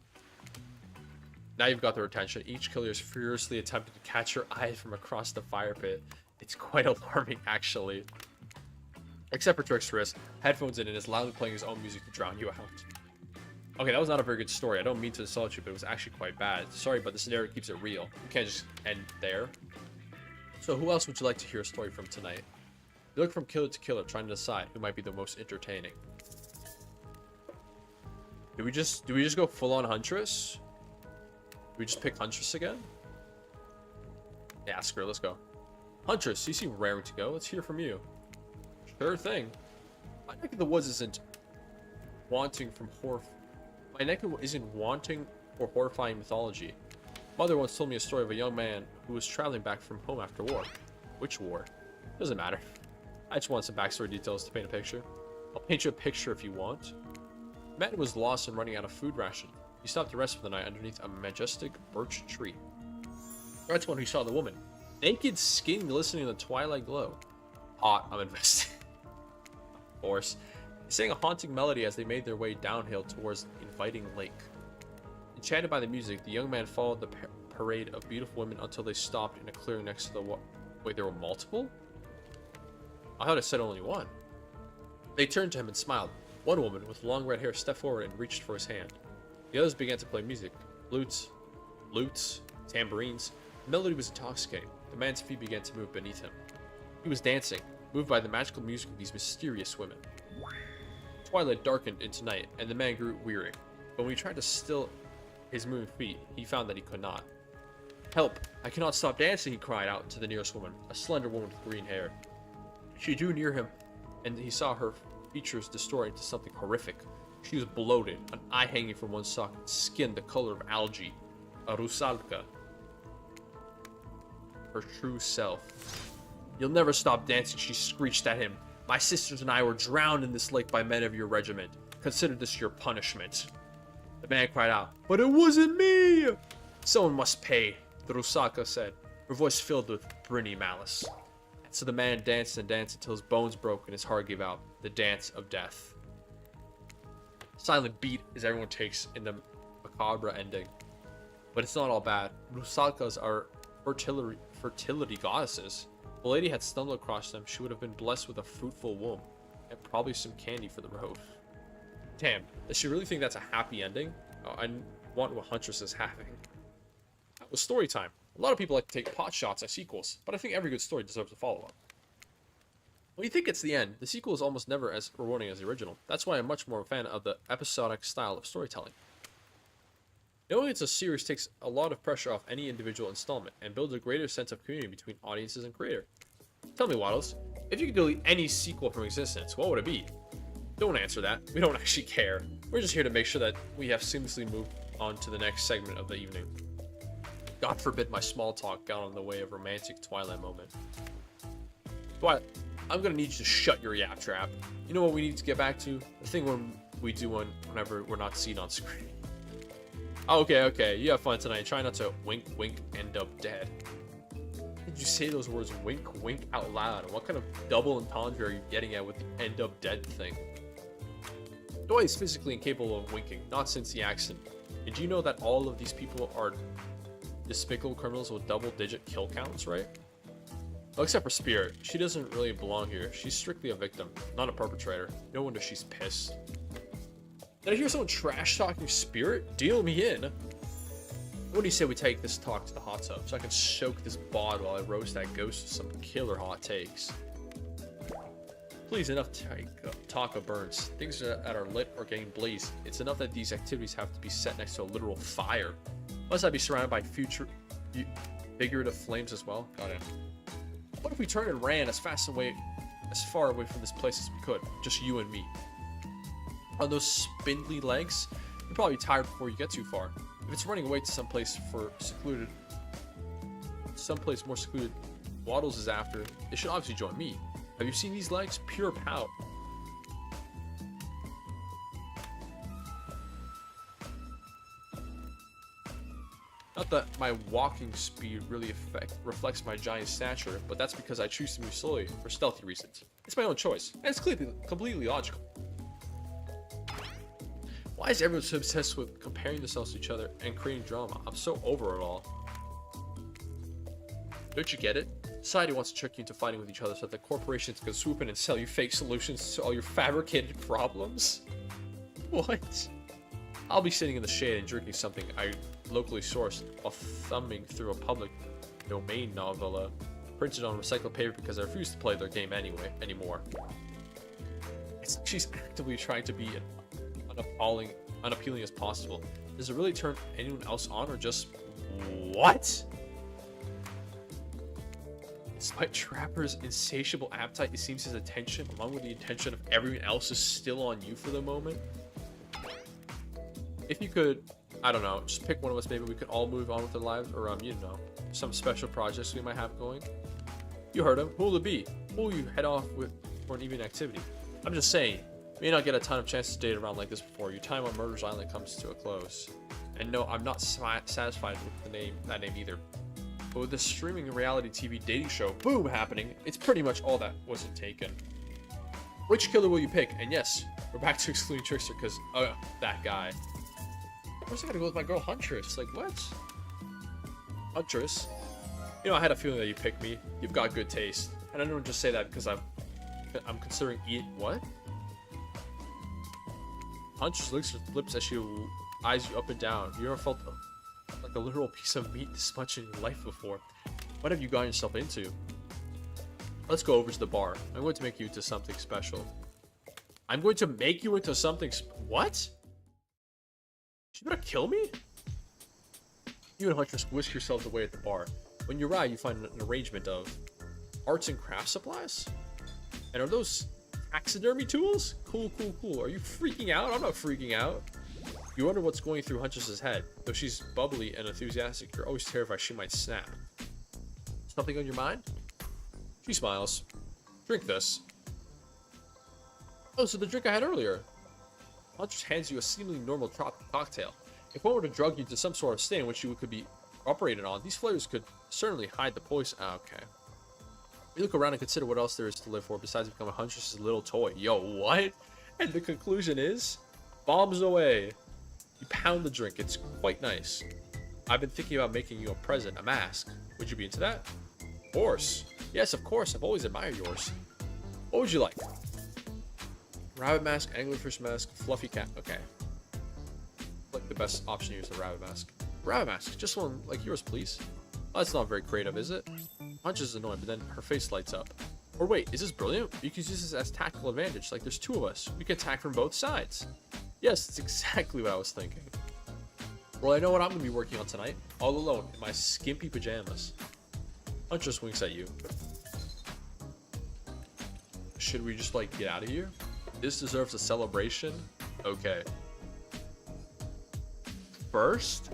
Now you've got their attention. Each killer is furiously attempting to catch your eye from across the fire pit. It's quite alarming, actually. Except for Tricksterous, headphones in and is loudly playing his own music to drown you out. Okay, that was not a very good story. I don't mean to insult you, but it was actually quite bad. Sorry, but the scenario keeps it real. You can't just end there. So who else would you like to hear a story from tonight? You look from killer to killer, trying to decide who might be the most entertaining. Do we just go full on Huntress? Do we just pick Huntress again? Yeah, screw it, let's go. Huntress, you seem raring to go. Let's hear from you. Sure thing. My neck of the woods isn't wanting from wanting for horrifying mythology. Mother once told me a story of a young man who was traveling back from home after war. Which war? Doesn't matter. I just want some backstory details to paint a picture. I'll paint you a picture if you want. The man was lost and running out of food ration. He stopped to rest for the night underneath a majestic birch tree. That's when he saw the woman. Naked skin glistening in the twilight glow. Hot, I'm invested. Of course. They sang a haunting melody as they made their way downhill towards an inviting lake. Enchanted by the music, the young man followed the parade of beautiful women until they stopped in a clearing next to the Wait, there were multiple? I thought it said only one. They turned to him and smiled. One woman with long red hair stepped forward and reached for his hand. The others began to play music. Lutes, tambourines. The melody was intoxicating. The man's feet began to move beneath him. He was dancing, moved by the magical music of these mysterious women. Twilight darkened into night, and the man grew weary. But when he tried to still his moving feet, he found that he could not. Help! I cannot stop dancing, he cried out to the nearest woman, a slender woman with green hair. She drew near him, and he saw her features destroyed into something horrific. She was bloated, an eye hanging from one socket, skin the color of algae. A rusalka. Her true self. You'll never stop dancing, she screeched at him. My sisters and I were drowned in this lake by men of your regiment. Consider this your punishment. The man cried out, but it wasn't me! Someone must pay, the Rusalka said, her voice filled with briny malice. And so the man danced and danced until his bones broke and his heart gave out. The dance of death. Silent beat as everyone takes in the macabre ending. But it's not all bad. Rusalkas are fertility goddesses. If the lady had stumbled across them, she would have been blessed with a fruitful womb. And probably some candy for the road. Damn, does she really think that's a happy ending? Oh, I want what Huntress is having. That was story time. A lot of people like to take pot shots at sequels, but I think every good story deserves a follow-up. When you think it's the end, the sequel is almost never as rewarding as the original. That's why I'm much more a fan of the episodic style of storytelling. Knowing it's a series takes a lot of pressure off any individual installment, and builds a greater sense of community between audiences and creator. Tell me, Waddles, if you could delete any sequel from existence, what would it be? Don't answer that. We don't actually care. We're just here to make sure that we have seamlessly moved on to the next segment of the evening. God forbid my small talk got in the way of romantic Twilight moment. Twilight, I'm gonna need you to shut your yap trap. You know what we need to get back to? The thing when we do whenever we're not seen on screen. Okay, you have fun tonight. Try not to wink, end up dead. Did you say those words wink out loud? And what kind of double entendre are you getting at with the end up dead thing? Doi is physically incapable of winking, not since the accident. Did you know that all of these people are despicable criminals with double-digit kill counts, right? Well, except for Spirit. She doesn't really belong here. She's strictly a victim, not a perpetrator. No wonder she's pissed. Did I hear someone trash-talking Spirit? Deal me in. What do you say we take this talk to the hot tub so I can soak this bod while I roast that ghost with some killer hot takes? Please, enough talk of burns. Things that are lit or getting blazed. It's enough that these activities have to be set next to a literal fire. Must I be surrounded by figurative flames as well? Got it. What if we turned and ran as far away from this place as we could? Just you and me. On those spindly legs, you'll probably be tired before you get too far. If it's running away to someplace more secluded, Waddles is after, it should obviously join me. Have you seen these legs? Pure power. Not that my walking speed really reflects my giant stature, but that's because I choose to move slowly for stealthy reasons. It's my own choice, and it's completely logical. Why is everyone so obsessed with comparing themselves to each other and creating drama? I'm so over it all. Don't you get it? Society wants to trick you into fighting with each other so that the corporations can swoop in and sell you fake solutions to all your fabricated problems. What? I'll be sitting in the shade and drinking something I locally sourced while thumbing through a public domain novella printed on recycled paper because I refuse to play their game anymore. It's like she's actively trying to be unappealing as possible. Does it really turn anyone else on, or just what? Despite Trapper's insatiable appetite, it seems his attention, along with the attention of everyone else, is still on you for the moment. If you could, I don't know, just pick one of us, maybe we could all move on with our lives, or you know, some special projects we might have going. You heard him. Who will it be? Who will you head off with for an evening activity? I'm just saying, you may not get a ton of chances to date around like this before your time on Murder's Island comes to a close. And no, I'm not satisfied with that name either. But with the streaming reality TV dating show boom happening, it's pretty much all that wasn't taken. Which killer will you pick? And yes, we're back to excluding Trickster because that guy. Of course I gotta go with my girl Huntress. Like what? Huntress? You know, I had a feeling that you picked me. You've got good taste. And I don't just say that because I'm considering eating what? Huntress licks her lips as she eyes you up and down. You never felt like a literal piece of meat this much in your life before. What have you gotten yourself into? Let's go over to the bar. I'm going to make you into something special. I'm going to make you into something what? She's gonna kill me? You and Huntress whisk yourselves away at the bar. When you arrive, you find an arrangement of arts and craft supplies. And are those taxidermy tools? Cool, cool, cool. Are you freaking out? I'm not freaking out. You wonder what's going through Huntress's head. Though she's bubbly and enthusiastic, you're always terrified she might snap. Something on your mind? She smiles. Drink this. Oh, so the drink I had earlier. Huntress hands you a seemingly normal cocktail. If one were to drug you to some sort of state in which you could be operated on, these flavors could certainly hide the poison. Okay. You look around and consider what else there is to live for besides becoming Huntress's little toy. Yo, what? And the conclusion is, bombs away. You pound the drink. It's quite nice. I've been thinking about making you a present, a mask. Would you be into that? Of course. Yes, of course. I've always admired yours. What would you like? Rabbit mask, anglerfish mask, fluffy cat. Okay. Like the best option here is the rabbit mask. Rabbit mask, just one like yours, please. Oh, that's not very creative, is it? Huntress is annoying, but then her face lights up. Or wait, is this brilliant? You can use this as tactical advantage. Like there's two of us. We can attack from both sides. Yes, that's exactly what I was thinking. Well, I know what I'm going to be working on tonight. All alone in my skimpy pajamas. Huntress winks at you. Should we just like get out of here? This deserves a celebration. Okay. First,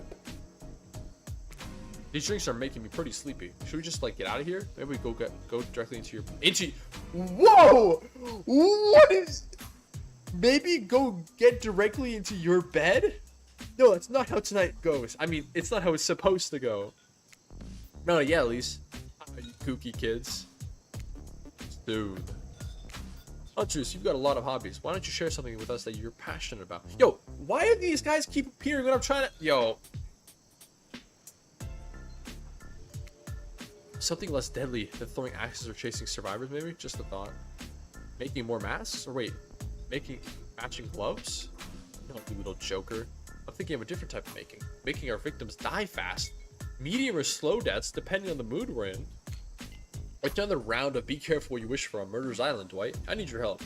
these drinks are making me pretty sleepy. Should we just like get out of here? Maybe we go directly into. Whoa! What is? Maybe go get directly into your bed? No, that's not how tonight goes. I mean, it's not how it's supposed to go. No, yeah, at least. You kooky kids. Dude. Huntress, you've got a lot of hobbies. Why don't you share something with us that you're passionate about? Yo, why do these guys keep appearing when I'm trying to... Yo. Something less deadly than throwing axes or chasing survivors, maybe? Just a thought. Making more masks? Or wait, making matching gloves? No, you little joker. I'm thinking of a different type of making. Making our victims die fast. Medium or slow deaths, depending on the mood we're in. It's another round of be careful what you wish for on Murder's Island, Dwight. I need your help.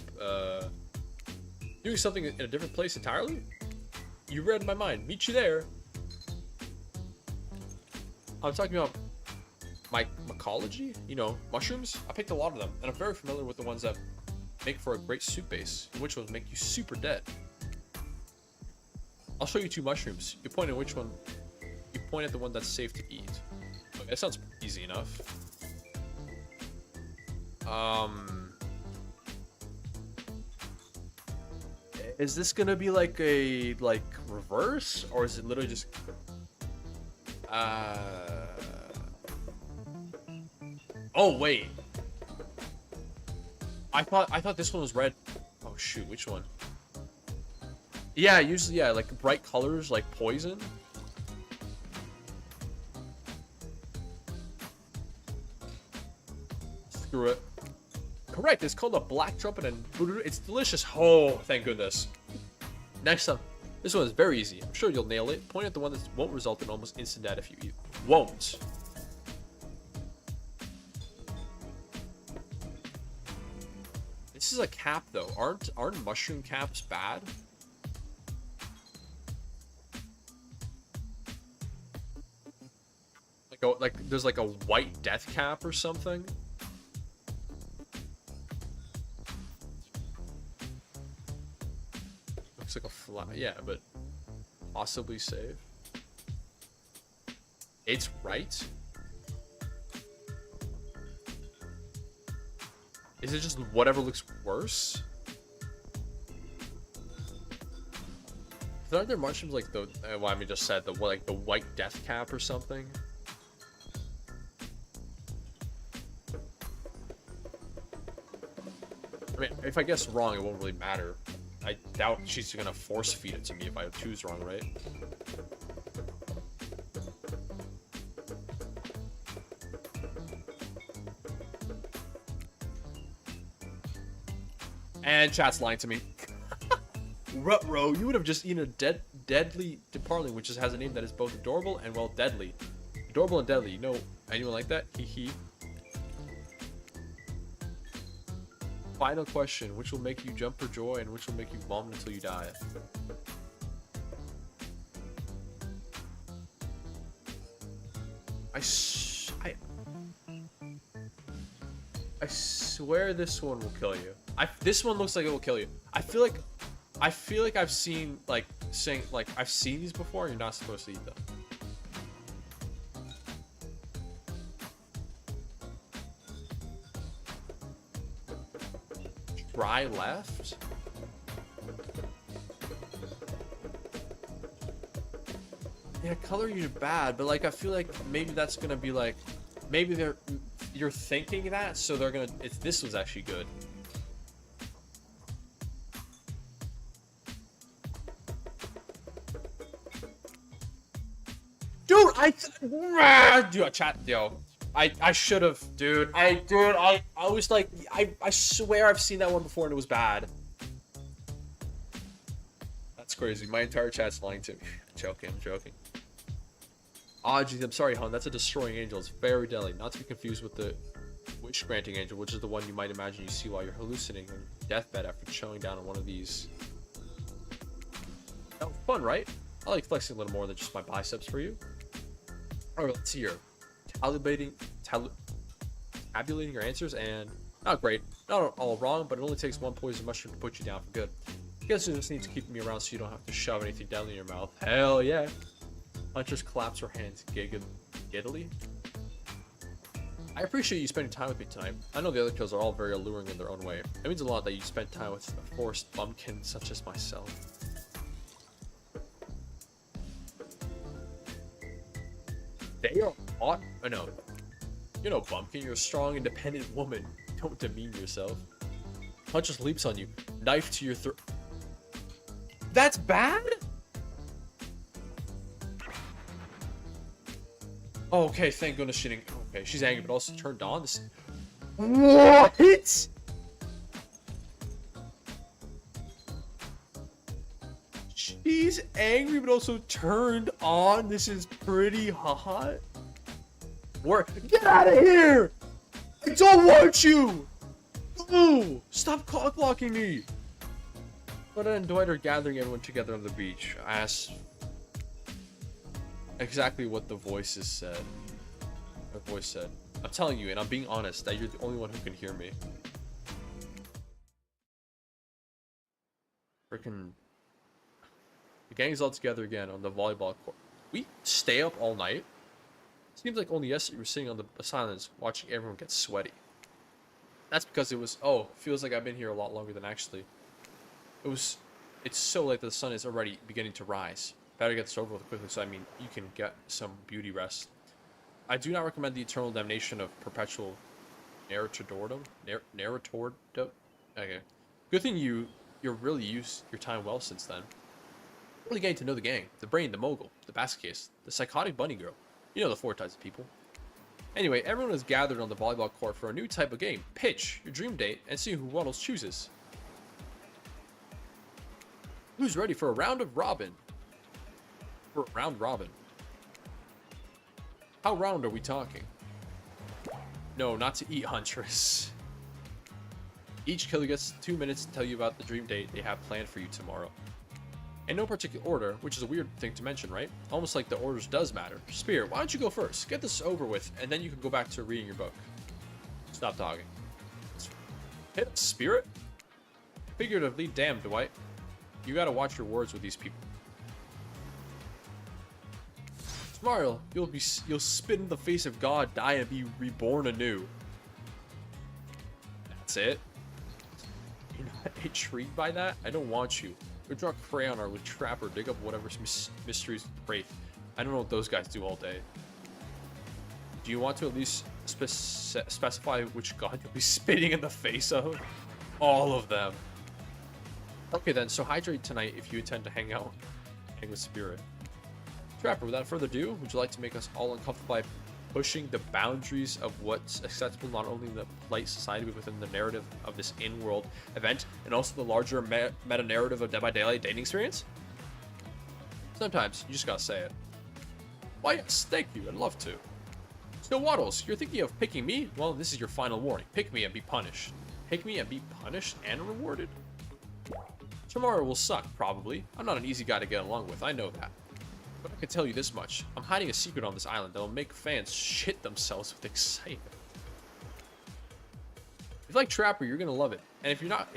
Doing something in a different place entirely? You read my mind. Meet you there. I'm talking about my mycology. You know, mushrooms. I picked a lot of them, and I'm very familiar with the ones that make for a great soup base, and which ones make you super dead. I'll show you 2 mushrooms. You point at which one? You point at the one that's safe to eat. Okay, that sounds easy enough. Is this gonna be like a reverse, or is it literally just oh wait, I thought this one was red. Oh shoot, which one? Yeah, usually, yeah, like bright colors like poison. Screw it. Correct, it's called a black trumpet and it's delicious. Oh, thank goodness. Next up, this one is very easy. I'm sure you'll nail it. Point at the one that won't result in almost instant death if you eat. Won't. This is a cap though. Aren't mushroom caps bad? Like there's like a white death cap or something. Looks like a fly. Yeah, but possibly safe. It's right. Is it just whatever looks worse? Aren't there mushrooms like the well, I mean, just said the like the white death cap or something? I mean, if I guess wrong, it won't really matter. I doubt she's gonna force feed it to me if I choose wrong, right? And chat's lying to me. Rutro, you would have just eaten a deadly departling, which just has a name that is both adorable and, well, deadly. Adorable and deadly. You know anyone like that? Hee hee. Final question. Which will make you jump for joy and which will make you vomit until you die? I swear this one will kill you. This one looks like it will kill you. I feel like I've seen I've seen these before. You're not supposed to eat them. Try left. Yeah, color you bad, but like I feel like maybe that's gonna be like maybe you're thinking that, so they're gonna. This was actually good. Dude, chat, yo. I should have, dude. I was like, I swear I've seen that one before and it was bad. That's crazy. My entire chat's lying to me. I'm joking. Ah, geez, I'm sorry, hon. That's a destroying angel. It's very deadly. Not to be confused with the wish-granting angel, which is the one you might imagine you see while you're hallucinating on your deathbed after chowing down on one of these. That was fun, right? I like flexing a little more than just my biceps for you. Alright, let's see here. Tabulating your answers, and not great. Not all wrong, but it only takes one poison mushroom to put you down for good. I guess you just need to keep me around so you don't have to shove anything down in your mouth. Hell yeah. Huntress claps her hands giddily. I appreciate you spending time with me tonight. I know the other kills are all very alluring in their own way. It means a lot that you spend time with a forced bumpkin such as myself. They are hot. Oh no. You know, Bumpkin, you're a strong, independent woman. Don't demean yourself. Huntress leaps on you. Knife to your throat. That's bad? Oh, okay, thank goodness she didn't. Okay, she's angry, but also turned on. This. What? She's angry, but also turned on. This is pretty hot. Get out of here! I don't want you! Ooh, stop cock blocking me! But then Dwight are gathering everyone together on the beach. I asked exactly what the voices said. The voice said, I'm telling you, and I'm being honest, that you're the only one who can hear me. Freaking. The gang's all together again on the volleyball court. We stay up all night? Seems like only yesterday we were sitting on the silence watching everyone get sweaty. That's because it was, feels like I've been here a lot longer than actually. It's so late that the sun is already beginning to rise. Better get this over with quickly so you can get some beauty rest. I do not recommend the eternal damnation of perpetual narratordom. Okay. Good thing you're really used your time well since then. Really getting to know the gang, the brain, the mogul, the basket case, the psychotic bunny girl. You know the 4 types of people. Anyway, everyone is gathered on the volleyball court for a new type of game. Pitch your dream date and see who Waddles chooses. Who's ready for a round of robin? For a round robin. How round are we talking? No, not to eat, Huntress. Each killer gets 2 minutes to tell you about the dream date they have planned for you tomorrow. In no particular order, which is a weird thing to mention, right? Almost like the orders does matter. Spear, why don't you go first? Get this over with, and then you can go back to reading your book. Stop talking. Hit Spirit? Figuratively, damn, Dwight. You gotta watch your words with these people. Tomorrow, you'll spit in the face of God, die, and be reborn anew. That's it? You're not intrigued by that? I don't want you. Go draw crayon or with trap or dig up whatever mysteries wraith. I don't know what those guys do all day. Do you want to at least specify which god you'll be spitting in the face of? All of them. Okay then, so hydrate tonight if you intend to hang with Spirit. Trapper, without further ado, would you like to make us all uncomfortable by pushing the boundaries of what's acceptable not only in the polite society but within the narrative of this in-world event and also the larger meta-narrative of Dead by Daylight dating experience? Sometimes you just gotta say it. Why yes, thank you, I'd love to. So Waddles, you're thinking of picking me? Well, this is your final warning. Pick me and be punished. Pick me and be punished and rewarded? Tomorrow will suck, probably. I'm not an easy guy to get along with, I know that. But I can tell you this much. I'm hiding a secret on this island that will make fans shit themselves with excitement. If you like Trapper, you're gonna love it. And if not,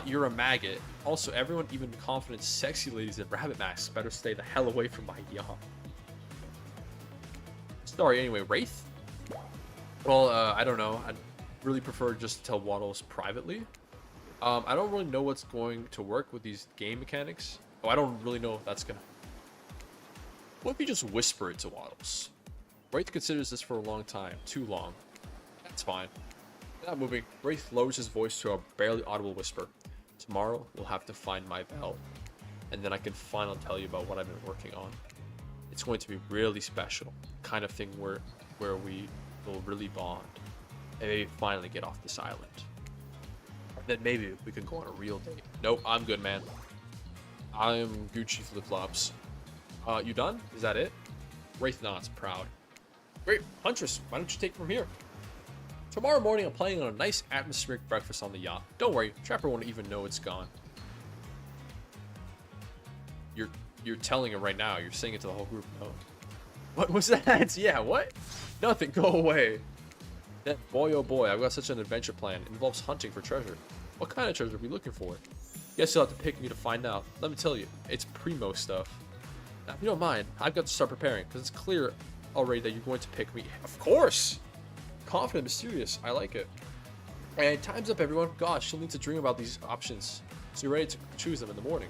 you're a maggot. Also, everyone, even confident sexy ladies in rabbit masks, better stay the hell away from my yacht. Sorry, anyway, Wraith? Well, I don't know. I'd really prefer just to tell Waddles privately. I don't really know what's going to work with these game mechanics. Oh, I don't really know if that's gonna... What if you just whisper it to Waddles? Wraith considers this for a long time. Too long. That's fine. Not moving. Wraith lowers his voice to a barely audible whisper. Tomorrow, we'll have to find my bell. And then I can finally tell you about what I've been working on. It's going to be really special. Kind of thing where we will really bond. And maybe finally get off this island. And then maybe we can go on a real date. Nope, I'm good, man. I'm Gucci flip-flops. You done? Is that it? Wraith nods, proud. Great, Huntress, why don't you take it from here? Tomorrow morning, I'm planning on a nice atmospheric breakfast on the yacht. Don't worry, Trapper won't even know it's gone. You're telling it right now. You're saying it to the whole group. No. What was that? Yeah, what? Nothing, go away. Then, boy, oh boy, I've got such an adventure plan. It involves hunting for treasure. What kind of treasure are we looking for? Guess you'll have to pick me to find out. Let me tell you, it's primo stuff. Now, if you don't mind, I've got to start preparing, because it's clear already that you're going to pick me. Of course! Confident, mysterious. I like it. And time's up, everyone. Gosh, you'll need to dream about these options, so you're ready to choose them in the morning.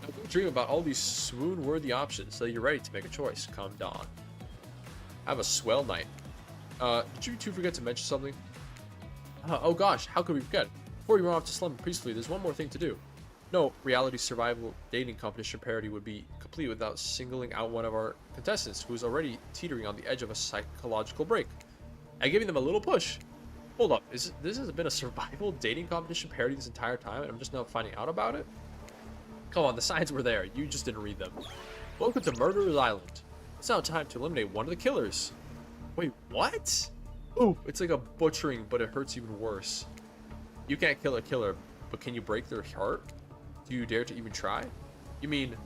Now, go dream about all these swoon-worthy options, so you're ready to make a choice come dawn. Have a swell night. Did you two forget to mention something? Oh gosh, how could we forget? Before you run off to slumber peacefully, there's one more thing to do. No reality survival dating competition parody would be complete without singling out one of our contestants who is already teetering on the edge of a psychological break and giving them a little push. Hold up, this has been a survival dating competition parody this entire time and I'm just now finding out about it? Come on, the signs were there, you just didn't read them. Welcome to Murderer's Island. It's now time to eliminate one of the killers. Wait, what? Ooh, it's like a butchering, but it hurts even worse. You can't kill a killer, but can you break their heart? Do you dare to even try? You mean...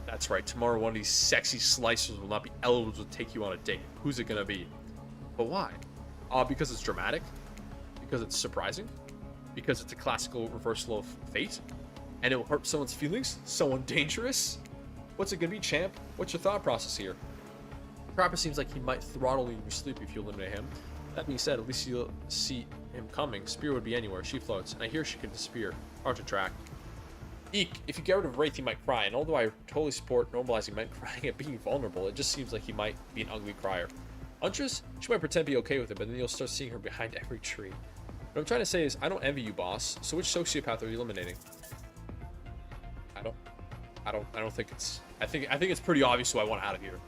That's right, tomorrow one of these sexy slicers will not be eligible to take you on a date. Who's it gonna be? But why? Because it's dramatic? Because it's surprising? Because it's a classical reversal of fate? And it will hurt someone's feelings? Someone dangerous? What's it gonna be, champ? What's your thought process here? Trapper seems like he might throttle you in your sleep if you eliminate him. That being said, at least you'll see him coming. Spear would be anywhere. She floats, and I hear she can disappear. Hard to track. Eek, if you get rid of Wraith, he might cry, and although I totally support normalizing men crying and being vulnerable, it just seems like he might be an ugly crier. Huntress, she might pretend to be okay with it, but then you'll start seeing her behind every tree. What I'm trying to say is, I don't envy you, boss. So which sociopath are you eliminating? I don't think it's... I think it's pretty obvious who I want out of here.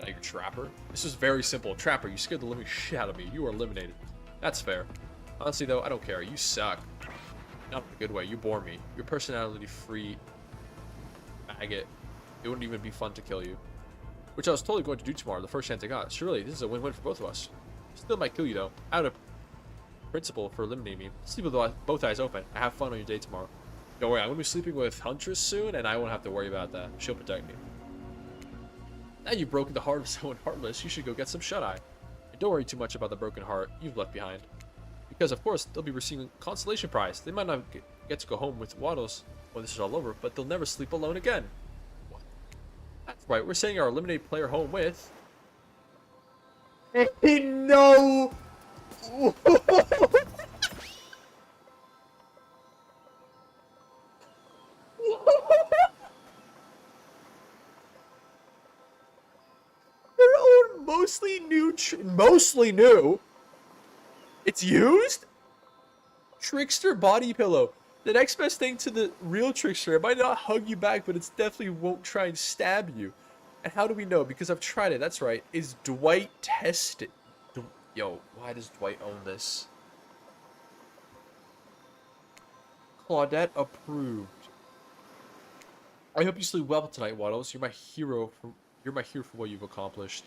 Like a Trapper. This is very simple. Trapper, you scared the living shit out of me. You are eliminated. That's fair. Honestly, though, I don't care. You suck. Not in a good way. You bore me. Your personality-free maggot. It wouldn't even be fun to kill you. Which I was totally going to do tomorrow, the first chance I got. Surely, this is a win-win for both of us. Still might kill you, though. Out of principle for eliminating me. Sleep with both eyes open. I have fun on your day tomorrow. Don't worry, I'm going to be sleeping with Huntress soon, and I won't have to worry about that. She'll protect me. Now you've broken the heart of someone heartless, you should go get some shut-eye. And don't worry too much about the broken heart you've left behind. Because, of course, they'll be receiving a consolation prize. They might not get to go home with Waddles when this is all over, but they'll never sleep alone again. What? That's right, we're sending our eliminated player home with... No! Mostly new. It's used? Trickster body pillow. The next best thing to the real Trickster. It might not hug you back, but it definitely won't try and stab you. And how do we know? Because I've tried it. That's right. Is Dwight tested? Yo, why does Dwight own this? Claudette approved. I hope you sleep well tonight, Waddles. You're my hero for what you've accomplished.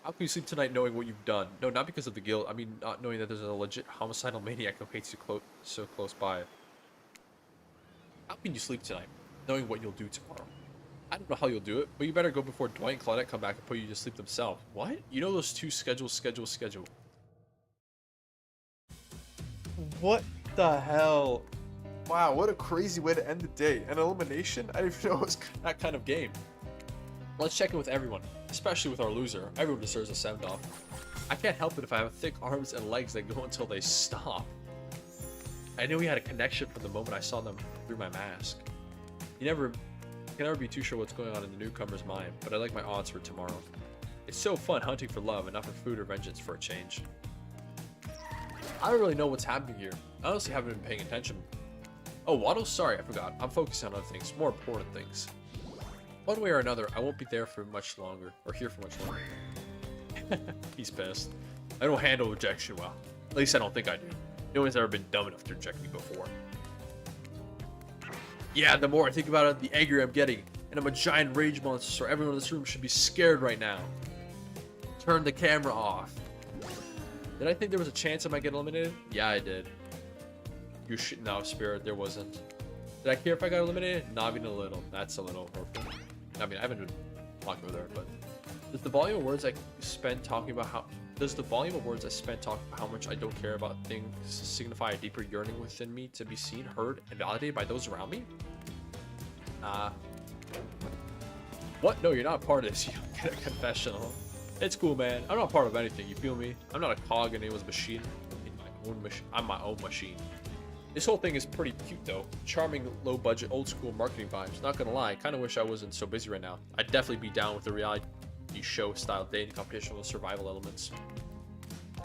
How can you sleep tonight knowing what you've done? No, not because of the guilt. I mean, not knowing that there's a legit homicidal maniac who hates you so close by. How can you sleep tonight knowing what you'll do tomorrow? I don't know how you'll do it, but you better go before Dwight and Claudette come back and put you to sleep themselves. What? You know those two schedule. What the hell? Wow, what a crazy way to end the day. An elimination? I didn't even know it was that kind of game. Let's check in with everyone, especially with our loser. Everyone deserves a send-off. I can't help it if I have thick arms and legs that go until they stop. I knew we had a connection from the moment I saw them through my mask. You can never be too sure what's going on in the newcomer's mind, but I like my odds for tomorrow. It's so fun hunting for love and not for food or vengeance for a change. I don't really know what's happening here. I honestly haven't been paying attention. Oh, Waddle, sorry, I forgot. I'm focusing on other things, more important things. One way or another, I won't be there for much longer, or here for much longer. He's pissed. I don't handle rejection well. At least I don't think I do. No one's ever been dumb enough to reject me before. Yeah, the more I think about it, the angrier I'm getting. And I'm a giant rage monster, so everyone in this room should be scared right now. Turn the camera off. Did I think there was a chance I might get eliminated? Yeah, I did. You should... No, Spirit, there wasn't. Did I care if I got eliminated? Not even a little. That's a little hurtful. I mean, I haven't been talking about there, but... Does the volume of words I spend talking about how... Does the volume of words I spent talking about how much I don't care about things signify a deeper yearning within me to be seen, heard, and validated by those around me? What? No, you're not part of this. You don't get a confessional. It's cool, man. I'm not part of anything. You feel me? I'm not a cog in anyone's machine. I'm my own machine. This whole thing is pretty cute, though. Charming, low-budget, old-school marketing vibes. Not gonna lie, I kind of wish I wasn't so busy right now. I'd definitely be down with the reality show-style dating competition with survival elements.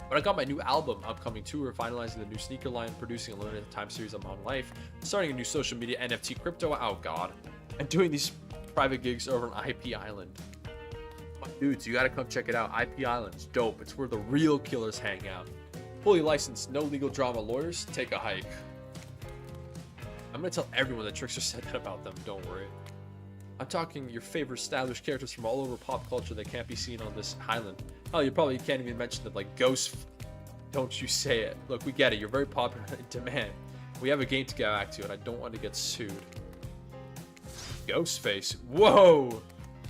But I got my new album, upcoming tour, finalizing the new sneaker line, producing a limited time series on life, starting a new social media, NFT, crypto, oh god, and doing these private gigs over on IP Island. Dudes, you gotta come check it out. IP Island's dope. It's where the real killers hang out. Fully licensed, no legal drama lawyers. Take a hike. I'm gonna tell everyone that Trickster said that about them. Don't worry. I'm talking your favorite established characters from all over pop culture that can't be seen on this island. Oh, you probably can't even mention them, like Ghost. Don't you say it. Look, we get it. You're very popular and in demand. We have a game to get back to, and I don't want to get sued. Ghostface. Whoa!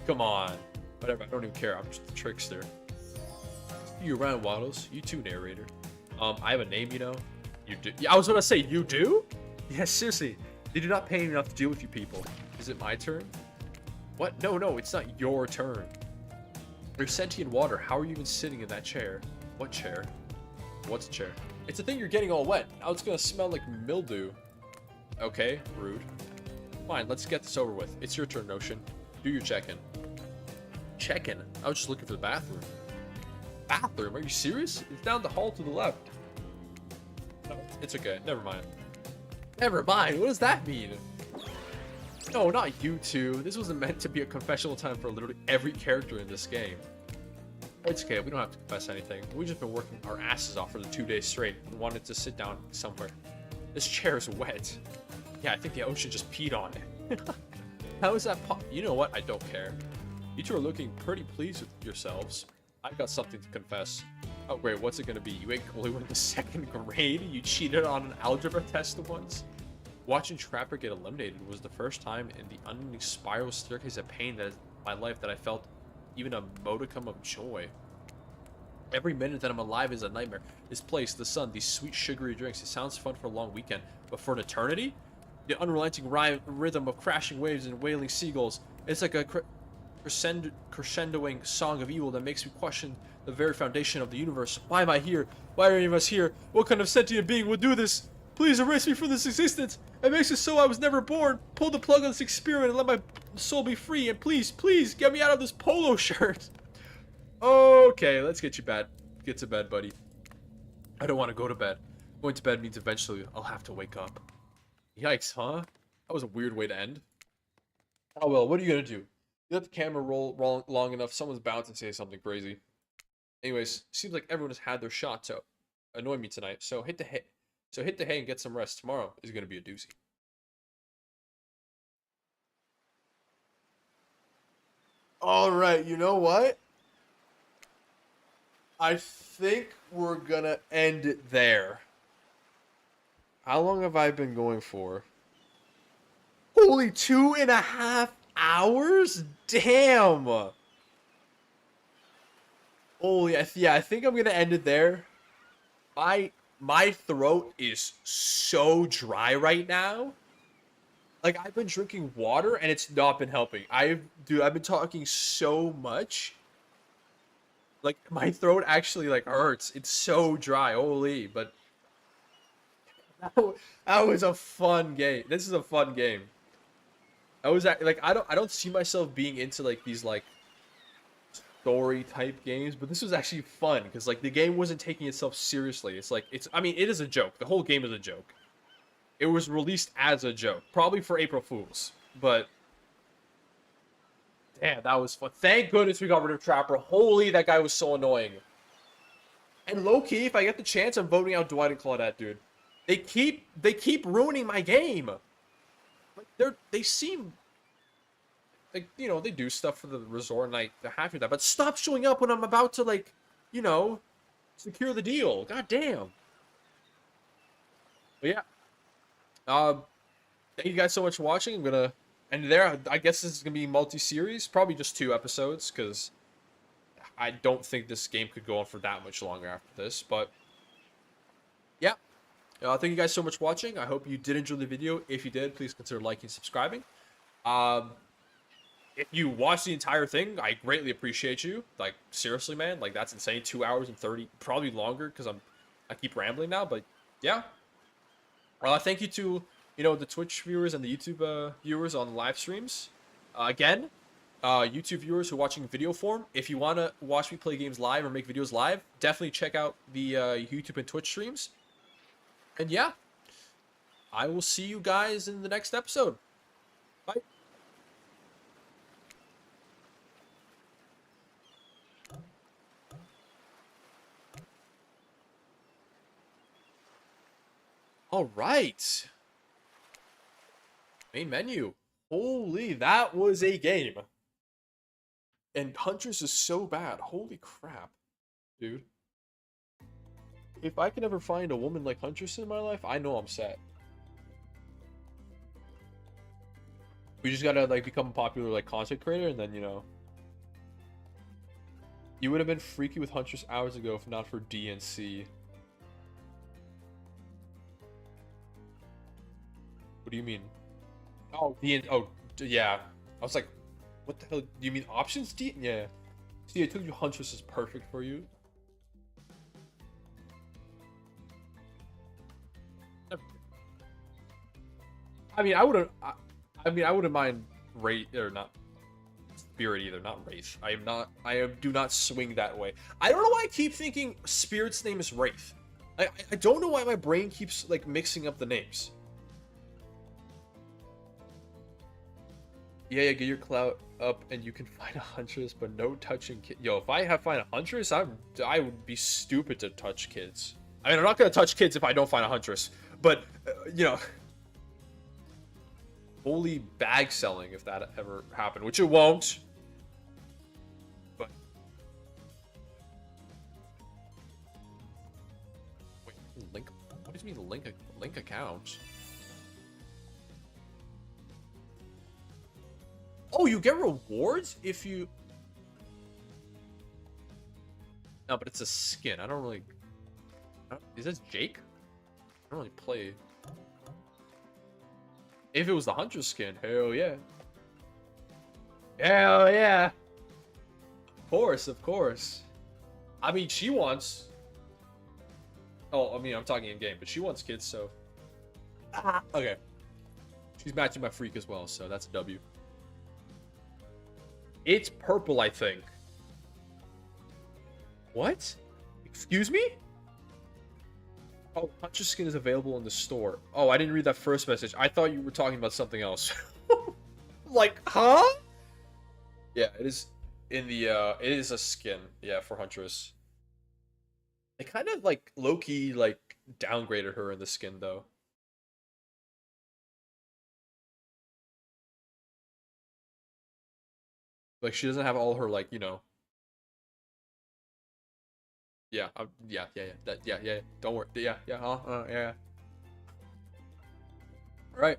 Come on. Whatever, I don't even care. I'm just a trickster. You around, Waddles. You too, narrator. I have a name, you know? You do. Yeah, I was gonna say, you do? Yeah, seriously. They do not pay me enough to deal with you people. Is it my turn? What? No, no, it's not your turn. You're sentient water. How are you even sitting in that chair? What chair? What's a chair? It's a thing you're getting all wet. Now it's gonna smell like mildew. Okay, rude. Fine, let's get this over with. It's your turn, Notion. Do your check-in. Check-in? I was just looking for the bathroom. Bathroom? Are you serious? It's down the hall to the left. No, it's okay. Never mind. Never mind. What does that mean? No, not you two. This wasn't meant to be a confessional time for literally every character in this game. It's okay. We don't have to confess anything. We've just been working our asses off for the 2 days straight and wanted to sit down somewhere. This chair is wet. Yeah, I think the ocean just peed on it. How is that You know what? I don't care. You two are looking pretty pleased with yourselves. I've got something to confess. Oh, great. What's it going to be? You ate glue in the 2nd grade? You cheated on an algebra test once? Watching Trapper get eliminated was the first time in the unending spiral staircase of pain that is my life that I felt even a modicum of joy. Every minute that I'm alive is a nightmare. This place, the sun, these sweet sugary drinks, it sounds fun for a long weekend, but for an eternity? The unrelenting rhythm of crashing waves and wailing seagulls, it's like a crescendoing song of evil that makes me question the very foundation of the universe. Why am I here? Why are any of us here? What kind of sentient being would do this? Please erase me from this existence. It makes it so I was never born. Pull the plug on this experiment and let my soul be free. And please, please, get me out of this polo shirt. Okay, let's get you get to bed, buddy. I don't want to go to bed. Going to bed means eventually I'll have to wake up. Yikes, huh? That was a weird way to end. Oh well, what are you gonna do? You let the camera roll long enough, someone's bound to say something crazy. Anyways, seems like everyone has had their shot to annoy me tonight, so hit the hay and get some rest. Tomorrow is gonna be a doozy. Alright, you know what? I think we're gonna end it there. How long have I been going for? Holy 2.5 hours? Damn! Holy, yeah, I think I'm gonna end it there. My throat is so dry right now. Like, I've been drinking water and it's not been helping. I've been talking so much. Like, my throat actually, like, hurts. It's so dry. Holy, but that was a fun game. This is a fun game. I was like, I don't see myself being into like these like story type games, but this was actually fun because like the game wasn't taking itself seriously. I mean, it is a joke. The whole game is a joke. It was released as a joke, probably for April Fools, but damn, that was fun. Thank goodness we got rid of Trapper. Holy, that guy was so annoying. And low-key, if I get the chance, I'm voting out Dwight and Claudette, dude. They keep ruining my game. Like they seem like, you know, they do stuff for the resort and they're happy with that, but stop showing up when I'm about to, like, you know, secure the deal. God damn. But yeah. Thank you guys so much for watching. I'm gonna end there. I guess this is gonna be multi-series, probably just 2 episodes, because I don't think this game could go on for that much longer after this. But yeah, thank you guys so much for watching. I hope you did enjoy the video. If you did, please consider liking and subscribing. If you watched the entire thing, I greatly appreciate you. Like, seriously, man, like, that's insane. 2 hours and 30, probably longer, because I keep rambling now. But yeah, thank you to, you know, the Twitch viewers and the YouTube viewers on live streams. Again, YouTube viewers who are watching video form, if you want to watch me play games live or make videos live, definitely check out the YouTube and Twitch streams. And yeah, I will see you guys in the next episode. Bye. All right. Main menu. Holy, that was a game. And Huntress is so bad. Holy crap, dude. If I can ever find a woman like Huntress in my life, I know I'm set. We just gotta, like, become a popular, like, content creator, and then, you know. You would have been freaky with Huntress hours ago if not for DNC. What do you mean? Oh, yeah. I was like, what the hell? Do you mean options D? Yeah. See, I told you Huntress is perfect for you. I mean, I wouldn't. I wouldn't mind Wraith or not Spirit either. Not Wraith. I am not. Do not swing that way. I don't know why I keep thinking Spirit's name is Wraith. I don't know why my brain keeps like mixing up the names. Yeah, get your clout up and you can find a Huntress, but no touching kid. Yo, if I have find a Huntress, I would be stupid to touch kids. I mean, I'm not gonna touch kids if I don't find a Huntress, but you know, fully bag selling if that ever happened, which it won't. But wait, link? What does it mean link account? Oh, you get rewards if you... No, but it's a skin. I don't really... Is this Jake? I don't really play... If it was the Hunter skin, hell yeah. Hell yeah. Of course, of course. I mean, she wants... Oh, I mean, I'm talking in-game, but she wants kids, so... Okay. She's matching my freak as well, so that's a W. It's purple, I think. What? Excuse me? Oh, Hunter skin is available in the store. Oh, I didn't read that first message. I thought you were talking about something else. Like, huh? Yeah, it is in the, it is a skin, yeah, for Huntress. They kind of, like, low-key, like, downgraded her in the skin, though. Like, she doesn't have all her, like, you know... Yeah, yeah. Don't worry. Yeah. Yeah. All right.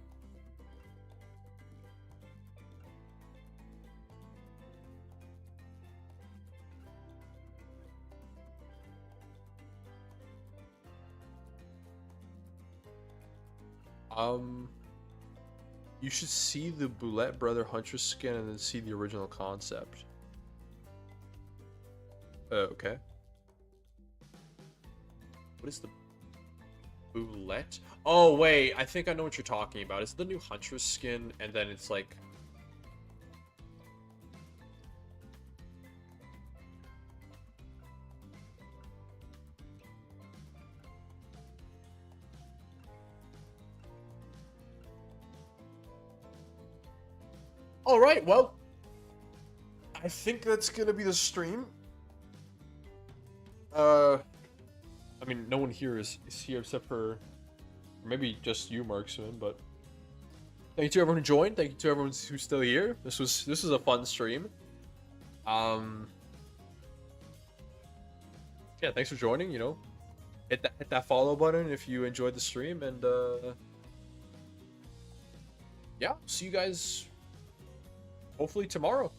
You should see the Boulette Brother Huntress skin and then see the original concept. Okay. What is the Boulette? Oh, wait. I think I know what you're talking about. It's the new Huntress skin, and then it's like... Alright, well... I think that's gonna be the stream. I mean, no one here is here except for maybe just you, Marksman, but thank you to everyone who joined. Thank you to everyone who's still here. This was a fun stream. Yeah, thanks for joining, you know. Hit that follow button if you enjoyed the stream, and yeah, see you guys hopefully tomorrow.